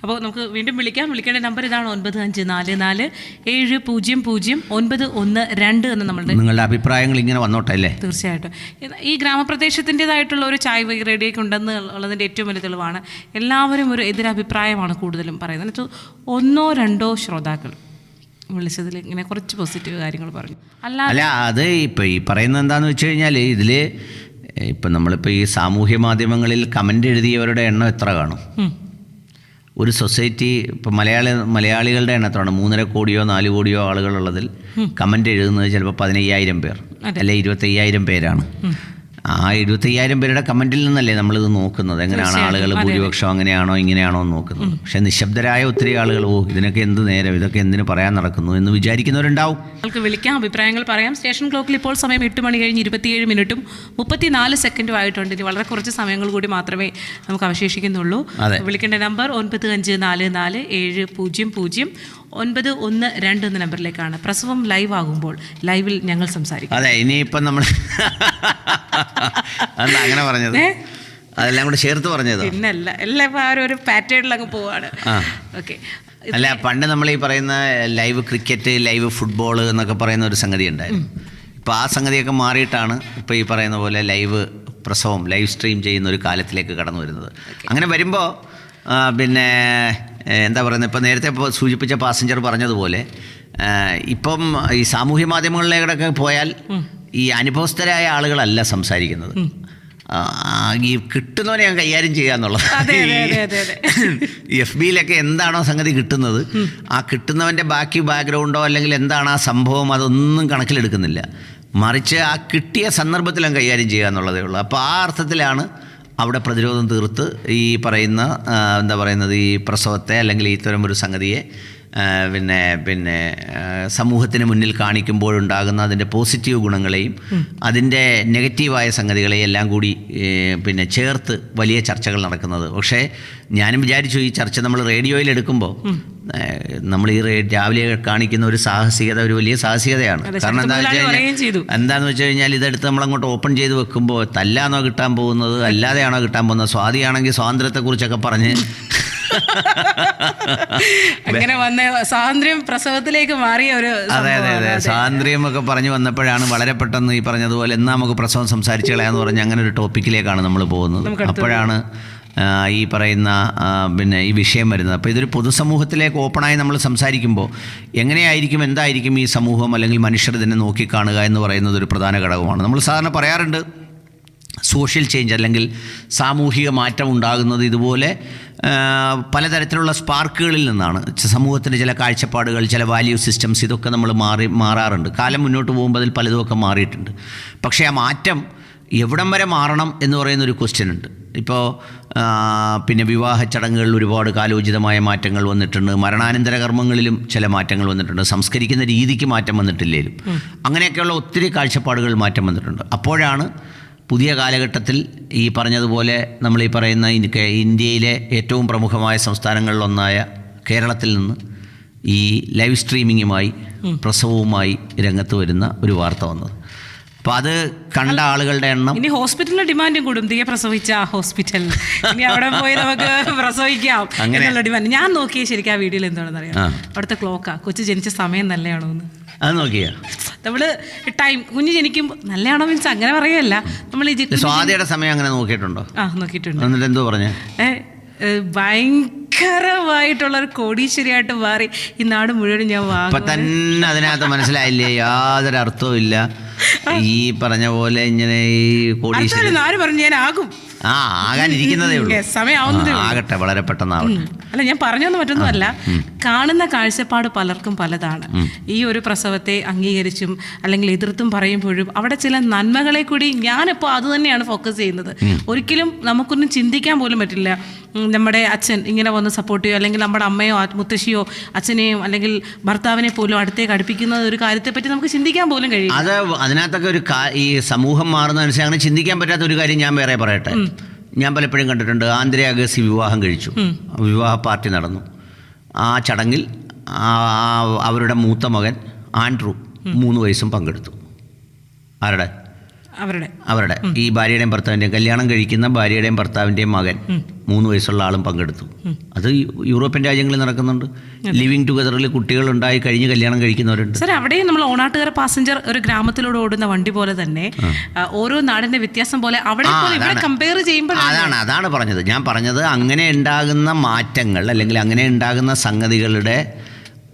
അപ്പോൾ നമുക്ക് വീണ്ടും വിളിക്കേണ്ട നമ്പർ ഇതാണ് 9544700912 എന്ന് നമ്മളുടെ നിങ്ങളുടെ അഭിപ്രായങ്ങൾ ഇങ്ങനെ വന്നോട്ടെ അല്ലേ. തീർച്ചയായിട്ടും ഈ ഗ്രാമപ്രദേശത്തിൻ്റെതായിട്ടുള്ള ഒരു ചായ് റേഡിയോയ്ക്ക് ഉണ്ടെന്ന് ഉള്ളതിൻ്റെ ഏറ്റവും വലിയ തെളിവാണ്. എല്ലാവരും ഒരു എതിരഭിപ്രായമാണ് കൂടുതലും പറയുന്നത്. എന്നിട്ട് 1-2 ശ്രോതാക്കൾ വിളിച്ചതിൽ ഇങ്ങനെ കുറച്ച് പോസിറ്റീവ് കാര്യങ്ങൾ പറഞ്ഞു. അല്ല, അത് ഇപ്പം ഈ പറയുന്നത് എന്താണെന്ന് വെച്ച് കഴിഞ്ഞാൽ, ഇതിൽ ഇപ്പം നമ്മളിപ്പോൾ ഈ സാമൂഹ്യ മാധ്യമങ്ങളിൽ കമൻ്റ് എഴുതിയവരുടെ എണ്ണം എത്ര കാണും? ഒരു സൊസൈറ്റി ഇപ്പോൾ മലയാളികളുടെ എണ്ണത്തിലാണ് 3.5 കോടിയോ 4 കോടിയോ ആളുകളുള്ളതിൽ കമൻ്റ് എഴുതുന്നത് ചിലപ്പോൾ 15,000 പേർ അല്ലെ 25,000 പേരാണ്. ആ 25,000 പേരുടെ കമൻറ്റിൽ നിന്നല്ലേ നമ്മളിത് നോക്കുന്നത്. എങ്ങനെയാണ് ആളുകൾ ഭൂരിപക്ഷം അങ്ങനെയാണോ ഇങ്ങനെയാണോ എന്ന് നോക്കുന്നത്. പക്ഷേ നിശബ്ദരായ ഒത്തിരി ആളുകൾ ഇതിനൊക്കെ എന്ത് നേരം, ഇതൊക്കെ എന്തിനു പറയാൻ നടക്കുന്നു എന്ന് വിചാരിക്കുന്നവരുണ്ടാവും. നിങ്ങൾക്ക് വിളിക്കാം, അഭിപ്രായങ്ങൾ പറയാം. സ്റ്റേഷൻ ക്ലോക്കിൽ ഇപ്പോൾ സമയം 8:27 ആയിട്ടുണ്ട്. ഇനി വളരെ കുറച്ച് സമയങ്ങൾ കൂടി മാത്രമേ നമുക്ക് അവശേഷിക്കുന്നുള്ളൂ. വിളിക്കേണ്ട നമ്പർ 9544700912 എന്ന നമ്പറിലേക്കാണ്. പ്രസവം ലൈവ് ആകുമ്പോൾ ലൈവിൽ ഞങ്ങൾ സംസാരിക്കും. അതെ, ഇനിയിപ്പം നമ്മൾ അതെന്താ അങ്ങനെ പറഞ്ഞത്? അതെല്ലാം കൂടെ ചേർത്ത് പറഞ്ഞത് പിന്നല്ല, എല്ലാം ഒരു പാറ്റേണിൽ അങ്ങ് പോവാണ്. ഓക്കെ. അല്ല, പണ്ട് നമ്മൾ ഈ പറയുന്ന ലൈവ് ക്രിക്കറ്റ്, ലൈവ് ഫുട്ബോൾ എന്നൊക്കെ പറയുന്ന ഒരു സംഗതി ഉണ്ടായിരുന്നു. ഇപ്പോൾ ആ സംഗതിയൊക്കെ മാറിയിട്ടാണ് ഇപ്പോൾ ഈ പറയുന്ന പോലെ ലൈവ് പ്രസവം ലൈവ് സ്ട്രീം ചെയ്യുന്ന ഒരു കാലത്തിലേക്ക് കടന്നു വരുന്നത്. അങ്ങനെ വരുമ്പോൾ പിന്നെ എന്താ പറയുന്നത്, ഇപ്പം നേരത്തെ സൂചിപ്പിച്ച പാസഞ്ചർ പറഞ്ഞതുപോലെ ഇപ്പം ഈ സാമൂഹ്യ മാധ്യമങ്ങളിലേക്കൊക്കെ പോയാൽ ഈ അനുഭവസ്ഥരായ ആളുകളല്ല സംസാരിക്കുന്നത്. ഈ കിട്ടുന്നവനെ ഞാൻ കൈകാര്യം ചെയ്യുക എന്നുള്ളത്. FBയിലൊക്കെ എന്താണോ സംഗതി കിട്ടുന്നത്, ആ കിട്ടുന്നവൻ്റെ ബാക്ക്ഗ്രൗണ്ടോ അല്ലെങ്കിൽ എന്താണ് ആ സംഭവം, അതൊന്നും കണക്കിലെടുക്കുന്നില്ല. മറിച്ച് ആ കിട്ടിയ സന്ദർഭത്തിൽ കൈകാര്യം ചെയ്യുക എന്നുള്ളതേ ഉള്ളൂ. അപ്പോൾ ആ അർത്ഥത്തിലാണ് അവിടെ പ്രതിരോധം തീർത്ത് ഈ പറയുന്ന എന്താ പറയുന്നത്, ഈ പ്രസവത്തെ അല്ലെങ്കിൽ ഇത്തരം ഒരു സംഗതിയെ പിന്നെ സമൂഹത്തിന് മുന്നിൽ കാണിക്കുമ്പോഴുണ്ടാകുന്ന അതിൻ്റെ പോസിറ്റീവ് ഗുണങ്ങളെയും അതിൻ്റെ നെഗറ്റീവായ സംഗതികളെയും എല്ലാം കൂടി പിന്നെ ചേർത്ത് വലിയ ചർച്ചകൾ നടക്കുന്നത്. പക്ഷേ ഞാനും വിചാരിച്ചു ഈ ചർച്ച നമ്മൾ റേഡിയോയിൽ എടുക്കുമ്പോൾ നമ്മൾ ഈ രാവിലെ കാണിക്കുന്ന ഒരു സാഹസികത ഒരു വലിയ സാഹസികതയാണ്. കാരണം എന്താണെന്ന് വെച്ച് കഴിഞ്ഞാൽ ഇതെടുത്ത് നമ്മളങ്ങോട്ട് ഓപ്പൺ ചെയ്ത് വെക്കുമ്പോൾ തല്ലാണോ കിട്ടാൻ പോകുന്നത്, അല്ലാതെയാണോ കിട്ടാൻ പോകുന്നത്, സ്വാതിയാണെങ്കിൽ സ്വാതന്ത്ര്യത്തെക്കുറിച്ചൊക്കെ പറഞ്ഞ് അങ്ങനെ വന്ന സ്വാതന്ത്ര്യം പ്രസവത്തിലേക്ക് മാറിയ ഒരു അതെ സ്വാതന്ത്ര്യം ഒക്കെ പറഞ്ഞു വന്നപ്പോഴാണ് വളരെ പെട്ടെന്ന് ഈ പറഞ്ഞതുപോലെ എന്നാ നമുക്ക് പ്രസവം സംസാരിച്ചു കളയാന്ന് പറഞ്ഞ് അങ്ങനെ ഒരു ടോപ്പിക്കിലേക്കാണ് നമ്മൾ പോകുന്നത്. അപ്പോഴാണ് ഈ പറയുന്ന പിന്നെ ഈ വിഷയം വരുന്നത്. അപ്പോൾ ഇതൊരു പൊതുസമൂഹത്തിലേക്ക് ഓപ്പണായി നമ്മൾ സംസാരിക്കുമ്പോൾ എങ്ങനെയായിരിക്കും, എന്തായിരിക്കും ഈ സമൂഹം അല്ലെങ്കിൽ മനുഷ്യർ ഇതിനെ നോക്കിക്കാണുക എന്ന് പറയുന്നത് ഒരു പ്രധാന ഘടകമാണ്. നമ്മൾ സാധാരണ പറയാറുണ്ട് സോഷ്യൽ ചേഞ്ച് അല്ലെങ്കിൽ സാമൂഹിക മാറ്റം ഉണ്ടാകുന്നത് ഇതുപോലെ പലതരത്തിലുള്ള സ്പാർക്കുകളിൽ നിന്നാണ്. സമൂഹത്തിൻ്റെ ചില കാഴ്ചപ്പാടുകൾ, ചില വാല്യൂ സിസ്റ്റംസ്, ഇതൊക്കെ നമ്മൾ മാറാറുണ്ട്. കാലം മുന്നോട്ട് പോകുമ്പോൾ അതിൽ പലതുമൊക്കെ മാറിയിട്ടുണ്ട്. പക്ഷേ ആ മാറ്റം എവിടം വരെ മാറണം എന്ന് പറയുന്നൊരു ക്വസ്റ്റ്യൻ ഉണ്ട്. ഇപ്പോൾ പിന്നെ വിവാഹ ചടങ്ങുകളിൽ ഒരുപാട് കാലോചിതമായ മാറ്റങ്ങൾ വന്നിട്ടുണ്ട്. മരണാനന്തര കർമ്മങ്ങളിലും ചില മാറ്റങ്ങൾ വന്നിട്ടുണ്ട്. സംസ്കരിക്കുന്ന രീതിക്ക് മാറ്റം വന്നിട്ടില്ലേലും അങ്ങനെയൊക്കെയുള്ള ഒത്തിരി കാഴ്ചപ്പാടുകൾ മാറ്റം വന്നിട്ടുണ്ട്. അപ്പോഴാണ് പുതിയ കാലഘട്ടത്തിൽ ഈ പറഞ്ഞതുപോലെ നമ്മൾ ഈ പറയുന്ന ഇന്ത്യയിലെ ഏറ്റവും പ്രമുഖമായ സംസ്ഥാനങ്ങളിലൊന്നായ കേരളത്തിൽ നിന്ന് ഈ ലൈവ് സ്ട്രീമിങ്ങുമായി പ്രസവവുമായി രംഗത്ത് വരുന്ന ഒരു വാർത്ത വന്നത്. അപ്പോൾ അത് കണ്ട ആളുകളുടെ എണ്ണം ഇനി ഹോസ്പിറ്റലിലെ ഡിമാൻഡും കൂടും. തീയെ പ്രസവിച്ച ആ ഹോസ്പിറ്റലിൽ ഇനി അവിടെ പോയി നമുക്ക് പ്രസവിക്കാം അങ്ങനെയുള്ള ഡിമാൻഡ്. ഞാൻ നോക്കിയ ശരിക്കും ആ വീഡിയോയിൽ എന്താണെന്ന് അറിയാം, അവിടുത്തെ ക്ലോക്കാ കൊച്ചു ജനിച്ച സമയം നല്ലതാണോ എന്ന് അത് നോക്കിയാ നമ്മള് ടൈം കുഞ്ഞ് ജനിക്കുമ്പോൾ നല്ലതാണോ മീൻസ് അങ്ങനെ പറയല്ല. നമ്മൾ സ്വാതിയുടെ സമയം അങ്ങനെ നോക്കിയിട്ടുണ്ടോ? നോക്കിയിട്ടുണ്ട്. എന്നിട്ട് എന്തോ പറഞ്ഞേ? ഭയങ്കരമായിട്ടുള്ളൊരു കോടീശ്വരിയായിട്ട് മാറി ഈ നാട് മുഴുവൻ ഞാൻ വാങ്ങും തന്നെ. അതിനകത്ത് മനസ്സിലായില്ലേ, യാതൊരു അർത്ഥവും ഇല്ല. ഈ പറഞ്ഞ പോലെ ഇങ്ങനെ ഈ കോടീശ്വരി ആര് പറഞ്ഞു ഞാൻ ആകും, ആകാനിരിക്കുന്നതേ ഉള്ളൂ, സമയമാവുന്നതേ ആകട്ടെ, വളരെ പെട്ടെന്നാവട്ടെ. അല്ല ഞാൻ പറഞ്ഞൊന്നും മറ്റൊന്നുമല്ല, കാണുന്ന കാഴ്ചപ്പാട് പലർക്കും പലതാണ്. ഈ ഒരു പ്രസവത്തെ അംഗീകരിച്ചും അല്ലെങ്കിൽ എതിർത്തും പറയുമ്പോഴും അവിടെ ചില നന്മകളെ കൂടി ഞാനിപ്പോൾ അത് തന്നെയാണ് ഫോക്കസ് ചെയ്യുന്നത്. ഒരിക്കലും നമുക്കൊന്നും ചിന്തിക്കാൻ പോലും പറ്റില്ല നമ്മുടെ അച്ഛൻ ഇങ്ങനെ വന്ന് സപ്പോർട്ട് ചെയ്യുമോ അല്ലെങ്കിൽ നമ്മുടെ അമ്മയോ മുത്തശ്ശിയോ അച്ഛനെയോ അല്ലെങ്കിൽ ഭർത്താവിനെ പോലും അടുത്തേക്ക് അടുപ്പിക്കുന്ന ഒരു കാര്യത്തെപ്പറ്റി നമുക്ക് ചിന്തിക്കാൻ പോലും കഴിയും. അത് അതിനകത്തൊക്കെ ഒരു ഈ സമൂഹം മാറുന്നതനുസരിച്ച് അങ്ങനെ ചിന്തിക്കാൻ പറ്റാത്ത ഒരു കാര്യം ഞാൻ വേറെ പറയട്ടെ. ഞാൻ പലപ്പോഴും കണ്ടിട്ടുണ്ട്, ആന്ധ്ര അഗസി വിവാഹം കഴിച്ചു, വിവാഹ പാർട്ടി നടന്നു. ആ ചടങ്ങിൽ അവരുടെ മൂത്ത മകൻ ആൻഡ്രൂ 3 വയസ്സും പങ്കെടുത്തു. അവരുടെ ഈ ഭാര്യയുടെയും ഭർത്താവിൻ്റെയും കല്യാണം കഴിക്കുന്ന ഭാര്യയുടെയും ഭർത്താവിൻ്റെയും മകൻ 3 വയസ്സുള്ള ആളും പങ്കെടുത്തു. അത് യൂറോപ്യൻ രാജ്യങ്ങളിൽ നടക്കുന്നുണ്ട്. ലിവിങ് ടുഗദറിൽ കുട്ടികളുണ്ടായി കഴിഞ്ഞ് കല്യാണം കഴിക്കുന്നവരുണ്ട്. സാർ അവിടെയും നമ്മൾ ഓണാട്ടുകര പാസഞ്ചർ ഒരു ഗ്രാമത്തിലൂടെ ഓടുന്ന വണ്ടി പോലെ തന്നെ ഓരോ നാടിന്റെ വ്യത്യാസം പോലെ അവിടെ കമ്പയർ ചെയ്യുമ്പോൾ അതാണ് പറഞ്ഞത്. ഞാൻ പറഞ്ഞത് അങ്ങനെ ഉണ്ടാകുന്ന മാറ്റങ്ങൾ അല്ലെങ്കിൽ അങ്ങനെ ഉണ്ടാകുന്ന സംഗതികളുടെ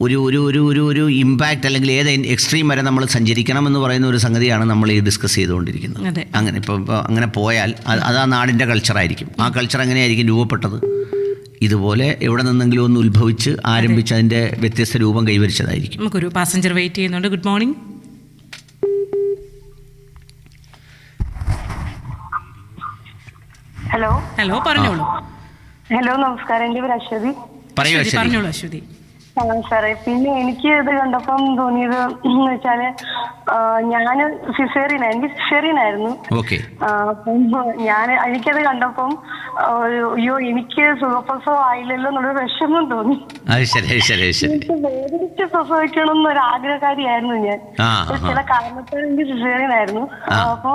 ഒരു ഒരു ഒരു ഒരു ഒരു ഇമ്പാക്റ്റ് അല്ലെങ്കിൽ ഏത് എക്സ്ട്രീം വരെ നമ്മൾ സഞ്ചരിക്കണം എന്ന് പറയുന്ന ഒരു സംഗതിയാണ് നമ്മൾ ഈ ഡിസ്കസ് ചെയ്തുകൊണ്ടിരിക്കുന്നത്. അങ്ങനെ ഇപ്പോൾ അങ്ങനെ പോയാൽ അത് ആ നാടിൻ്റെ കൾച്ചറായിരിക്കും. ആ കൾച്ചർ എങ്ങനെയായിരിക്കും രൂപപ്പെട്ടത്? ഇതുപോലെ എവിടെ നിന്നെങ്കിലും ഒന്ന് ഉത്ഭവിച്ച് ആരംഭിച്ച് അതിൻ്റെ വ്യത്യസ്ത രൂപം കൈവരിച്ചതായിരിക്കും. നമുക്കൊരു പാസഞ്ചർ വെയിറ്റ് ചെയ്യുന്നുണ്ട്. Good morning. ഹലോ പറഞ്ഞോളൂ. ഹലോ നമസ്കാരം, എൻ്റെ പേര് അശ്വതി. പറഞ്ഞോളൂ അശ്വതി. സാറേ, പിന്നെ എനിക്ക് ഇത് കണ്ടപ്പം തോന്നിയത് എന്ന് വെച്ചാല് ഞാന് എനിക്ക് സിസേറിയനായിരുന്നു. എനിക്കത് കണ്ടപ്പം അയ്യോ എനിക്ക് സുഖപ്രസവം ആയില്ലല്ലോ എന്നുള്ളൊരു വിഷമം തോന്നി. എനിക്ക് വേദനിച്ച് പ്രസവിക്കണം എന്നൊരു ആഗ്രഹകാരിയായിരുന്നു ഞാൻ. ചില കാരണത്താൽ എനിക്ക് സിസേറിയനായിരുന്നു. അപ്പൊ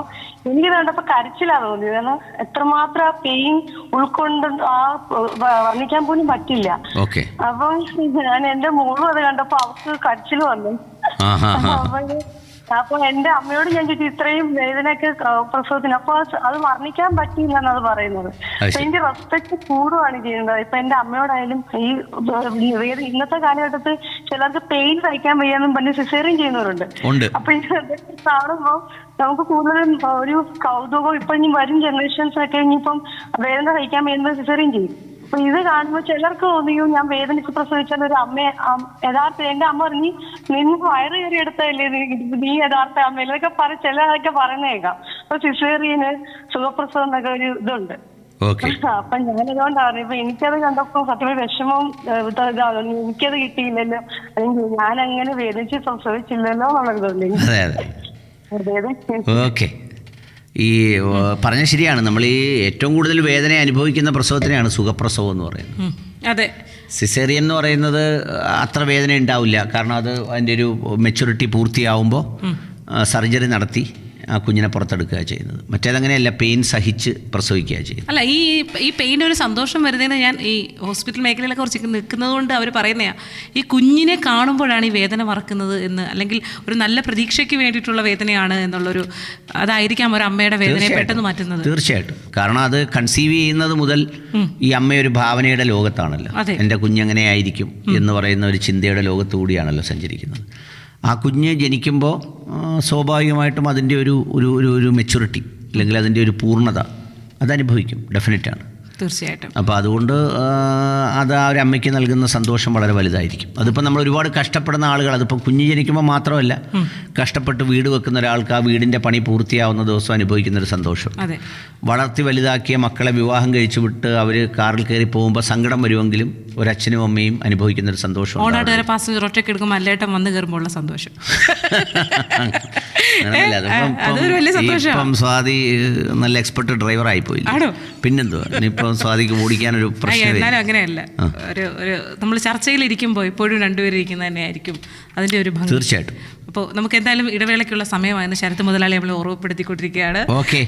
എനിക്ക് കണ്ടപ്പോ കരച്ചിലാ തോന്നി. കാരണം എത്രമാത്രം ആ പെയിൻ ഉൾക്കൊണ്ട് വർണ്ണിക്കാൻ പോലും പറ്റില്ല. അപ്പം ഞാൻ എന്റെ മോളും അത് കണ്ടപ്പോ അവർക്ക് കരച്ചിൽ വന്നു. അപ്പൊ എന്റെ അമ്മയോട് ഞാൻ ചോദിച്ചു ഇത്രയും വേദനയൊക്കെ പ്രസവത്തിന്, അപ്പൊ അത് വർണ്ണിക്കാൻ പറ്റില്ല എന്നാണ് പറയുന്നത്. അപ്പൊ എനിക്ക് റെസ്പെക്ട് കൂടുകയാണ് ചെയ്യുന്നത്. ഇപ്പൊ എന്റെ അമ്മയോടായാലും ഈ ഇന്നത്തെ കാലഘട്ടത്തിൽ ചിലർക്ക് പെയിൻ സഹിക്കാൻ വയ്യാന്നും പറഞ്ഞ് സിസേറിയൻ ചെയ്യുന്നവരുണ്ട്. അപ്പൊ ഇതൊക്കെ കാണുമ്പോ നമുക്ക് കൂടുതലും ഒരു കൗതുകം. ഇപ്പൊ ഇനി വരും ജനറേഷൻസൊക്കെ ഇനിയിപ്പം വേദന സഹിക്കാൻ വയ്യുന്നത് സിസേറിയൻ ചെയ്യും. അപ്പൊ ഇത് കാണുമ്പോൾ ചിലർക്ക് തോന്നിയോ ഞാൻ വേദനിച്ച് പ്രസവിച്ചാൽ ഒരു അമ്മയെ യഥാർത്ഥ എന്റെ അമ്മ പറഞ്ഞു നിനക്ക് വയറ് കയറി എടുത്തല്ലേ നീ യഥാർത്ഥ അമ്മ എന്നൊക്കെ ചിലതൊക്കെ പറയുന്നേക്കാം. അപ്പൊ സിസേറിയന് സുഖപ്രസവം എന്നൊക്കെ ഒരു ഇതുണ്ട്. അപ്പൊ ഞാനതുകൊണ്ടാണ് പറഞ്ഞു. ഇപ്പൊ എനിക്കത് കണ്ടപ്പോ സത്യം വിഷമവും എനിക്കത് കിട്ടിയില്ലല്ലോ, അല്ലെങ്കിൽ ഞാൻ അങ്ങനെ വേദനിച്ച് പ്രസവിച്ചില്ലല്ലോ എന്നുള്ളതുകൊണ്ട്. ഓക്കെ, ഈ പറഞ്ഞ ശരിയാണ്. നമ്മൾ ഈ ഏറ്റവും കൂടുതൽ വേദന അനുഭവിക്കുന്ന പ്രസവത്തിനെയാണ് സുഖപ്രസവം എന്ന് പറയുന്നത്. അതെ, സിസേറിയൻ എന്ന് പറയുന്നത് അത്ര വേദന ഉണ്ടാവില്ല. കാരണം അത് അതിൻ്റെ ഒരു മെച്യൂരിറ്റി പൂർത്തിയാവുമ്പോൾ സർജറി നടത്തി ആ കുഞ്ഞിനെ പുറത്തെടുക്കുക ചെയ്യുന്നത്. മറ്റേതങ്ങനെയല്ല, പെയിൻ സഹിച്ച് പ്രസവിക്കുക ചെയ്യുന്നത്. അല്ല, ഈ പെയിൻ ഒരു സന്തോഷം വരുന്നതെന്ന് ഞാൻ ഈ ഹോസ്പിറ്റൽ മേഖലയിലൊക്കെ കുറച്ച് നിൽക്കുന്നത് കൊണ്ട് അവർ പറയുന്നതാണ്, ഈ കുഞ്ഞിനെ കാണുമ്പോഴാണ് ഈ വേദന മറക്കുന്നത് എന്ന്, അല്ലെങ്കിൽ ഒരു നല്ല പ്രതീക്ഷയ്ക്ക് വേണ്ടിയിട്ടുള്ള വേദനയാണ് എന്നുള്ളൊരു അതായിരിക്കാം ഒരു അമ്മയുടെ വേദനയെ പെട്ടെന്ന് മാറ്റുന്നത്. തീർച്ചയായിട്ടും. കാരണം അത് കൺസീവ് ചെയ്യുന്നത് മുതൽ ഈ അമ്മയൊരു ഭാവനയുടെ ലോകത്താണല്ലോ. എൻ്റെ കുഞ്ഞെങ്ങനെ ആയിരിക്കും എന്ന് പറയുന്ന ഒരു ചിന്തയുടെ ലോകത്തു കൂടിയാണല്ലോ സഞ്ചരിക്കുന്നത്. ആ കുഞ്ഞ് ജനിക്കുമ്പോൾ സ്വാഭാവികമായിട്ടും അതിൻ്റെ ഒരു മെച്യൂരിറ്റി അല്ലെങ്കിൽ അതിൻ്റെ ഒരു പൂർണ്ണത അതനുഭവിക്കും, ഡെഫിനറ്റാണ്. തീർച്ചയായിട്ടും. അപ്പോൾ അതുകൊണ്ട് അത് ആ ഒരു അമ്മയ്ക്ക് നൽകുന്ന സന്തോഷം വളരെ വലുതായിരിക്കും. അതിപ്പോൾ നമ്മൾ ഒരുപാട് കഷ്ടപ്പെടുന്ന ആളുകൾ, അതിപ്പോൾ കുഞ്ഞ് ജനിക്കുമ്പോൾ മാത്രമല്ല, കഷ്ടപ്പെട്ട് വീട് വെക്കുന്ന ഒരാൾക്ക് ആ വീടിൻ്റെ പണി പൂർത്തിയാവുന്ന ദിവസം അനുഭവിക്കുന്നൊരു സന്തോഷം. വളർത്തി വലുതാക്കിയ മക്കളെ വിവാഹം കഴിച്ചു വിട്ട് അവർ കാറിൽ കയറി പോകുമ്പോൾ സങ്കടം വരുമെങ്കിലും ഒരച്ഛനും അമ്മയും അനുഭവിക്കുന്നൊരു സന്തോഷം. പാസഞ്ചർ ഒറ്റയ്ക്ക് എടുക്കുമ്പോൾ അല്ലേട്ടം വന്ന് കയറുമ്പോൾ ഉള്ള സന്തോഷം. ഇപ്പം സ്വാതി നല്ല എക്സ്പെർട്ട് ഡ്രൈവർ ആയിപ്പോയില്ല, പിന്നെന്തോ ഇപ്പം സ്വാതിക്ക് ഓടിക്കാനൊരു പ്രശ്നം. എന്നാലും അങ്ങനെയല്ല, ഒരു നമ്മൾ ചർച്ചയിലിരിക്കുമ്പോൾ എപ്പോഴും രണ്ടുപേരും ഇരിക്കുന്നത് തന്നെയായിരിക്കും അതിൻ്റെ ഒരു ഭംഗി. തീർച്ചയായിട്ടും. അപ്പോൾ നമുക്ക് എന്തായാലും ഇടവേളയ്ക്കുള്ള സമയമായിരുന്നു. ശരത് മുതലാളി നമ്മൾ ഓർമ്മപ്പെടുത്തിക്കൊണ്ടിരിക്കുകയാണ്. ഓക്കെ.